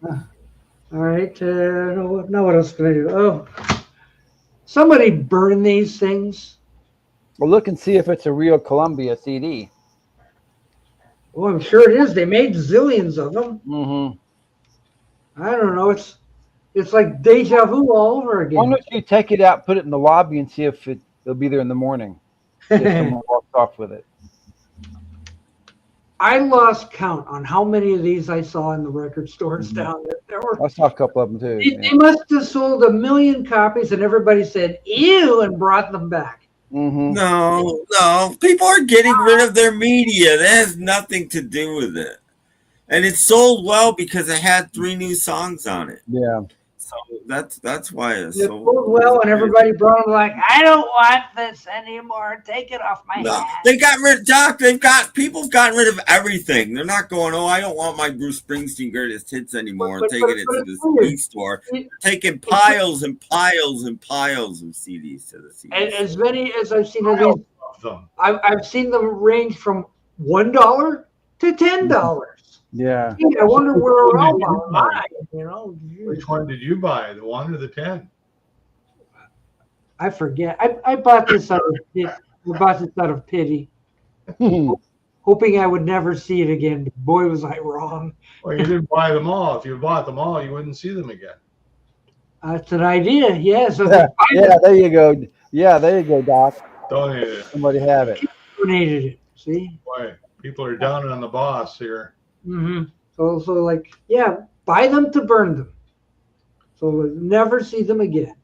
All right. Now what else can I do? Oh, somebody burn these things. Well, look and see if it's a real Columbia CD. Oh, I'm sure it is. They made zillions of them. Mm-hmm. I don't know. It's like deja vu all over again. Why don't you take it out, put it in the lobby, and see if it'll be there in the morning? If someone walks off with it. I lost count on how many of these I saw in the record stores down there. I saw a couple of them too. They must have sold 1 million copies, and everybody said "ew" and brought them back. Mm-hmm. No. People are getting rid of their media. That has nothing to do with it. And it sold well because it had 3 new songs on it. Yeah. So that's why it sold well, and everybody brought them like, I don't want this anymore. Take it off my hands. They got rid, Doc. People's gotten rid of everything. They're not going, I don't want my Bruce Springsteen greatest hits anymore. Taking it to the CD store. Taking piles and piles and piles of CDs to the CD. And as many as I've seen of these, I've seen them range from $1 to $10. Yeah. I wonder where we're all buying, you know. Which one did you buy? The 1 or the 10? I forget. I bought this out of pity. Hoping I would never see it again. But boy, was I wrong. Well, you didn't buy them all. If you bought them all, you wouldn't see them again. That's an idea. Yeah. So yeah, there you go. Yeah, there you go, Doc. Donated it. Somebody have it. Donated it. See? Boy, people are down on the boss here. Mm-hmm. So like, yeah, buy them to burn them. So we'll never see them again.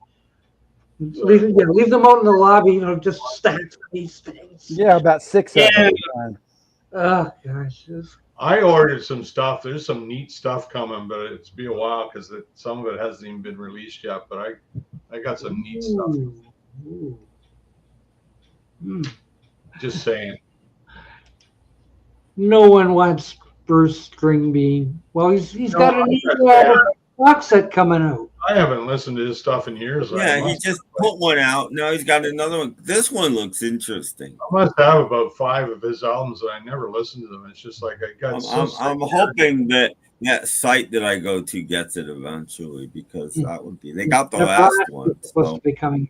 Leave them out in the lobby, just stacks of these things. Yeah, about 6 of them. Oh, gosh. I ordered some stuff. There's some neat stuff coming, but it's be a while because some of it hasn't even been released yet. But I got some neat stuff. Just saying. No one wants Bruce Stringbean. Well, he's got a new box set coming out. I haven't listened to his stuff in years. Yeah, he just put one out. Now he's got another one. This one looks interesting. I must have about 5 of his albums, and I never listened to them. It's just like I got. I'm hoping that site that I go to gets it eventually, because that would be. They got the last one. Supposed to be coming.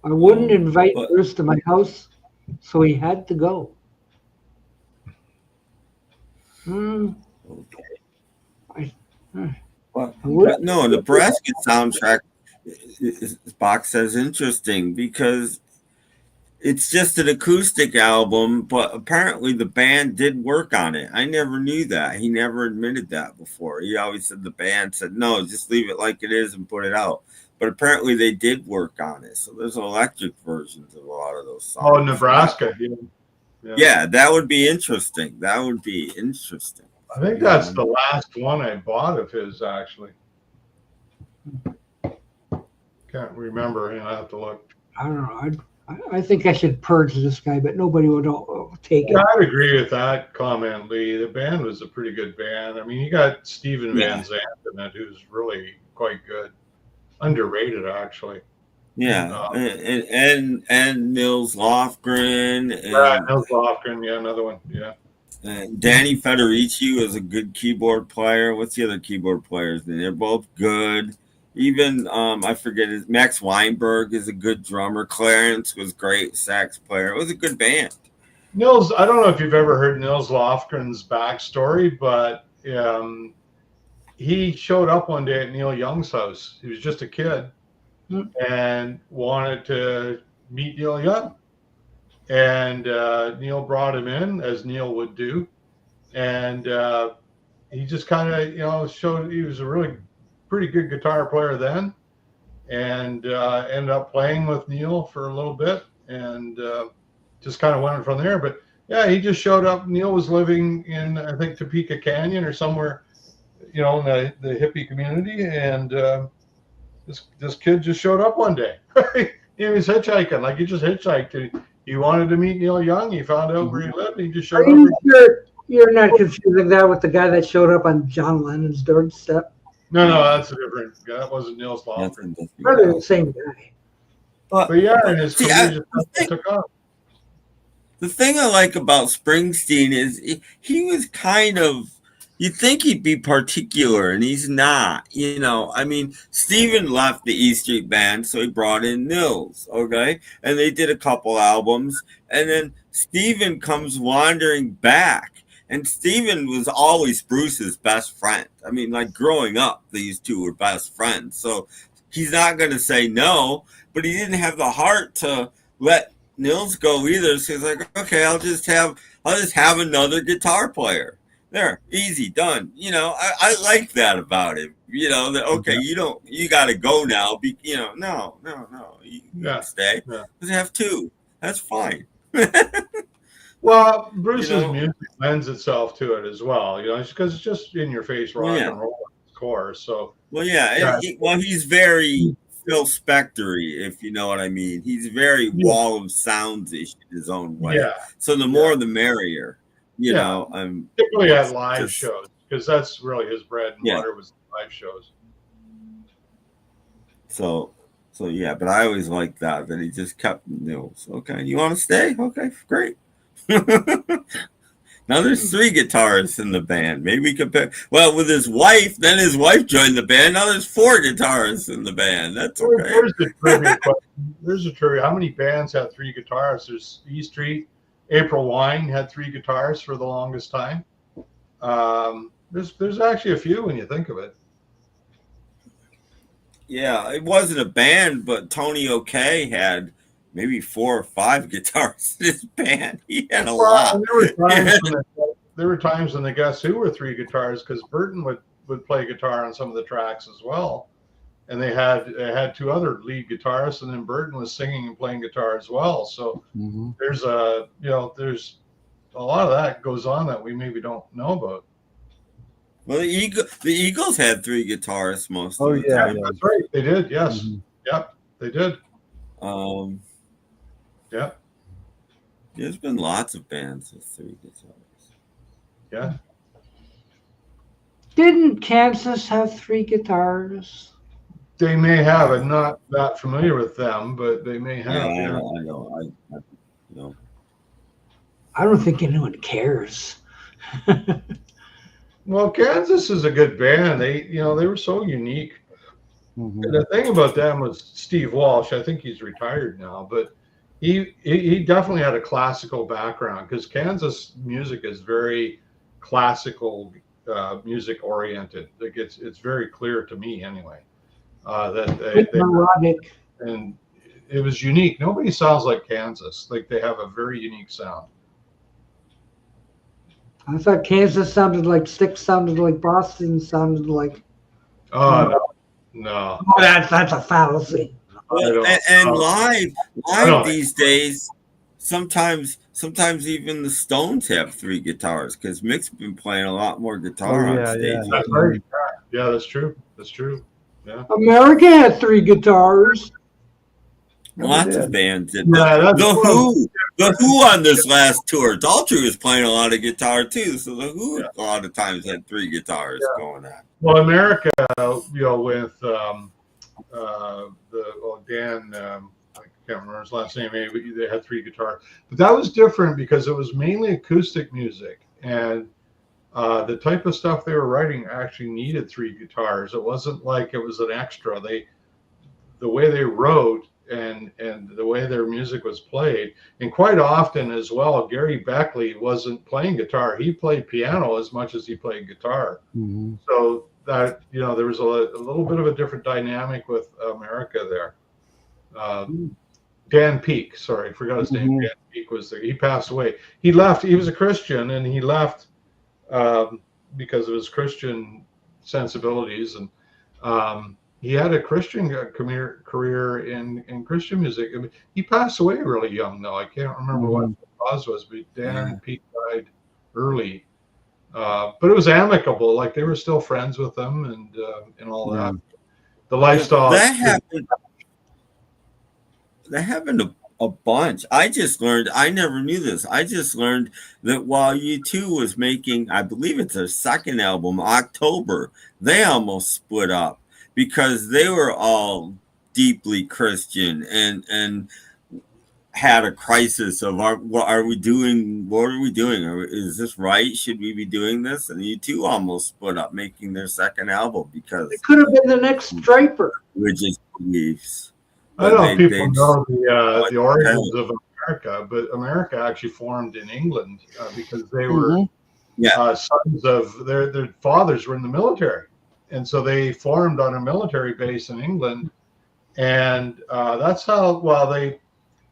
I wouldn't invite Bruce to my house, so he had to go. Okay. But no, Nebraska soundtrack box says interesting because it's just an acoustic album, but apparently the band did work on it. I never knew that. He never admitted that before. He always said the band said, no, just leave it like it is and put it out. But apparently they did work on it. So there's electric versions of a lot of those songs. Oh, Nebraska. Yeah, that would be interesting. That would be interesting. I think that's the last one I bought of his, actually. Can't remember. I have to look. I don't know. I think I should purge this guy, but nobody would take it. I'd agree with that comment, Lee. The band was a pretty good band. I mean, you got Steven Van Zandt in it, who's really quite good. Underrated, actually. Yeah, and Nils Lofgren. Nils Lofgren, another one, Danny Federici is a good keyboard player. What's the other keyboard players? They're both good. Even I forget Max Weinberg is a good drummer. Clarence was great sax player. It was a good band. Nils, I don't know if you've ever heard Nils Lofgren's backstory, but he showed up one day at Neil Young's house. He was just a kid and wanted to meet Neil Young. And Neil brought him in, as Neil would do. And he just kind of, showed he was a really pretty good guitar player then. And ended up playing with Neil for a little bit and just kind of went from there. But, yeah, he just showed up. Neil was living in, I think, Topeka Canyon or somewhere, in the hippie community. And this kid just showed up one day. He was hitchhiking. Like, he just hitchhiked. He wanted to meet Neil Young. He found out where he lived. And he just showed up. Sure you're not confusing that with the guy that showed up on John Lennon's doorstep? No, that's a different guy. That wasn't Nils Lofgren. Probably the same guy. But yeah, and his career just took off. the thing I like about Springsteen is he was kind of, you'd think he'd be particular, and he's not. You know, I mean, Steven left the E Street Band, so he brought in Nils, okay? And they did a couple albums, and then Steven comes wandering back. And Steven was always Bruce's best friend. I mean, like growing up, these two were best friends. So he's not going to say no, but he didn't have the heart to let Nils go either. So he's like, okay, I'll just have another guitar player. There, easy, done. You know, I like that about him. You know, that okay, you got to go now. You know, no, you can stay. Yeah. Just have two. That's fine. Well, Bruce's music lends itself to it as well, you know, because it's just in your face rock and roll at its core. So, he's very Phil Spector-y, if you know what I mean. He's very Wall of Sounds-ish in his own way. Yeah. So the more the merrier, you know. Particularly at live shows, because that's really his bread and butter was live shows. So yeah, but I always liked that he just kept Nils. Okay, you want to stay? Okay, great. Now there's 3 guitarists in the band. Maybe we could pick. Well, with his wife, then his wife joined the band. Now there's 4 guitarists in the band. That's okay. There's the trivia question. There's a trivia. How many bands had 3 guitarists? There's E Street. April Wine had 3 guitarists for the longest time. There's actually a few when you think of it. Yeah, it wasn't a band, but Tony O'Kay had maybe 4 or 5 guitars in his band. He had a lot. There were times when the Guess Who were 3 guitars, because Burton would play guitar on some of the tracks as well, and they had 2 other lead guitarists, and then Burton was singing and playing guitar as well. So there's a lot of that goes on that we maybe don't know about. Well, the Eagles had 3 guitarists most of the time. Yeah, that's right. They did. Yes. Yep. They did. Yeah. There's been lots of bands with 3 guitars. Yeah. Didn't Kansas have 3 guitars? They may have. I'm not that familiar with them, but they may have. Yeah, I know. I don't think anyone cares. Well, Kansas is a good band. They were so unique. And the thing about them was Steve Walsh. I think he's retired now, but he definitely had a classical background, because Kansas music is very classical music oriented. Like it's very clear to me anyway that melodic, and it was unique. Nobody sounds like Kansas. Like they have a very unique sound. I thought Kansas sounded like Styx, sounded like Boston, sounded like. Oh no. Oh, that's a fallacy. And live these days, sometimes even the Stones have 3 guitars, because Mick's been playing a lot more guitar on stage. Yeah. That's right. Yeah, that's true. That's true. Yeah. America had 3 guitars. Lots of bands did. The Who on this last tour, Daltrey was playing a lot of guitar too. So the Who a lot of times had 3 guitars going on. Well, America, with Dan, I can't remember his last name. They had 3 guitars, but that was different because it was mainly acoustic music, and the type of stuff they were writing actually needed 3 guitars. It wasn't like it was an extra. The way they wrote and the way their music was played, and quite often as well, Gary Beckley wasn't playing guitar. He played piano as much as he played guitar. So that, there was a little bit of a different dynamic with America there. Dan Peake, sorry, I forgot his name. Dan Peake was there. He passed away. He left. He was a Christian, and he left because of his Christian sensibilities, and he had a Christian career in Christian music. I mean, he passed away really young, though. I can't remember what the cause was, but Dan Peake died early. But it was amicable. Like they were still friends with them and all that. The lifestyle. That happened a bunch. I just learned. I never knew this. I just learned that while U2 was making, I believe it's their 2nd album, October, they almost split up because they were all deeply Christian, and had a crisis of what are we doing? What are we doing? Is this right? Should we be doing this? And U2 almost split up making their second album because It could have been the next Striper. religious beliefs. I don't know if people know Oh, the origins of America, but America actually formed in England because they were sons of their fathers were in the military, and so they formed on a military base in England, and that's how. Well,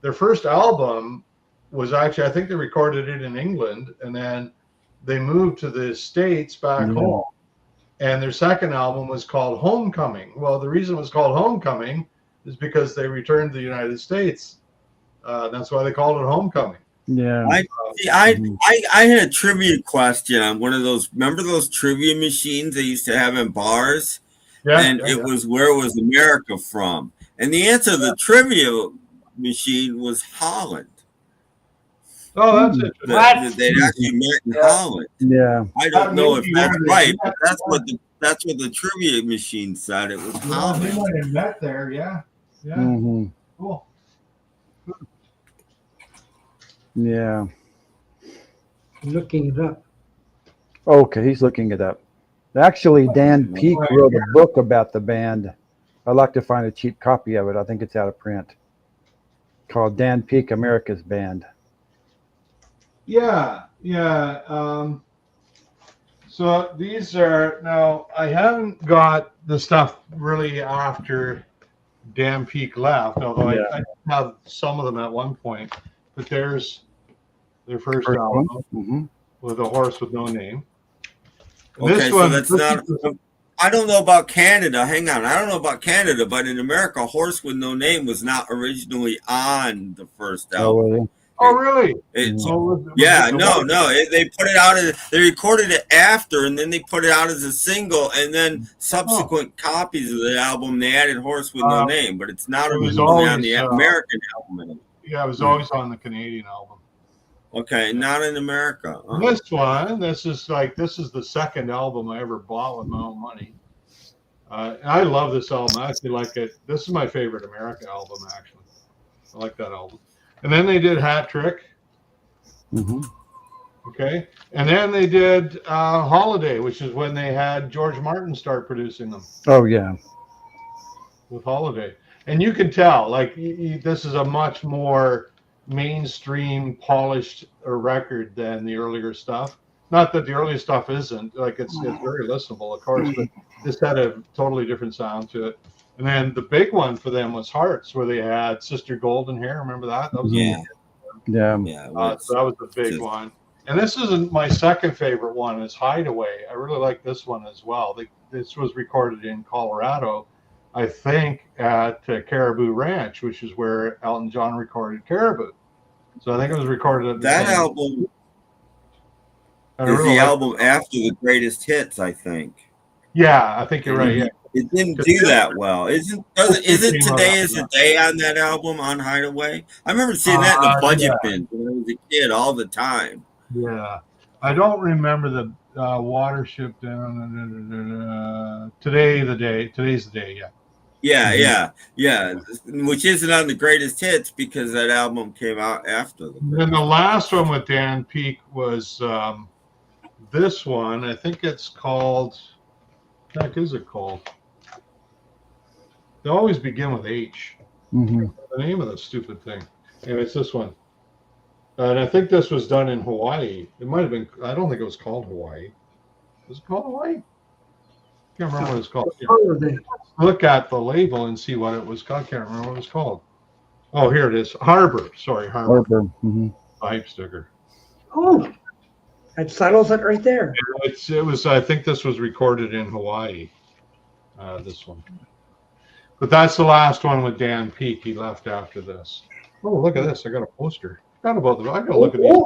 their first album was actually, I think they recorded it in England, and then they moved to the States back home, and their second album was called Homecoming. Well, the reason it was called Homecoming is because they returned to the United States. That's why they called it Homecoming. Yeah. I had a trivia question on one of those. Remember those trivia machines they used to have in bars? Yeah. And it was, where was America from? And the answer to the trivia machine was Holland. Oh, that's interesting. They actually met in Holland. Yeah. I don't know if that's right, but that's what the trivia machine said. It was Holland. They might have met there. Yeah. Yeah. Mm-hmm. Cool. Yeah. Looking it up. Okay, he's looking it up. Actually, Dan Peake wrote a book about the band. I'd like to find a cheap copy of it. I think it's out of print. Called Dan Peake, America's Band. Yeah. So these are, now I haven't got the stuff really after Dan Peake left, although I have some of them at one point. But there's their first album with A Horse with No Name. Okay, this one, so that's not. I don't know about Canada. Hang on, I don't know about Canada, but in America, Horse with No Name was not originally on the first album. Oh, really? They put it out. They recorded it after, and then they put it out as a single, and then subsequent copies of the album they added "Horse with No Name," but it's not originally on the American album. Yeah, it was always on the Canadian album. Okay, not in America. This is the second album I ever bought with my own money. I love this album. I actually like it. This is my favorite American album, actually. I like that album. And then they did Hat Trick. Okay. And then they did Holiday, which is when they had George Martin start producing them. Oh, yeah. With Holiday. And you can tell, like, this is a much more mainstream, polished record than the earlier stuff. Not that the earlier stuff isn't. Like, it's very listenable, of course, but this had a totally different sound to it. And then the big one for them was Hearts, where they had Sister Golden Hair. Remember that? That was so that was the big one. And this isn't my second favorite one. Is Hideaway. I really like this one as well. This was recorded in Colorado, I think, at Caribou Ranch, which is where Elton John recorded Caribou. So I think it was recorded at that album. Is the album after the greatest hits? I think. Yeah, I think you're right. Yeah. It didn't do that well. Isn't Today Is the Day on that album on Hideaway? I remember seeing that in the budget bin when I was a kid all the time. Yeah. I don't remember the Watership down. Today's the Day, yeah. Yeah. Which isn't on the greatest hits because that album came out after. And the last one with Dan Peake was this one. I think it's called. What the heck is it called? They always begin with H. The name of the stupid thing. And it's this one. And I think this was done in Hawaii. It might have been. I don't think it was called Hawaii. Was it called Hawaii? Can't remember what it's called. Look at the label and see what it was called. Can't remember what it was called. Oh, here it is. Harbor. Sorry, Harbor. Pipe sticker. Oh, that settles it right there. It was. I think this was recorded in Hawaii. This one. But that's the last one with Dan Peake. He left after this. Oh, look at this. I got a poster. I got to look at these.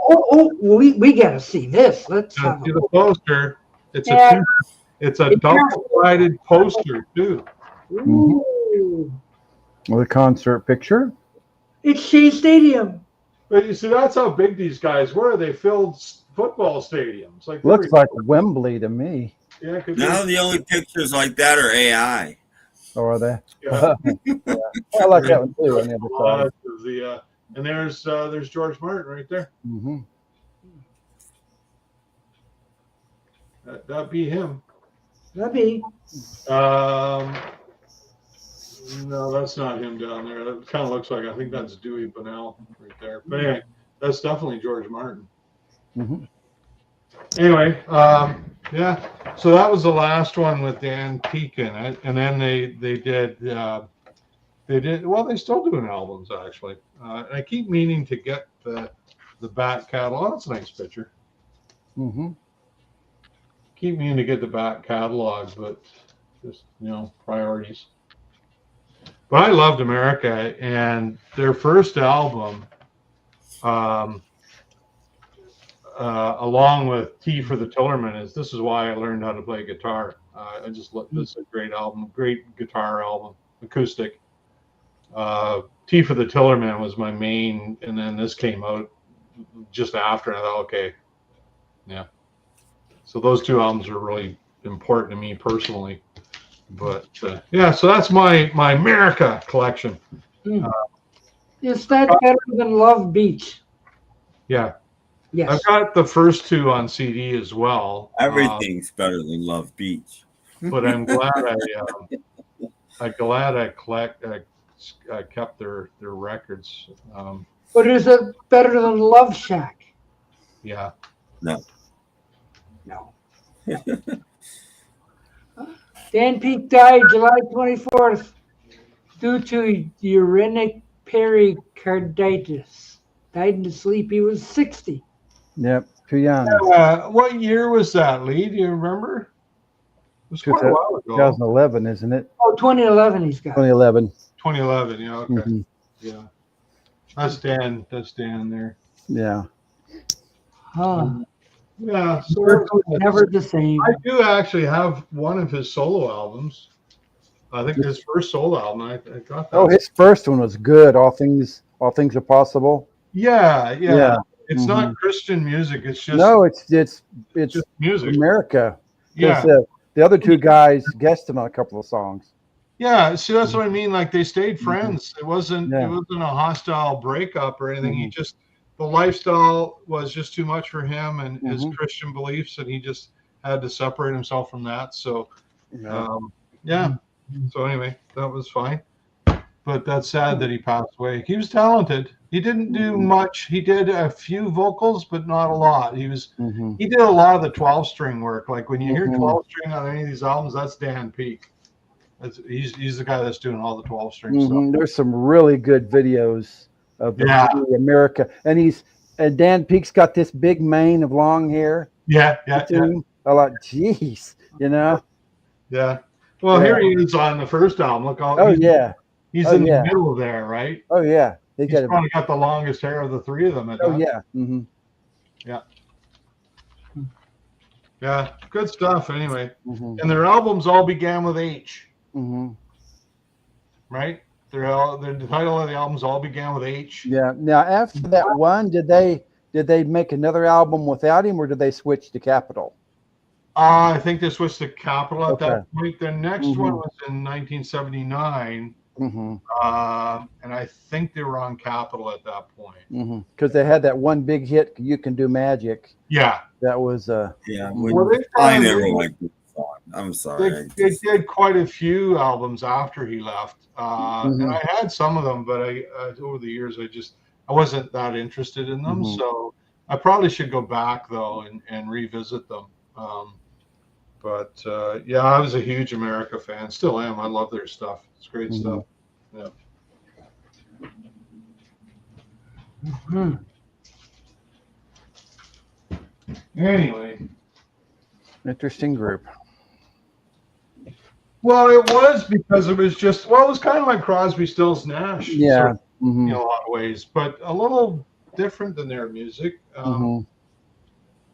We got to see this. Let's see the poster. It's a double-sided poster, too. With a concert picture. It's Shea Stadium. But you see, that's how big these guys were. They filled football stadiums. Looks like Wembley to me. Yeah, now the only pictures like that are AI. Oh, are they? Yeah. I like that one too. On the other side. And there's George Martin right there. Mm-hmm. That'd be him. That'd be. No, that's not him down there. That kind of looks like, I think that's Dewey Bunnell right there. But anyway, that's definitely George Martin. Mm-hmm. Anyway, yeah. So that was the last one with Dan Peek in it, and then they did. Well, they still doing albums actually. And I keep meaning to get the back catalog. Oh, that's a nice picture. Mm-hmm. Keep meaning to get the back catalog, but just priorities. But I loved America, and their first album, along with Tea for the Tillerman, This Is Why I Learned How to Play Guitar. I just looked. This is a great album, great guitar album, acoustic. Tea for the Tillerman was my main, and then this came out just after, and I thought, okay, yeah. So those two albums are really important to me personally. But yeah, so that's my America collection. Is that better than Love Beach? Yeah. Yes. I've got the first two on CD as well. Everything's better than Love Beach. But I'm glad I kept their records. But is it better than Love Shack? Yeah. No. No. Dan Peek died July 24th due to urinary pericarditis. Died in his sleep. He was 60. Yep, too young. What year was that, Lee? Do you remember? It was quite a while ago. 2011, isn't it? Oh, 2011 he's got. 2011. 2011, yeah, okay. Mm-hmm. Yeah. That's Dan there. Yeah. Huh. Yeah. So never the same. I do actually have one of his solo albums. I think his first solo album. I got that. Oh, his first one was good. All things are possible. Yeah. It's Mm-hmm. not Christian music. It's just it's just music. America. Yeah. The other two guys guested on a couple of songs. Yeah. See, that's what I mean. Like they stayed friends. Mm-hmm. It wasn't a hostile breakup or anything. Mm-hmm. He just the lifestyle was just too much for him and his Mm-hmm. Christian beliefs, and he just had to separate himself from that. So, Yeah. So anyway, that was fine. But that's sad that he passed away. He was talented. He didn't do much. He did a few vocals, but not a lot. He did a lot of the 12-string work. Like when you hear 12-string on any of these albums, that's Dan Peek. He's the guy that's doing all the 12-string stuff. There's some really good videos of America, and Dan Peek's got this big mane of long hair. Yeah. I'm like, geez, Yeah. Well, here he is on the first album. Look, he's in the middle there, right? Oh yeah, He's probably got the longest hair of the three of them. Yeah, good stuff. Anyway, and their albums all began with H, right? The title of the albums all began with H. Yeah. Now after that one, did they make another album without him, or did they switch to Capitol? I think they switched to Capitol at that point. Their next one was in 1979. And I think they were on Capitol at that point. Because they had that one big hit, "You Can Do Magic." Yeah. That was I never liked this song. I'm sorry. They did quite a few albums after he left. And I had some of them, but over the years I wasn't that interested in them. So I probably should go back though and revisit them. But I was a huge America fan. Still am. I love their stuff. It's great stuff. Yeah. Anyway. interesting group. Well, it was because it was just, it was kind of like Crosby, Stills, Nash. Yeah. In a lot of ways, but a little different than their music. A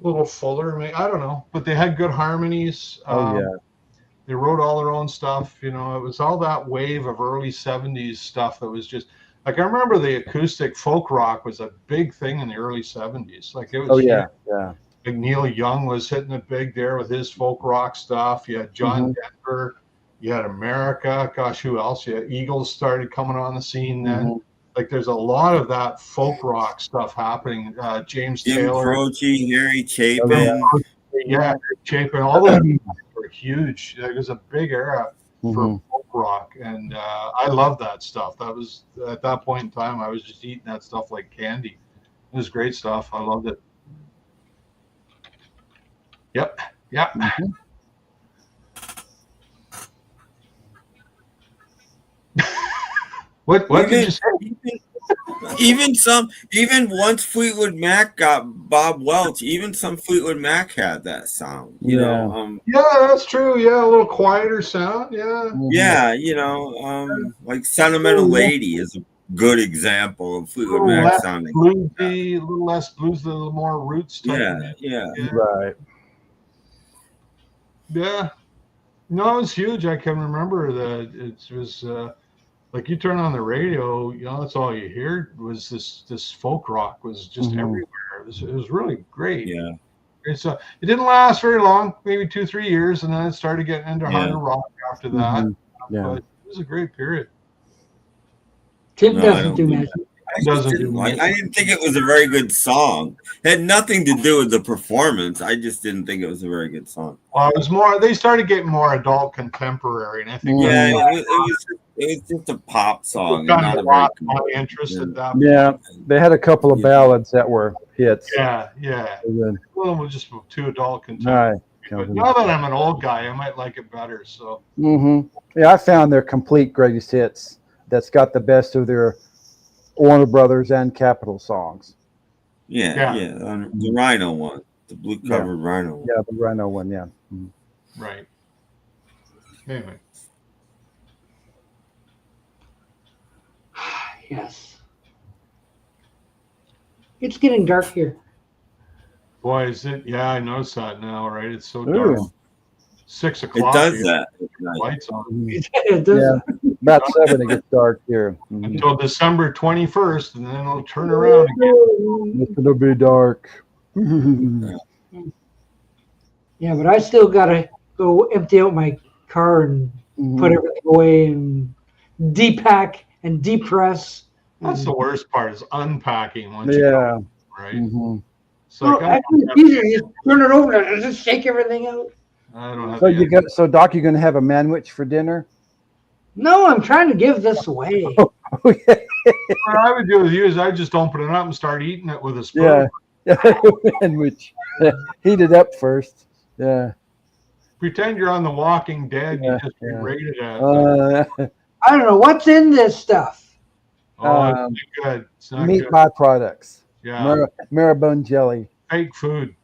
little fuller, I don't know, but they had good harmonies. They wrote all their own stuff. It was all that wave of early 70s stuff that was just like, I remember the acoustic folk rock was a big thing in the early 70s. Like it was, like Neil Young was hitting it big there with his folk rock stuff. You had John Denver, you had America. Gosh, who else? You had Eagles started coming on the scene then. like there's a lot of that folk rock stuff happening. James Jim Taylor, Croce, Harry Chapin. yeah, Chapin, all those were huge. It was a big era for folk rock, and I love that stuff. That was at that point in time, I was just eating that stuff like candy. It was great stuff. I loved it. Yep. What did you say? Even once Fleetwood Mac got Bob Welch, even some Fleetwood Mac had that sound. You know, yeah, that's true. Yeah, a little quieter sound. Yeah. Yeah, you know, like Sentimental Lady is a good example of Fleetwood Mac sounding. Bluesy, a little less blues, a little more roots type. Yeah. Right. Yeah. No, it was huge. I can remember that it was like you turn on the radio, you know, that's all you hear was this folk rock was just everywhere. It was really great. Yeah. It's it didn't last very long, maybe 2-3 years, and then it started getting into harder rock after that. But it was a great period. Tim doesn't do magic. I didn't think it was a very good song. It had nothing to do with the performance. I just didn't think it was a very good song. Well, it was more. They started getting more adult contemporary, and I think it was just a pop song. Not a lot of my interest at that point. Yeah, they had a couple of ballads that were hits. Yeah. One of them was just too adult contemporary. But now that I'm an old guy, I might like it better. So. Yeah, I found their complete greatest hits. That's got the best of their Warner Brothers and Capitol songs. Yeah. The Rhino one, the blue covered Rhino one. Yeah, the Rhino one. Yeah. Right. Anyway. Yes. It's getting dark here. Boy, is it? Yeah, I noticed that now. Right, it's so dark. 6 o'clock. It does that. Lights on. It does. Yeah, about 7 it gets dark here. Until December 21st, and then it'll turn around again. It'll be dark. Yeah, but I still gotta go empty out my car and put everything away and depack and depress. That's the worst part is unpacking once Yeah. right? So actually, it's easier to just turn it over and just shake everything out. I don't have So Doc, you're gonna have a manwich for dinner? No, I'm trying to give this away. What I would do with you is I'd just open it up and start eating it with a spoon. Yeah. Manwich. Heat it up first. Yeah. Pretend you're on The Walking Dead. You just rated it. I don't know what's in this stuff. It's not good. It's not Meat good. byproducts. Yeah. Marabone jelly. Fake food.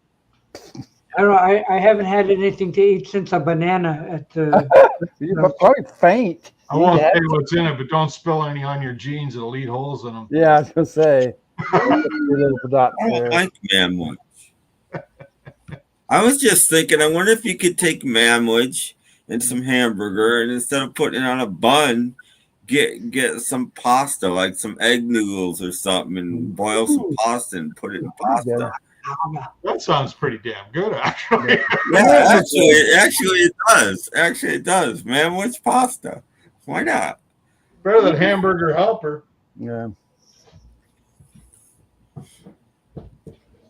I don't know. I haven't had anything to eat since a banana at the. You're probably faint. I won't say what's in it, but don't spill any on your jeans. It'll eat holes in them. Yeah, I was gonna say. I like manwich. I was just thinking, I wonder if you could take manwich and some hamburger, and instead of putting it on a bun, get some pasta, like some egg noodles or something, and boil some pasta and put it in pasta. That sounds pretty damn good, actually. Yeah, actually it does. Actually, it does. Manwich pasta. Why not? Better than hamburger helper. Yeah.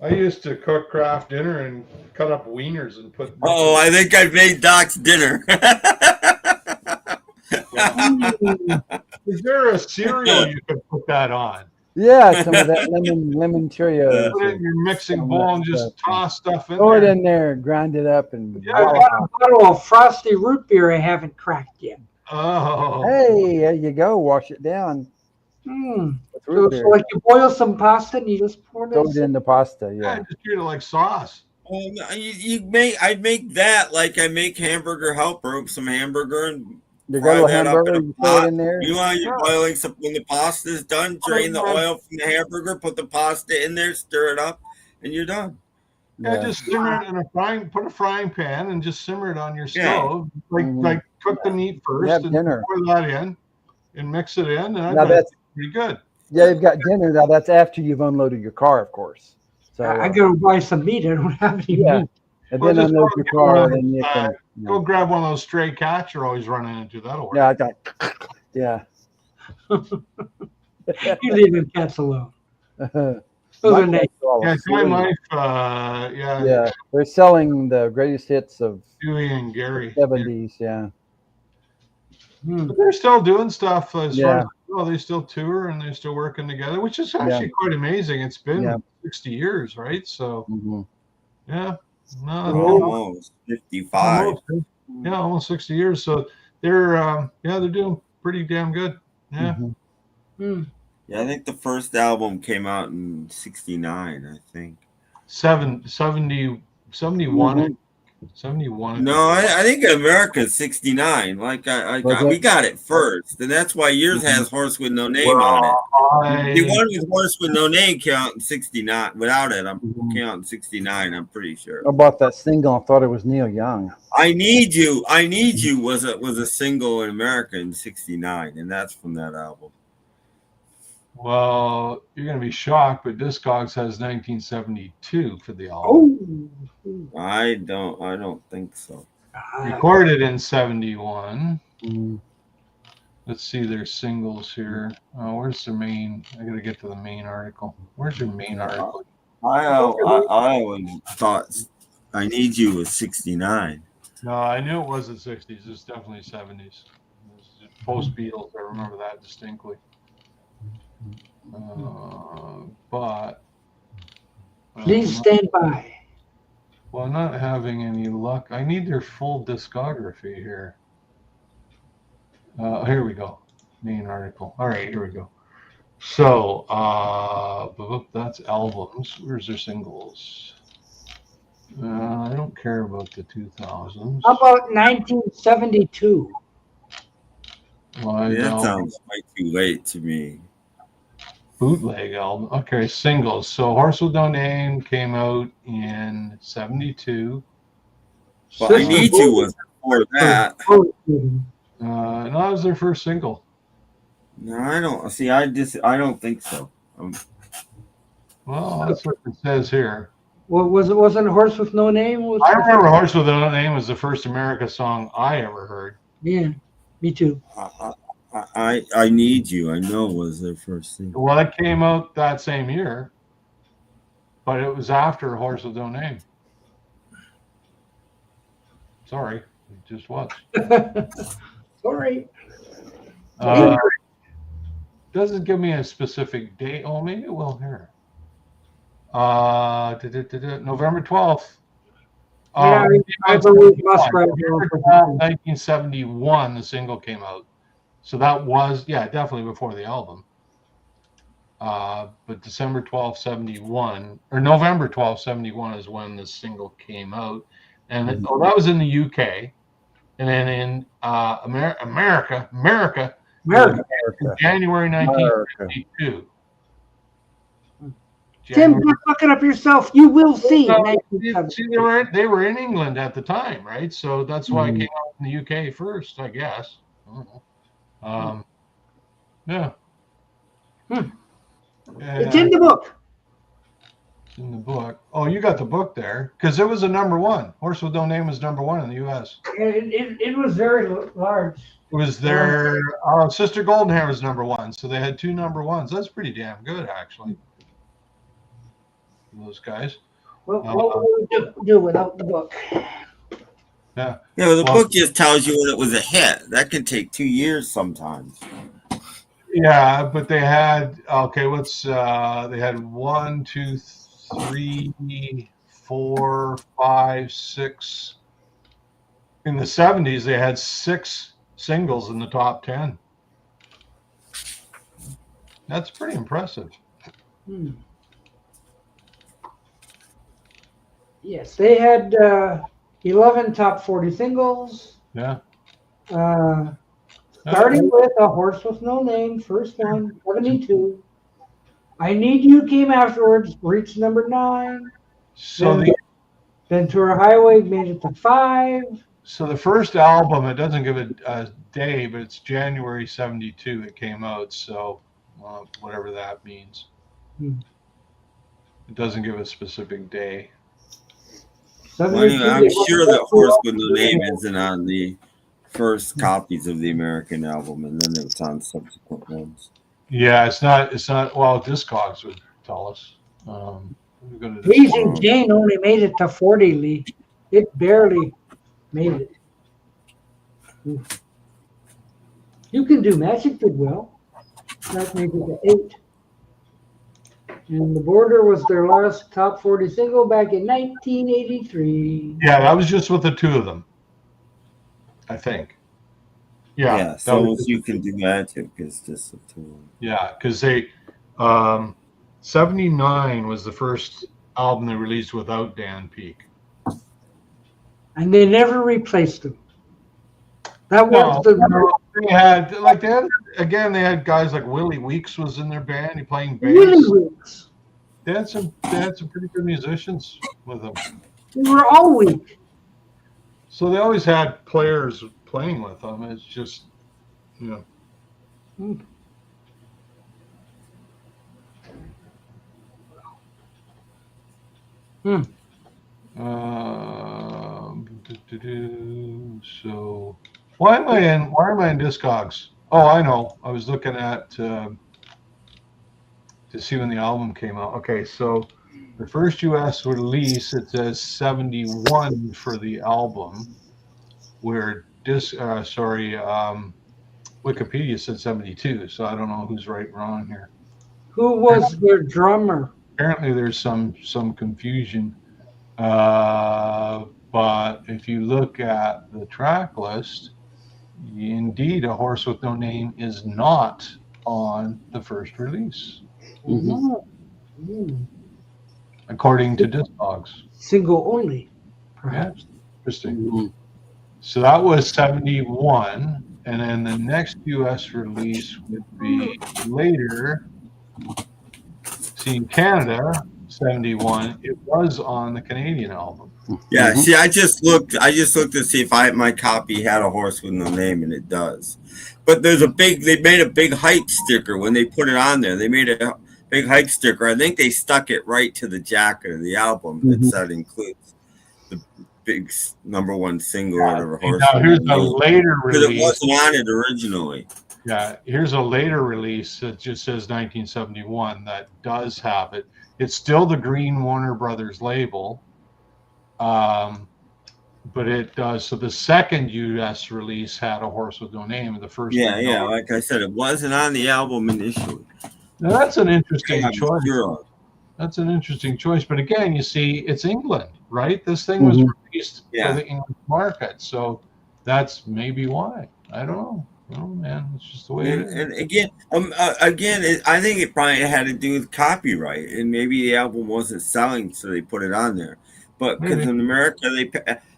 I used to cook craft dinner and cut up wieners and put. Oh, I think I made Doc's dinner. Is there a cereal you could put that on? Yeah, some of that lemon Cheerios. Put it in your mixing bowl and just toss stuff in Throw there. it in there, grind it up, and I got a bottle of frosty root beer I haven't cracked yet. Oh. Hey, there you go. Wash it down. So like you boil some pasta and you just pour Throw it in the pasta. Yeah. Just treat it like sauce. I'd make that like I make hamburger helper, some hamburger and You got a little hamburger, in you throw it in there. You know, you're boiling some. When the pasta's done, drain the oil from the hamburger, put the pasta in there, stir it up, and you're done. Yeah, just simmer it in put a frying pan and just simmer it on your stove. Like cook the meat first and pour that in and mix it in. And that's pretty good. Yeah, you've got dinner now. That's after you've unloaded your car, of course. So I gotta buy some meat. I don't have any meat. And then unload your car, and then you can go grab one of those stray cats you're always running into. That'll work. Yeah, I got. Yeah. You leaving cats alone. Those My are nice. cats are all Yeah, Time asleep. Life. Yeah, they're selling the greatest hits of Dewey and Gary. 70s. Yeah. But they're still doing stuff as far Yeah. as well. They still tour and they're still working together, which is Yeah. actually quite amazing. It's been Yeah. 60 years, right? So Mhm. yeah, no, Almost 55. almost, yeah, almost 60 years. So they're they're doing pretty damn good. Yeah. Mhm. Yeah, I think the first album came out in '69. I think. 71. Mhm. 71. No, I think America's '69. Like Was we it? got it first, and that's why yours has Horse with No Name on it. The I one with Horse with No Name came out in '69. Without it, Mhm. came out in '69. I'm pretty sure. I bought that single and thought it was Neil Young. I Need You was a single in America in '69, and that's from that album. Well, you're gonna be shocked, but Discogs has 1972 for the album. Oh. I don't think so. Recorded in 71. Mhm. Let's see their singles here. Oh, where's their main? I gotta get to the main article. Where's your main article? I always thought I Need You was '69. No, I knew it was the 60s. It's definitely 70s. Post Beatles, I remember that distinctly. But Please stand by. well, I'm not having any luck. I need their full discography here. Here we go. Main article. All right, here we go. So that's albums. Where's their singles? I don't care about the 2000s. How about 1972? Well, I That don't. sounds way too late to me. Bootleg album. Okay, singles. So Horse with No Name came out in 72. Well, I Need You was before that. No, that was their first single. No, I don't see. I don't think so. Well, that's what it says here. Well, wasn't Horse with No Name? I remember Horse with No Name was the first America song I ever heard. Yeah, me too. I Need You, I know, was their first single. Well, it came out that same year, but it was after Horse with No Name. Sorry, it just was. Sorry. Doesn't give me a specific date. Oh, maybe it will here. November 12th. Yeah, I believe Muskrat. 1971, the single came out. So that was, definitely before the album. But December 12th, 71, or November 12th, 71 is when the single came out. And that was in the UK. And then in America, January 1952. Tim, you're fucking up yourself. You will see. See, they were in England at the time, right? So that's why it came out in the UK first, I guess. I don't know. Yeah. It's in the book. It's in the book. Oh, you got the book there because it was a number one. Horse with No Name was number one in the U.S. It was very large. It was their Sister Golden Hair was number one, so they had two number ones. That's pretty damn good, actually. Those guys. Well, what would we do without the book? Yeah. Yeah, well, the book just tells you when it was a hit. That can take 2 years sometimes. Yeah, but they had they had 1, 2, 3, 4, 5, 6. In the 70s, they had 6 singles in the top 10. That's pretty impressive. Yes, they had 11 top 40 singles. Yeah. Starting with A Horse with No Name, first one, 72. I Need You came afterwards, reached number 9. So Ventura Highway made it to 5. So the first album, it doesn't give a day, but it's January 72 it came out. So whatever that means. It doesn't give a specific day. Well, I'm sure that Horse with No Name isn't on the first copies of the American album, and then it's on subsequent ones. Yeah, it's not. Well, Discogs would tell us. We're gonna Raising Jane only made it to 40, Lee. It barely made it. You Can Do Magic did well. That made it to 8. And The Border was their last top 40 single back in 1983. Yeah, that was just with the two of them, I think. Yeah, so You Can Do Magic is just the two. Yeah, because they 79 was the first album they released without Dan Peake. And they never replaced him. That was they had they had guys like Willie Weeks was in their band. He playing bass. Willie Weeks. They had some pretty good musicians with them. They were all weak. So they always had players playing with them. It's just, you know. So why am I in Discogs? Oh, I know. I was looking at to see when the album came out. Okay, so the first US release, it says 71 for the album, where Wikipedia said 72. So I don't know who's right and wrong here. Who was their drummer? Apparently there's some confusion. But if you look at the track list, indeed, A Horse with No Name is not on the first release. According to Discogs. Single only, perhaps. Yeah, interesting. So that was 71, and then the next US release would be later. See, in Canada, 71, it was on the Canadian album. Yeah, see, I just looked to see if my copy had A Horse with No Name, and it does. But they made a big hype sticker when they put it on there. They made a big hype sticker. I think they stuck it right to the jacket of the album that said includes the big #1 single or whatever. Horse. Now here's a later release. Because it wasn't on it originally. Yeah, here's a later release that just says 1971 that does have it. It's still the Green Warner Brothers label, but it does. So the second U.S. release had A Horse with No Name, and the first. Yeah. Like I said, it wasn't on the album initially. Now that's an interesting choice. That's an interesting choice. But again, you see, it's England, right? This thing was released for the English market, so that's maybe why. I don't know. Oh man, it's just the way it is. And again, I think it probably had to do with copyright, and maybe the album wasn't selling, so they put it on there. But because in America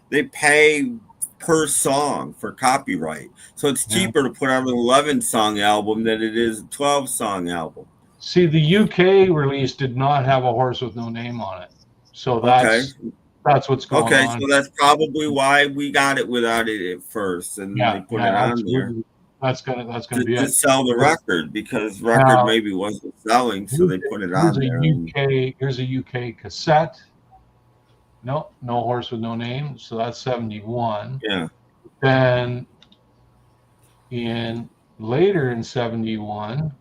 they pay per song for copyright, so it's cheaper to put out an 11-song album than it is a 12-song album. See, the UK release did not have A Horse with No Name on it, so that's what's going on. Okay, so that's probably why we got it without it at first, and they put it on there. That's gonna be to sell the record, because record maybe wasn't selling, so they put it on there. Here's a UK cassette. No Horse with No Name, so that's 71. Yeah. Then later in 71,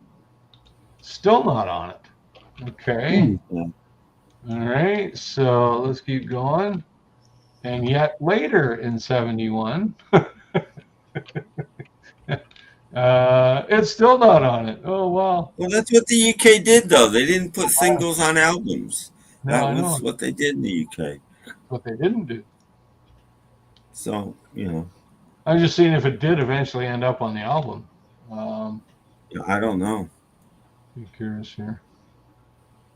still not on it. Okay. All right, so let's keep going. And yet later in 71. It's still not on it. Oh, wow. Well, that's what the UK did, though. They didn't put singles on albums. That was what they did in the UK. What they didn't do. So, I'm just seeing if it did eventually end up on the album. I don't know. Be curious here.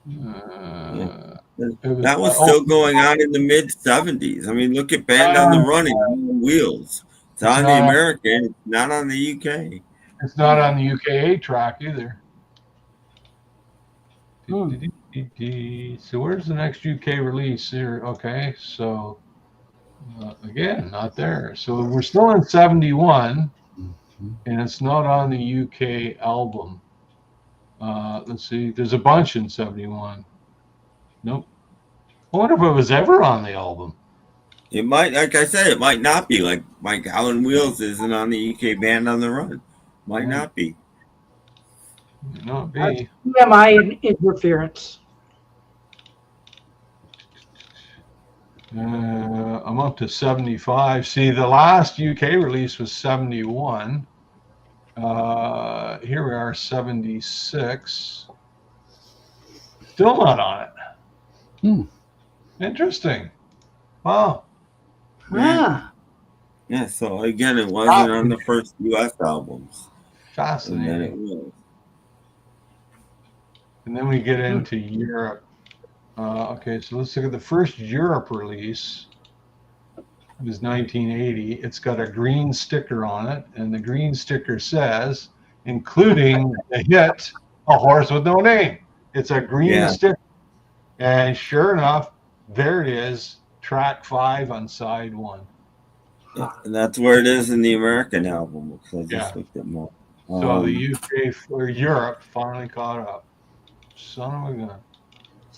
That was still going on in the mid-70s. I mean, look at Band on the Running on Wheels. It's on the American, not on the UK. It's not on the UK 8-track either. So where's the next UK release here? Okay, so again, not there. So we're still in 71, and it's not on the UK album. Let's see. There's a bunch in 71. Nope. I wonder if it was ever on the album. It might, like I said, it might not be. Like Mike Allen Wheels isn't on the UK Band on the Run. Might not be. Not be. TMI interference. I'm up to 75. See, the last UK release was 71. Here we are, 76. Still not on it. Interesting. Wow. Ah, Yeah, so again, it wasn't on the first US albums. Fascinating. And then it was. And then we get into Europe. Okay, so let's look at the first Europe release. It was 1980. It's got a green sticker on it, and the green sticker says, including the hit, A Horse with No Name. It's a green sticker. And sure enough, there it is, track 5 on side 1. Yeah, and that's where it is in the American album, because I just looked at more. So the UK or Europe finally caught up. Son of a gun.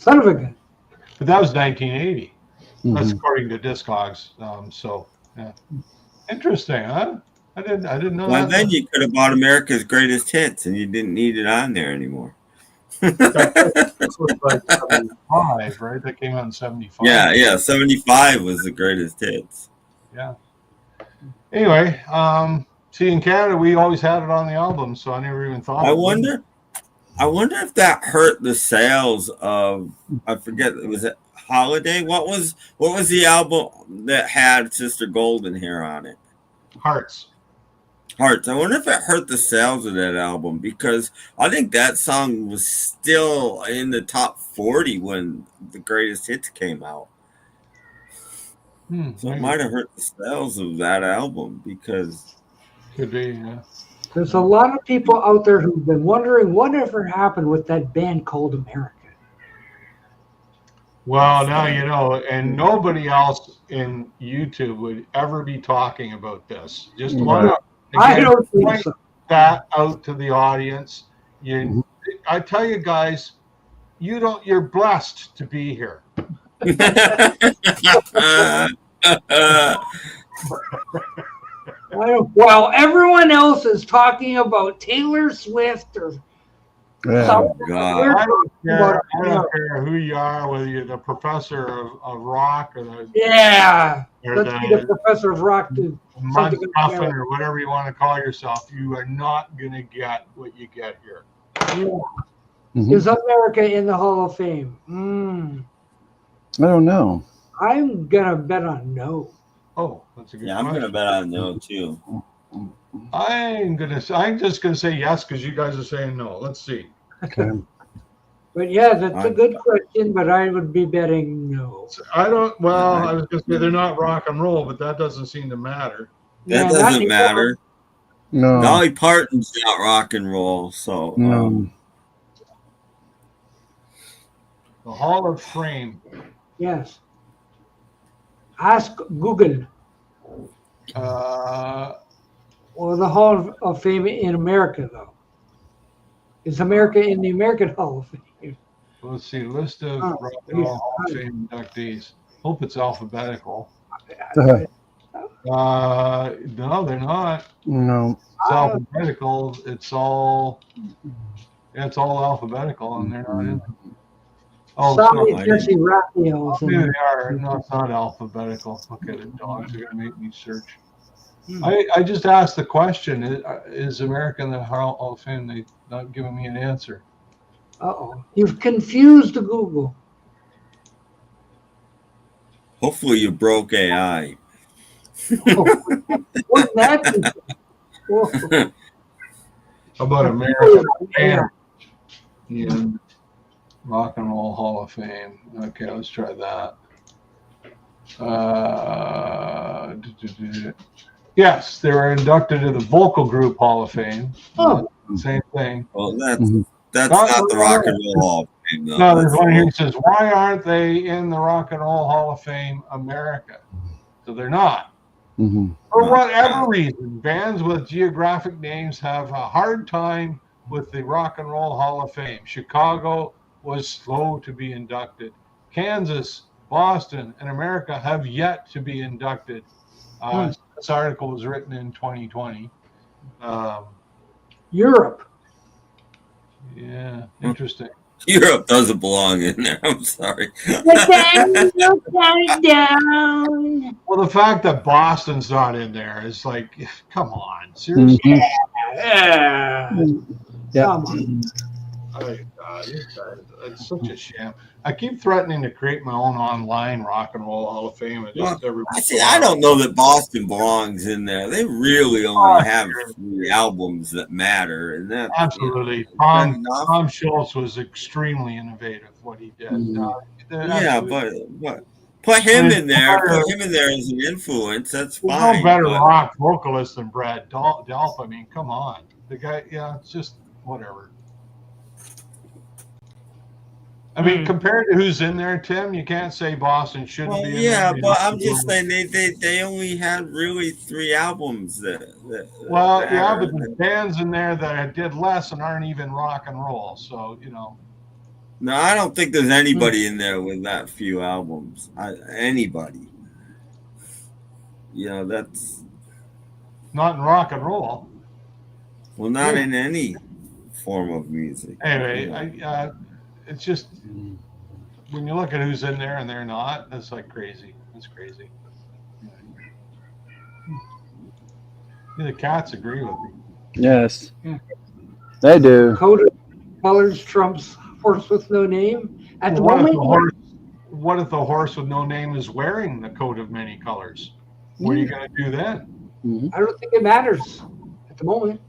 son of a gun. But that was 1980. That's according to Discogs. So yeah, interesting, huh? I didn't know. Well, that. then you could have bought America's Greatest Hits, and you didn't need it on there anymore. This was like 75, right? That came out in 75. Yeah, 75 was the Greatest Hits. Yeah. Anyway, see, in Canada, we always had it on the album, so I never even thought. I wonder if that hurt the sales of, I forget, was it Holiday? What was the album that had Sister Golden Hair on it? Hearts. I wonder if it hurt the sales of that album, because I think that song was still in the top 40 when the Greatest Hits came out. So it might have hurt the sales of that album, because could be. Yeah. There's a lot of people out there who've been wondering whatever happened with that band called America. Well, now you know, and nobody else in YouTube would ever be talking about this. Just want to point that out to the audience. I tell you guys, you're blessed to be here. While everyone else is talking about Taylor Swift or Oh, God. I don't care who you are, whether you're the professor of rock or the let's be the professor of rock too. Mud Muffin or whatever you want to call yourself. You are not going to get what you get here. Is America in the Hall of Fame? I don't know. I'm gonna bet on no. Oh, that's a good question. I'm gonna bet on no too. I'm just gonna say yes because you guys are saying no. Let's see. Okay. But yeah, that's a good question, but I would be betting no. I don't. Well, I was gonna say they're not rock and roll, but that doesn't seem to matter. That doesn't matter. No. Dolly Parton's not rock and roll, so. The Hall of Fame. Yes. Ask Google. Well, the Hall of Fame in America, though. Is America in the American Hall of Fame? Let's see. List of Rock and Roll Hall of Fame inductees. Hope it's alphabetical. No, they're not. No. It's alphabetical. It's all alphabetical, and they're not in. Oh, sorry, Jesse Raphael. They are. No, it's not alphabetical. Look at it, dogs. They're gonna make me search. I just asked the question: Is America in the Hall of Fame? They're not giving me an answer. You've confused Google. Hopefully, you broke AI. What's that? How about America? Yeah. Rock and Roll Hall of Fame. Okay, let's try that. Yes, they were inducted to the Vocal Group Hall of Fame. Same thing. Well, that's not the Rock and Roll Hall of Fame, though. No, there's one here that says, why aren't they in the Rock and Roll Hall of Fame America? So they're not. For whatever reason, bands with geographic names have a hard time with the Rock and Roll Hall of Fame. Chicago was slow to be inducted. Kansas, Boston, and America have yet to be inducted. This article was written in 2020. Europe. Yeah, interesting. Europe doesn't belong in there. I'm sorry. Down. Well, the fact that Boston's not in there is like, come on, seriously. Yeah. Yeah. Come on. It's such a sham. I keep threatening to create my own online Rock and Roll Hall of Fame. And just I don't know that Boston belongs in there. They really only have 3 albums that matter, and that absolutely. Tom Schultz was extremely innovative. What he did. But put him in there. Put him in there as an influence. That's fine. No better rock vocalist than Brad Delp. I mean, come on, the guy. Yeah, it's just whatever. I mean, compared to who's in there, Tim, you can't say Boston shouldn't be in there. Yeah, but I'm just saying they only had really 3 albums that but the bands in there that did less and aren't even rock and roll. So, you know. No, I don't think there's anybody in there with that few albums. Anybody. You know, that's not in rock and roll. Well, not in any form of music. Anyway, it's just when you look at who's in there and they're not, that's like crazy. That's crazy. The cats agree with me. Yes, they do. Coat of colors trumps horse with no name at the moment. What if the horse with no name is wearing the coat of many colors? What are you going to do then? I don't think it matters at the moment.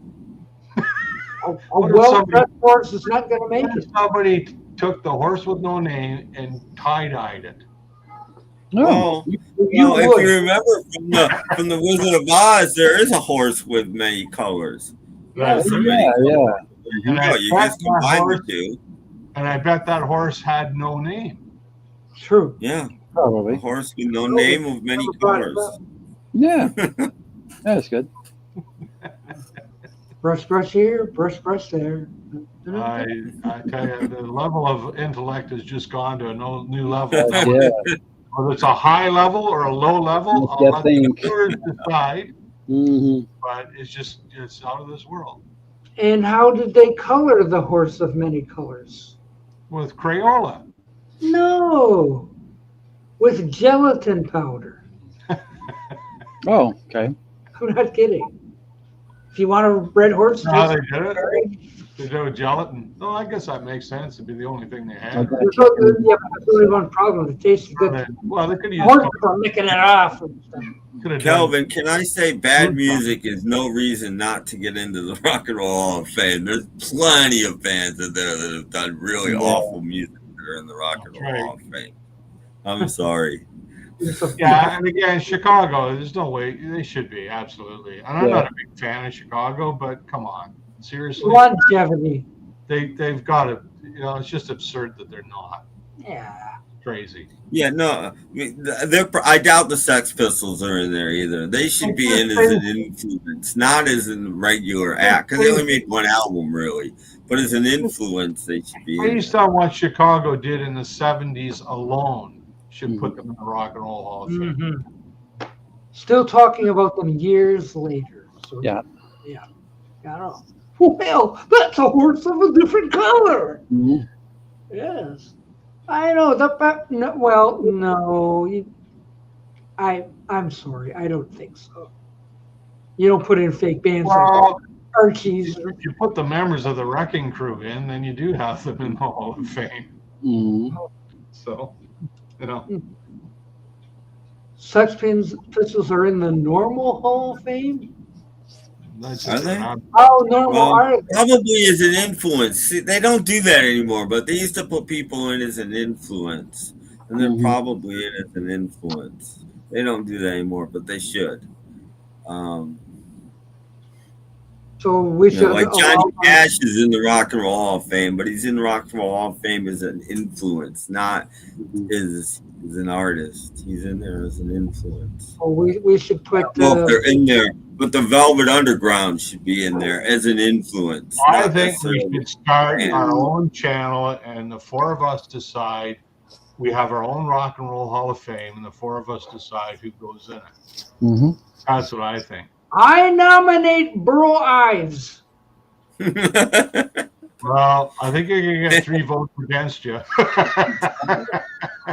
A well-dressed horse is not going to make it. Somebody took the horse with no name and tie-dyed it. No, if you remember from the Wizard of Oz, there is a horse with many colors. Yeah. You guys combine the 2. And I bet that horse had no name. True. Yeah, probably. A horse with no name with many colors. Yeah, that's good. Brush here, brush there. I tell you, the level of intellect has just gone to a new level. Yeah. Whether it's a high level or a low level, I'll let the viewers decide. But it's out of this world. And how did they color the horse of many colors? With Crayola. No, with gelatin powder. Oh, okay. I'm not kidding. If you want a red horse, how they did it? They do gelatin. Oh, I guess that makes sense. It'd be the only thing they had. There's only one problem. It tastes good. Well, they could use horse for licking it off. And stuff. Kelvin, can I say bad music is no reason not to get into the Rock and Roll Hall of Fame? There's plenty of bands out there that have done really awful music that are in the Rock and Roll Hall of Fame. I'm sorry. Yeah, and again, Chicago, there's no way they should be, absolutely. And I'm not a big fan of Chicago, but come on, seriously. Longevity. They've got to, it's just absurd that they're not. Yeah. Crazy. Yeah, no, I doubt the Sex Pistols are in there either. They should be in as an influence, not as a regular act, because they only made 1 album, really. But as an influence, they should be in there. Based on what Chicago did in the 70s alone, should put them in the Rock and Roll Hall of Fame. Still talking about them years later. So yeah. I don't know. Well, that's a horse of a different color. Yes. I know. I'm sorry. I don't think so. You don't put in fake bands like Archie's. If you put the members of the Wrecking Crew in, then you do have them in the Hall of Fame. So, Sex Pistols are in the normal Hall of Fame? Are they? Oh, normal art. Probably as an influence. See, they don't do that anymore, but they used to put people in as an influence. And they're probably in as an influence. They don't do that anymore, but they should. So we should like Johnny Cash is in the Rock and Roll Hall of Fame, but he's in the Rock and Roll Hall of Fame as an influence, not as an artist. He's in there as an influence. Well, we should put. Well, they're in there, but the Velvet Underground should be in there as an influence. I think we should start our own channel, and the 4 of us decide. We have our own Rock and Roll Hall of Fame, and the 4 of us decide who goes in it. That's what I think. I nominate Burl Ives. Well, I think you're gonna get 3 votes against you.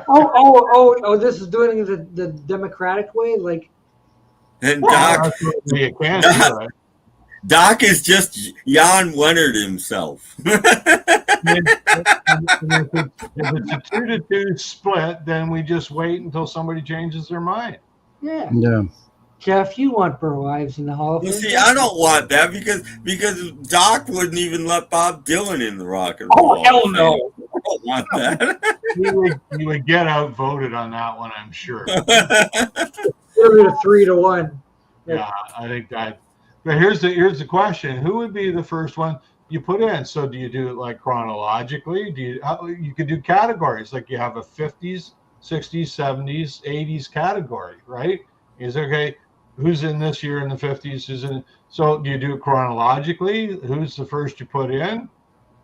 Oh! This is doing it the democratic way, like. And Doc, You can't do that. Doc is just Jan Leonard himself. If it's a 2-2 split, then we just wait until somebody changes their mind. Yeah. Yeah. Jeff, you want Burl Ives in the Hall of You Fame? see, I don't want that because Doc wouldn't even let Bob Dylan in the Rock and Roll. Oh, hell no. I don't want that. You would get outvoted on that one, I'm sure. Give it a 3-1. Yeah, I think that. But here's the question: who would be the first one you put in? So do you do it like chronologically? You could do categories, like you have a 50s, 60s, 70s, 80s category, right? Is okay. Who's in this year in the 50s? Who's in? So do you do it chronologically? Who's the first you put in?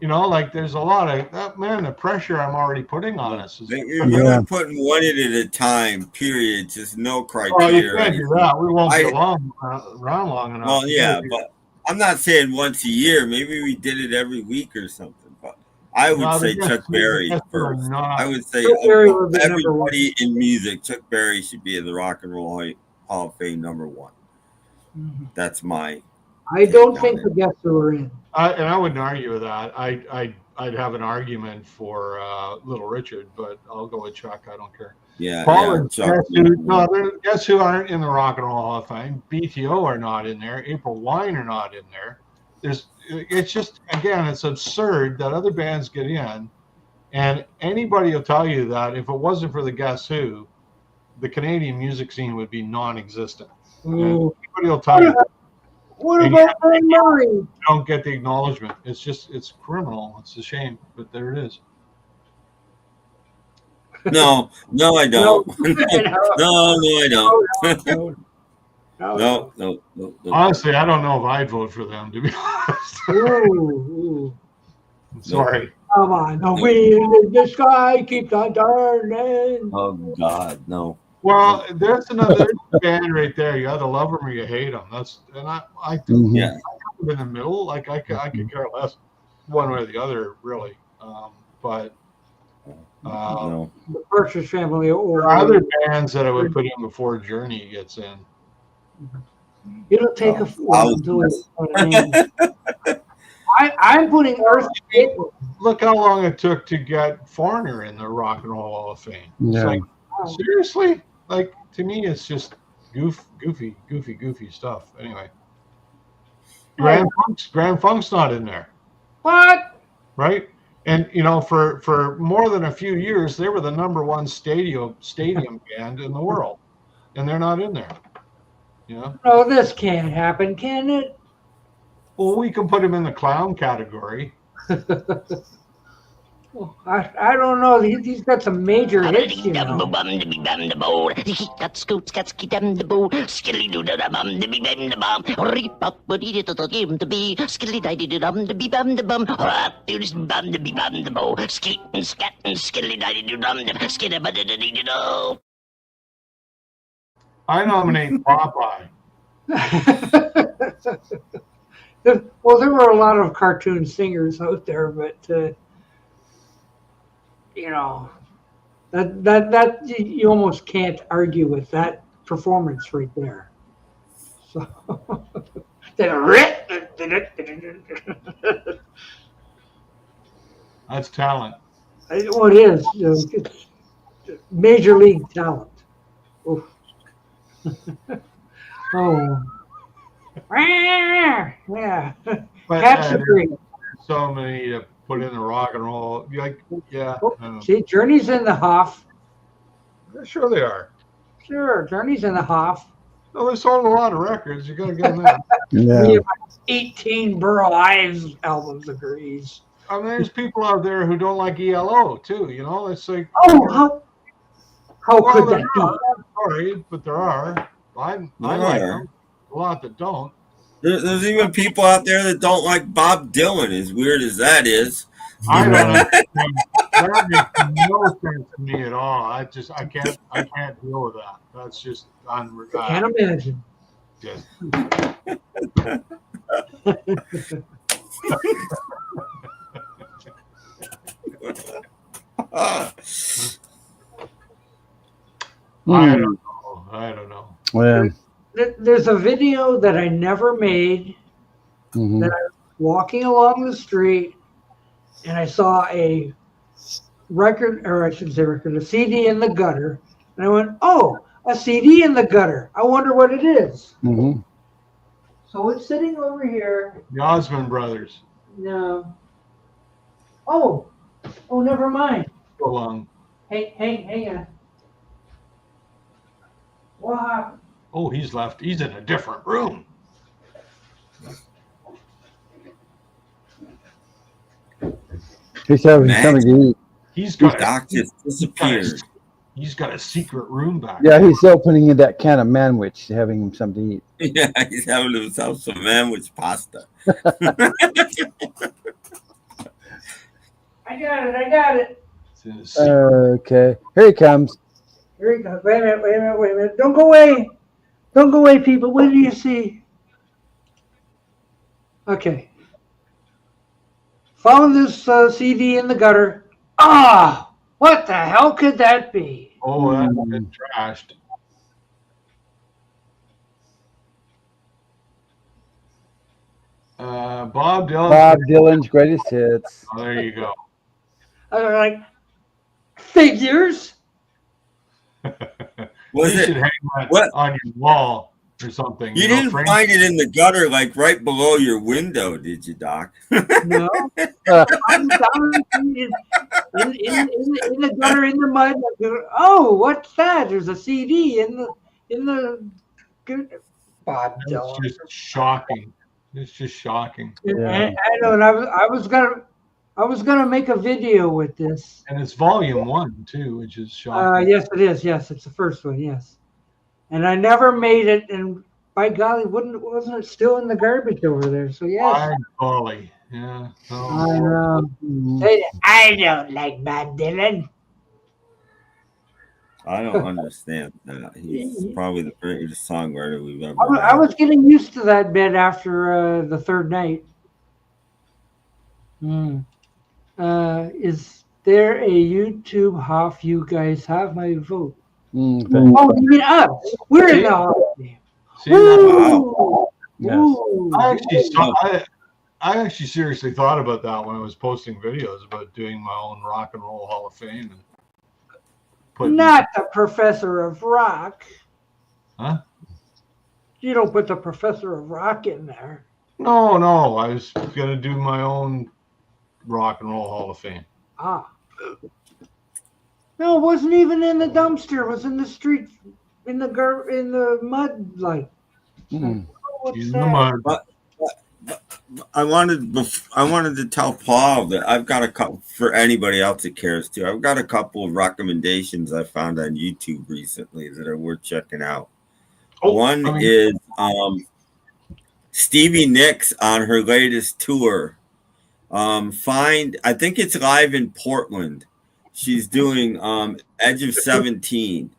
You know, like there's a lot of the pressure I'm already putting on us. You're only putting one in at a time, period. Just no criteria. Well, you can't do that. We won't go around long enough. Well, yeah, but I'm not saying once a year. Maybe we did it every week or something. But I would say Chuck Berry first. I would say everybody in music, Chuck Berry should be in the Rock and Roll Hall of Fame #1. Mm-hmm. That's my. I don't think the guests who are in. And I wouldn't argue with that. I'd have an argument for Little Richard, but I'll go with Chuck. I don't care. Yeah. Paul guess who aren't in the Rock and Roll Hall of Fame? BTO are not in there. April Wine are not in there. It's just, again, it's absurd that other bands get in, and anybody will tell you that if it wasn't for the Guess Who, the Canadian music scene would be non-existent. Anybody will tell you that. What about Brian Murray? You don't get the acknowledgement. It's criminal. It's a shame, but there it is. No, I don't. No, I don't. No. Honestly, I don't know if I'd vote for them, to be honest. Ooh. Sorry. Come on, the wind in the sky keeps on turning. Oh God, no. Well, there's another band right there. You either love them or you hate them. I in the middle. Like I could care less one way or the other, really. But No. The Partridge Family or there are other bands that I would put in before Journey gets in. It'll take a while to do it. I'm putting Earth. Look how long it took to get Foreigner in the Rock and Roll Hall of Fame. Yeah. It's like, seriously? Like, to me, it's just goofy stuff. Anyway, Grand Funk's not in there. What? Right? And you know, for more than a few years, they were the #1 stadium band in the world, and they're not in there. You know? No, this can't happen, can it? Well, we can put him in the clown category. I don't know. He's got some major hits, you know. I nominate Popeye. Well, there were a lot of cartoon singers out there, but you know, that you almost can't argue with that performance right there. So That's talent. Well, it is. It's major league talent. Oof. Oh. Yeah. But, Capture Green. So many to put in the Rock and Roll. Like, yeah. See, Journey's in the Hoff. Sure they are. Sure, Journey's in the Hoff. No, they sold a lot of records. You got to get them in. Yeah. We have 18 Burl Ives albums agrees. I mean, there's people out there who don't like ELO too. You know, it's like, how could that be? I'm sorry, but there are. I like them. A lot that don't. There's even people out there that don't like Bob Dylan, as weird as that is. I don't understand. That makes no sense to me at all. I can't deal with that. That's just unreal. I can't imagine. I don't know. Well, There's a video that I never made that I was walking along the street and I saw a record, or I should say record, a CD in the gutter. And I went, oh, a CD in the gutter. I wonder what it is. Mm-hmm. So it's sitting over here. The Osmond Brothers. No. Oh, never mind. So long. Hey, hang on. What happened? Oh, he's left. He's in a different room. He's having something to eat. He's got Doc just disappeared. He's got a secret room back. Yeah, he's opening in that can of manwich, having him something to eat. Yeah, he's having himself some manwich pasta. I got it. Okay, here he comes. Here he goes. Wait a minute. Don't go away, people. What do you see? Okay. Found this CD in the gutter. Ah, what the hell could that be? Oh, that's been trashed. Bob Dylan's greatest hits. Oh, there you go. I was like, figures? Was You it should hang that on your wall or something. You didn't find it in the gutter, like right below your window, did you, Doc? No. I'm down in the gutter, in the mud. Oh, what's that? There's a CD in the Bob Dylan. It's just shocking. It's just shocking. I know, and I was gonna make a video with this. And it's volume 1 too, which is shocking. Yes, it is. Yes, it's the first one. Yes, and I never made it. And by golly, wasn't it still in the garbage over there? So yes. By golly, yeah. Oh, I know. I don't like Bob Dylan. I don't understand that. He's probably the greatest songwriter we've ever I was getting used to that bit after the third night. Is there a YouTube Hoff? You guys have my vote. Oh, you mean us? We're in the Hoff game. Wow. Yes. I actually seriously thought about that when I was posting videos about doing my own Rock and Roll Hall of Fame. Not the Professor of Rock. Huh? You don't put the Professor of Rock in there. No. I was going to do my own Rock and Roll Hall of Fame. Ah. No, it wasn't even in the dumpster. It was in the street, in the mud, like. What's that? But I wanted to tell Paul that I've got a couple, for anybody else that cares too. I've got a couple of recommendations I found on YouTube recently that are worth checking out. One is Stevie Nicks on her latest tour. I think it's live in Portland. She's doing Edge of 17.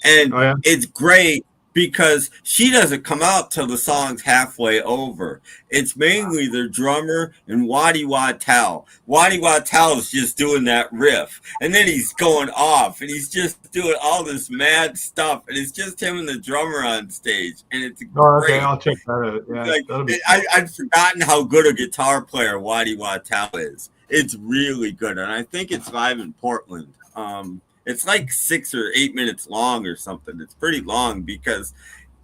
And it's great because she doesn't come out till the song's halfway over. It's mainly their drummer and Waddy Wattel. Waddy Wattel is just doing that riff. And then he's going off and he's just doing all this mad stuff. And it's just him and the drummer on stage. And it's great. Okay, I'll check that out. Yeah, I'd forgotten how good a guitar player Waddy Wattel is. It's really good. And I think it's live in Portland. It's like 6 or 8 minutes long or something. It's pretty long because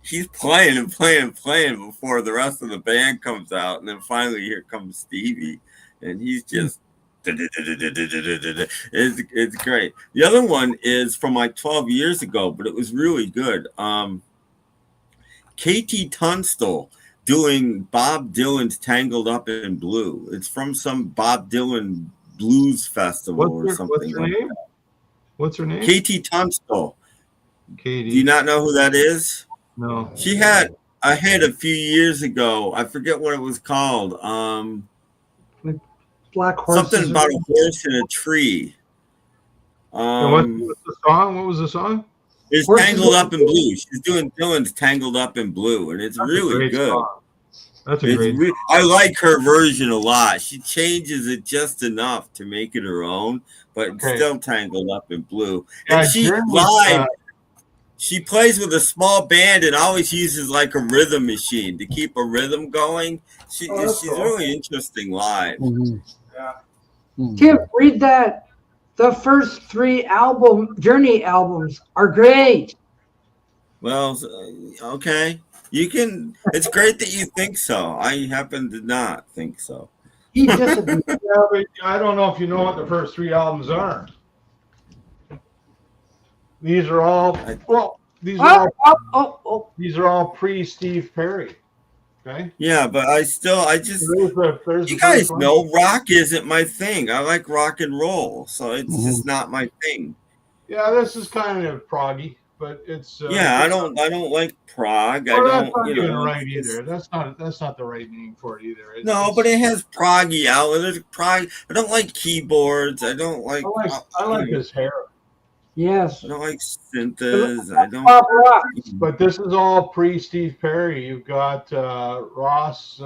he's playing and playing and playing before the rest of the band comes out. And then finally here comes Stevie. And he's just, it's great. The other one is from like 12 years ago, but it was really good. KT Tunstall doing Bob Dylan's Tangled Up in Blue. It's from some Bob Dylan blues festival or something. What's her name? What's her name? KT Tunstall. Katie. Do you not know who that is? No. She had a hit a few years ago. I forget what it was called. Like Black Horses. Something about a horse in a tree. What was the song? What was the song? It's Tangled Up in Blue. She's doing Dylan's Tangled Up in Blue, and it's really good. That's a great. I like her version a lot. She changes it just enough to make it her own, but it's still tangled up in blue. And she live. She plays with a small band and always uses like a rhythm machine to keep a rhythm going. She's cool. Really interesting live. Mm-hmm. Yeah. Tim, read that. The first 3 Journey albums are great. Well, okay. You can. It's great that you think so. I happen to not think so. He disagrees. Yeah, but I don't know if you know what the first 3 albums are. These are all these are all pre-Steve Perry. Okay. Yeah, but you guys know rock isn't my thing. I like rock and roll, so it's just not my thing. Yeah, this is kind of proggy, but it's I don't like prog. Well, that's not even right either. That's not the right name for it either. But it has proggy out. There's prog. I don't like keyboards. I don't like. I like his hair. Yes. I don't like synths. I don't. But this is all pre-Steve Perry. You've got Ross,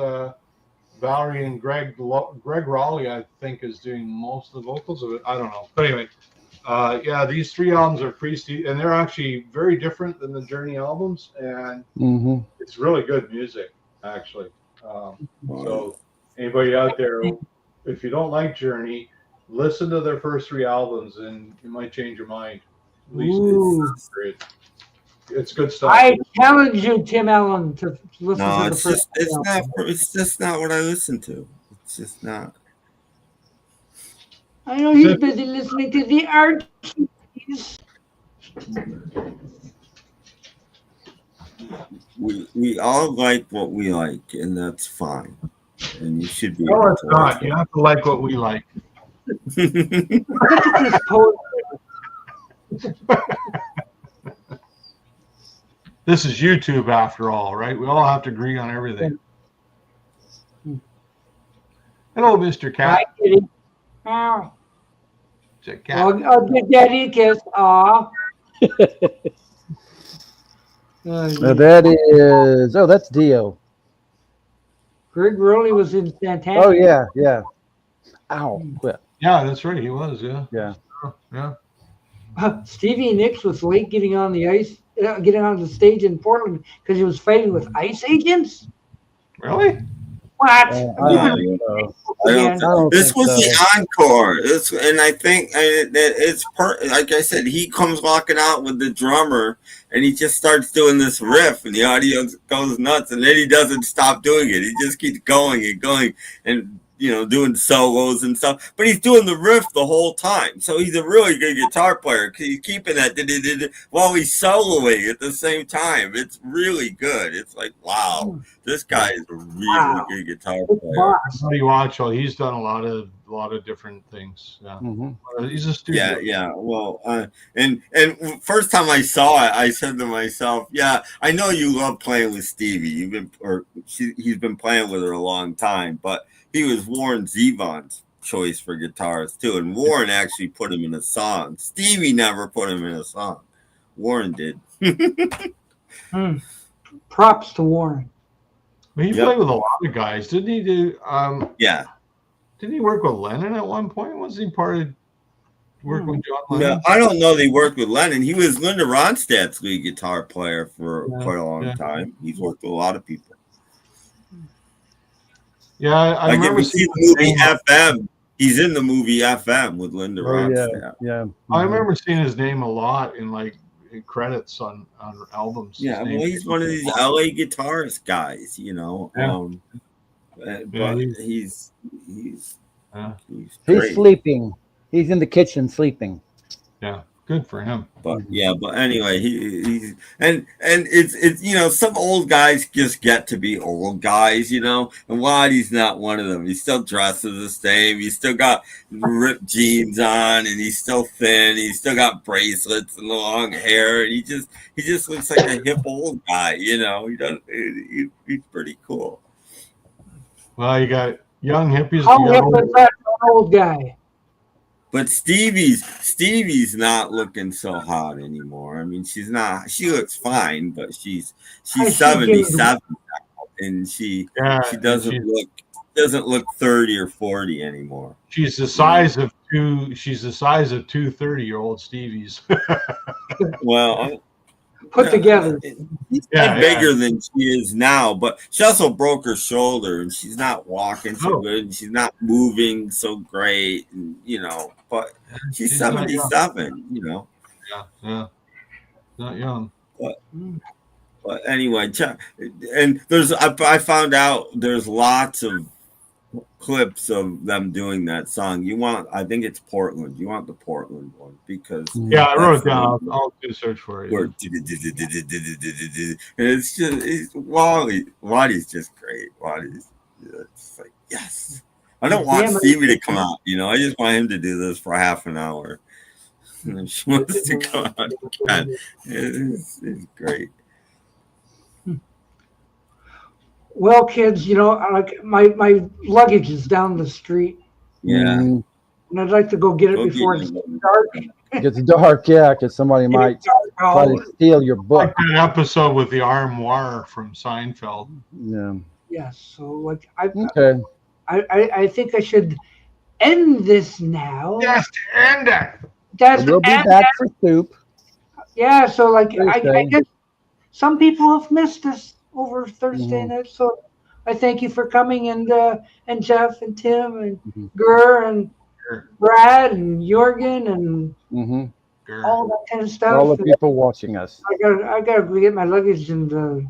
Valerie, and Greg Raleigh, I think, is doing most of the vocals of it. I don't know. But anyway, these 3 albums are pre-Steve, and they're actually very different than the Journey albums, and it's really good music, actually. So anybody out there, if you don't like Journey, listen to their first 3 albums, and you might change your mind. At least it's good stuff. I challenge you, Tim Allen, to listen to the first. It's just not what I listen to. It's just not. I know he's busy listening to the Archies. We all like what we like, and that's fine. And you should be. No, it's not. You have to like what we like. This is YouTube after all, right? We all have to agree on everything. Hello, Mr. Cat. Hi, kitty. Ow. It's a cat. I'll give Daddy a kiss. Aw. That's Dio. Greg Rowley was in Santana. Oh, yeah. Ow, quit. Yeah, that's right. He was, Yeah. Stevie Nicks was late getting on the ice, getting on the stage in Portland because he was fighting with ICE agents. Really? What? This was the encore. And I think that it's like I said, he comes walking out with the drummer, and he just starts doing this riff, and the audience goes nuts, and then he doesn't stop doing it. He just keeps going and going, and doing solos and stuff, but he's doing the riff the whole time. So he's a really good guitar player. He's keeping that while he's soloing at the same time. It's really good. It's like, wow, this guy is a really good guitar player. He's done a lot of different things. Yeah, he's a studio. Yeah. Well, and first time I saw it, I said to myself, "Yeah, I know you love playing with Stevie. He's been playing with her a long time, but." He was Warren Zevon's choice for guitars too, and Warren actually put him in a song. Stevie never put him in a song. Warren did. Props to Warren. Well, he played with a lot of guys, didn't he? Didn't he work with Lennon at one point? Was he part of working with John Lennon? No, I don't know that he worked with Lennon. He was Linda Ronstadt's lead guitar player for quite a long time. He's worked with a lot of people. Yeah, I remember seeing the movie FM. He's in the movie FM with Linda Ronstadt. Yeah. I remember seeing his name a lot in credits on albums. Yeah, he's one of these LA guitarist guys, but he's sleeping. He's in the kitchen sleeping. Yeah. Good for him. But anyway, he's and it's some old guys just get to be old guys, and Waddy's not one of them. He still dresses the same. He's still got ripped jeans on, and he's still thin. He's still got bracelets and long hair, and he just looks like a hip old guy, He does. He's pretty cool. Well, you got young hippies. How hip is that old guy? But Stevie's not looking so hot anymore. I mean, she's not. She looks fine, but she's 77. and she Yeah, doesn't look 30 or 40 anymore. She's the size of two 30-year-old Stevies. Well, Put together. She's bigger than she is now, but she also broke her shoulder, and she's not walking so good, and she's not moving so great, and but she's 77, Yeah, not young. But anyway, and I found out there's lots of clips of them doing that song. I think it's Portland. You want the Portland one because I wrote it down. I'll do a search for it. And it's just Waddy's just great. Waddy's it's like yes. I don't want Stevie to come out. I just want him to do this for half an hour. And if she wants to come out, it's great. Well, kids, like my luggage is down the street. Yeah. And I'd like to go get it before it's dark. It gets dark, yeah, because somebody might try to steal your book. Like an episode with the armoire from Seinfeld. Yeah. Yeah, so I think I should end this now. Yes, end it. We'll be back for soup. Yeah, so I guess some people have missed us over Thursday night. So I thank you for coming, and Jeff and Tim and Gur and Brad and Jorgen and all that kind of stuff. All the people watching us. I gotta go get my luggage and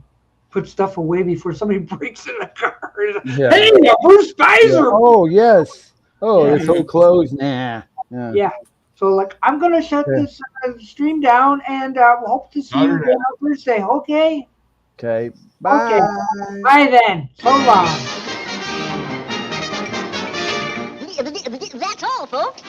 put stuff away before somebody breaks in the car. Yeah. Hey, Bruce Spicer! Yeah. Oh yes. Oh, it's so closed. Nah. Yeah. So I'm gonna shut this stream down, and we'll hope to see you again on Thursday. Okay. Okay. Bye. Okay. Bye then. So long. That's all, folks.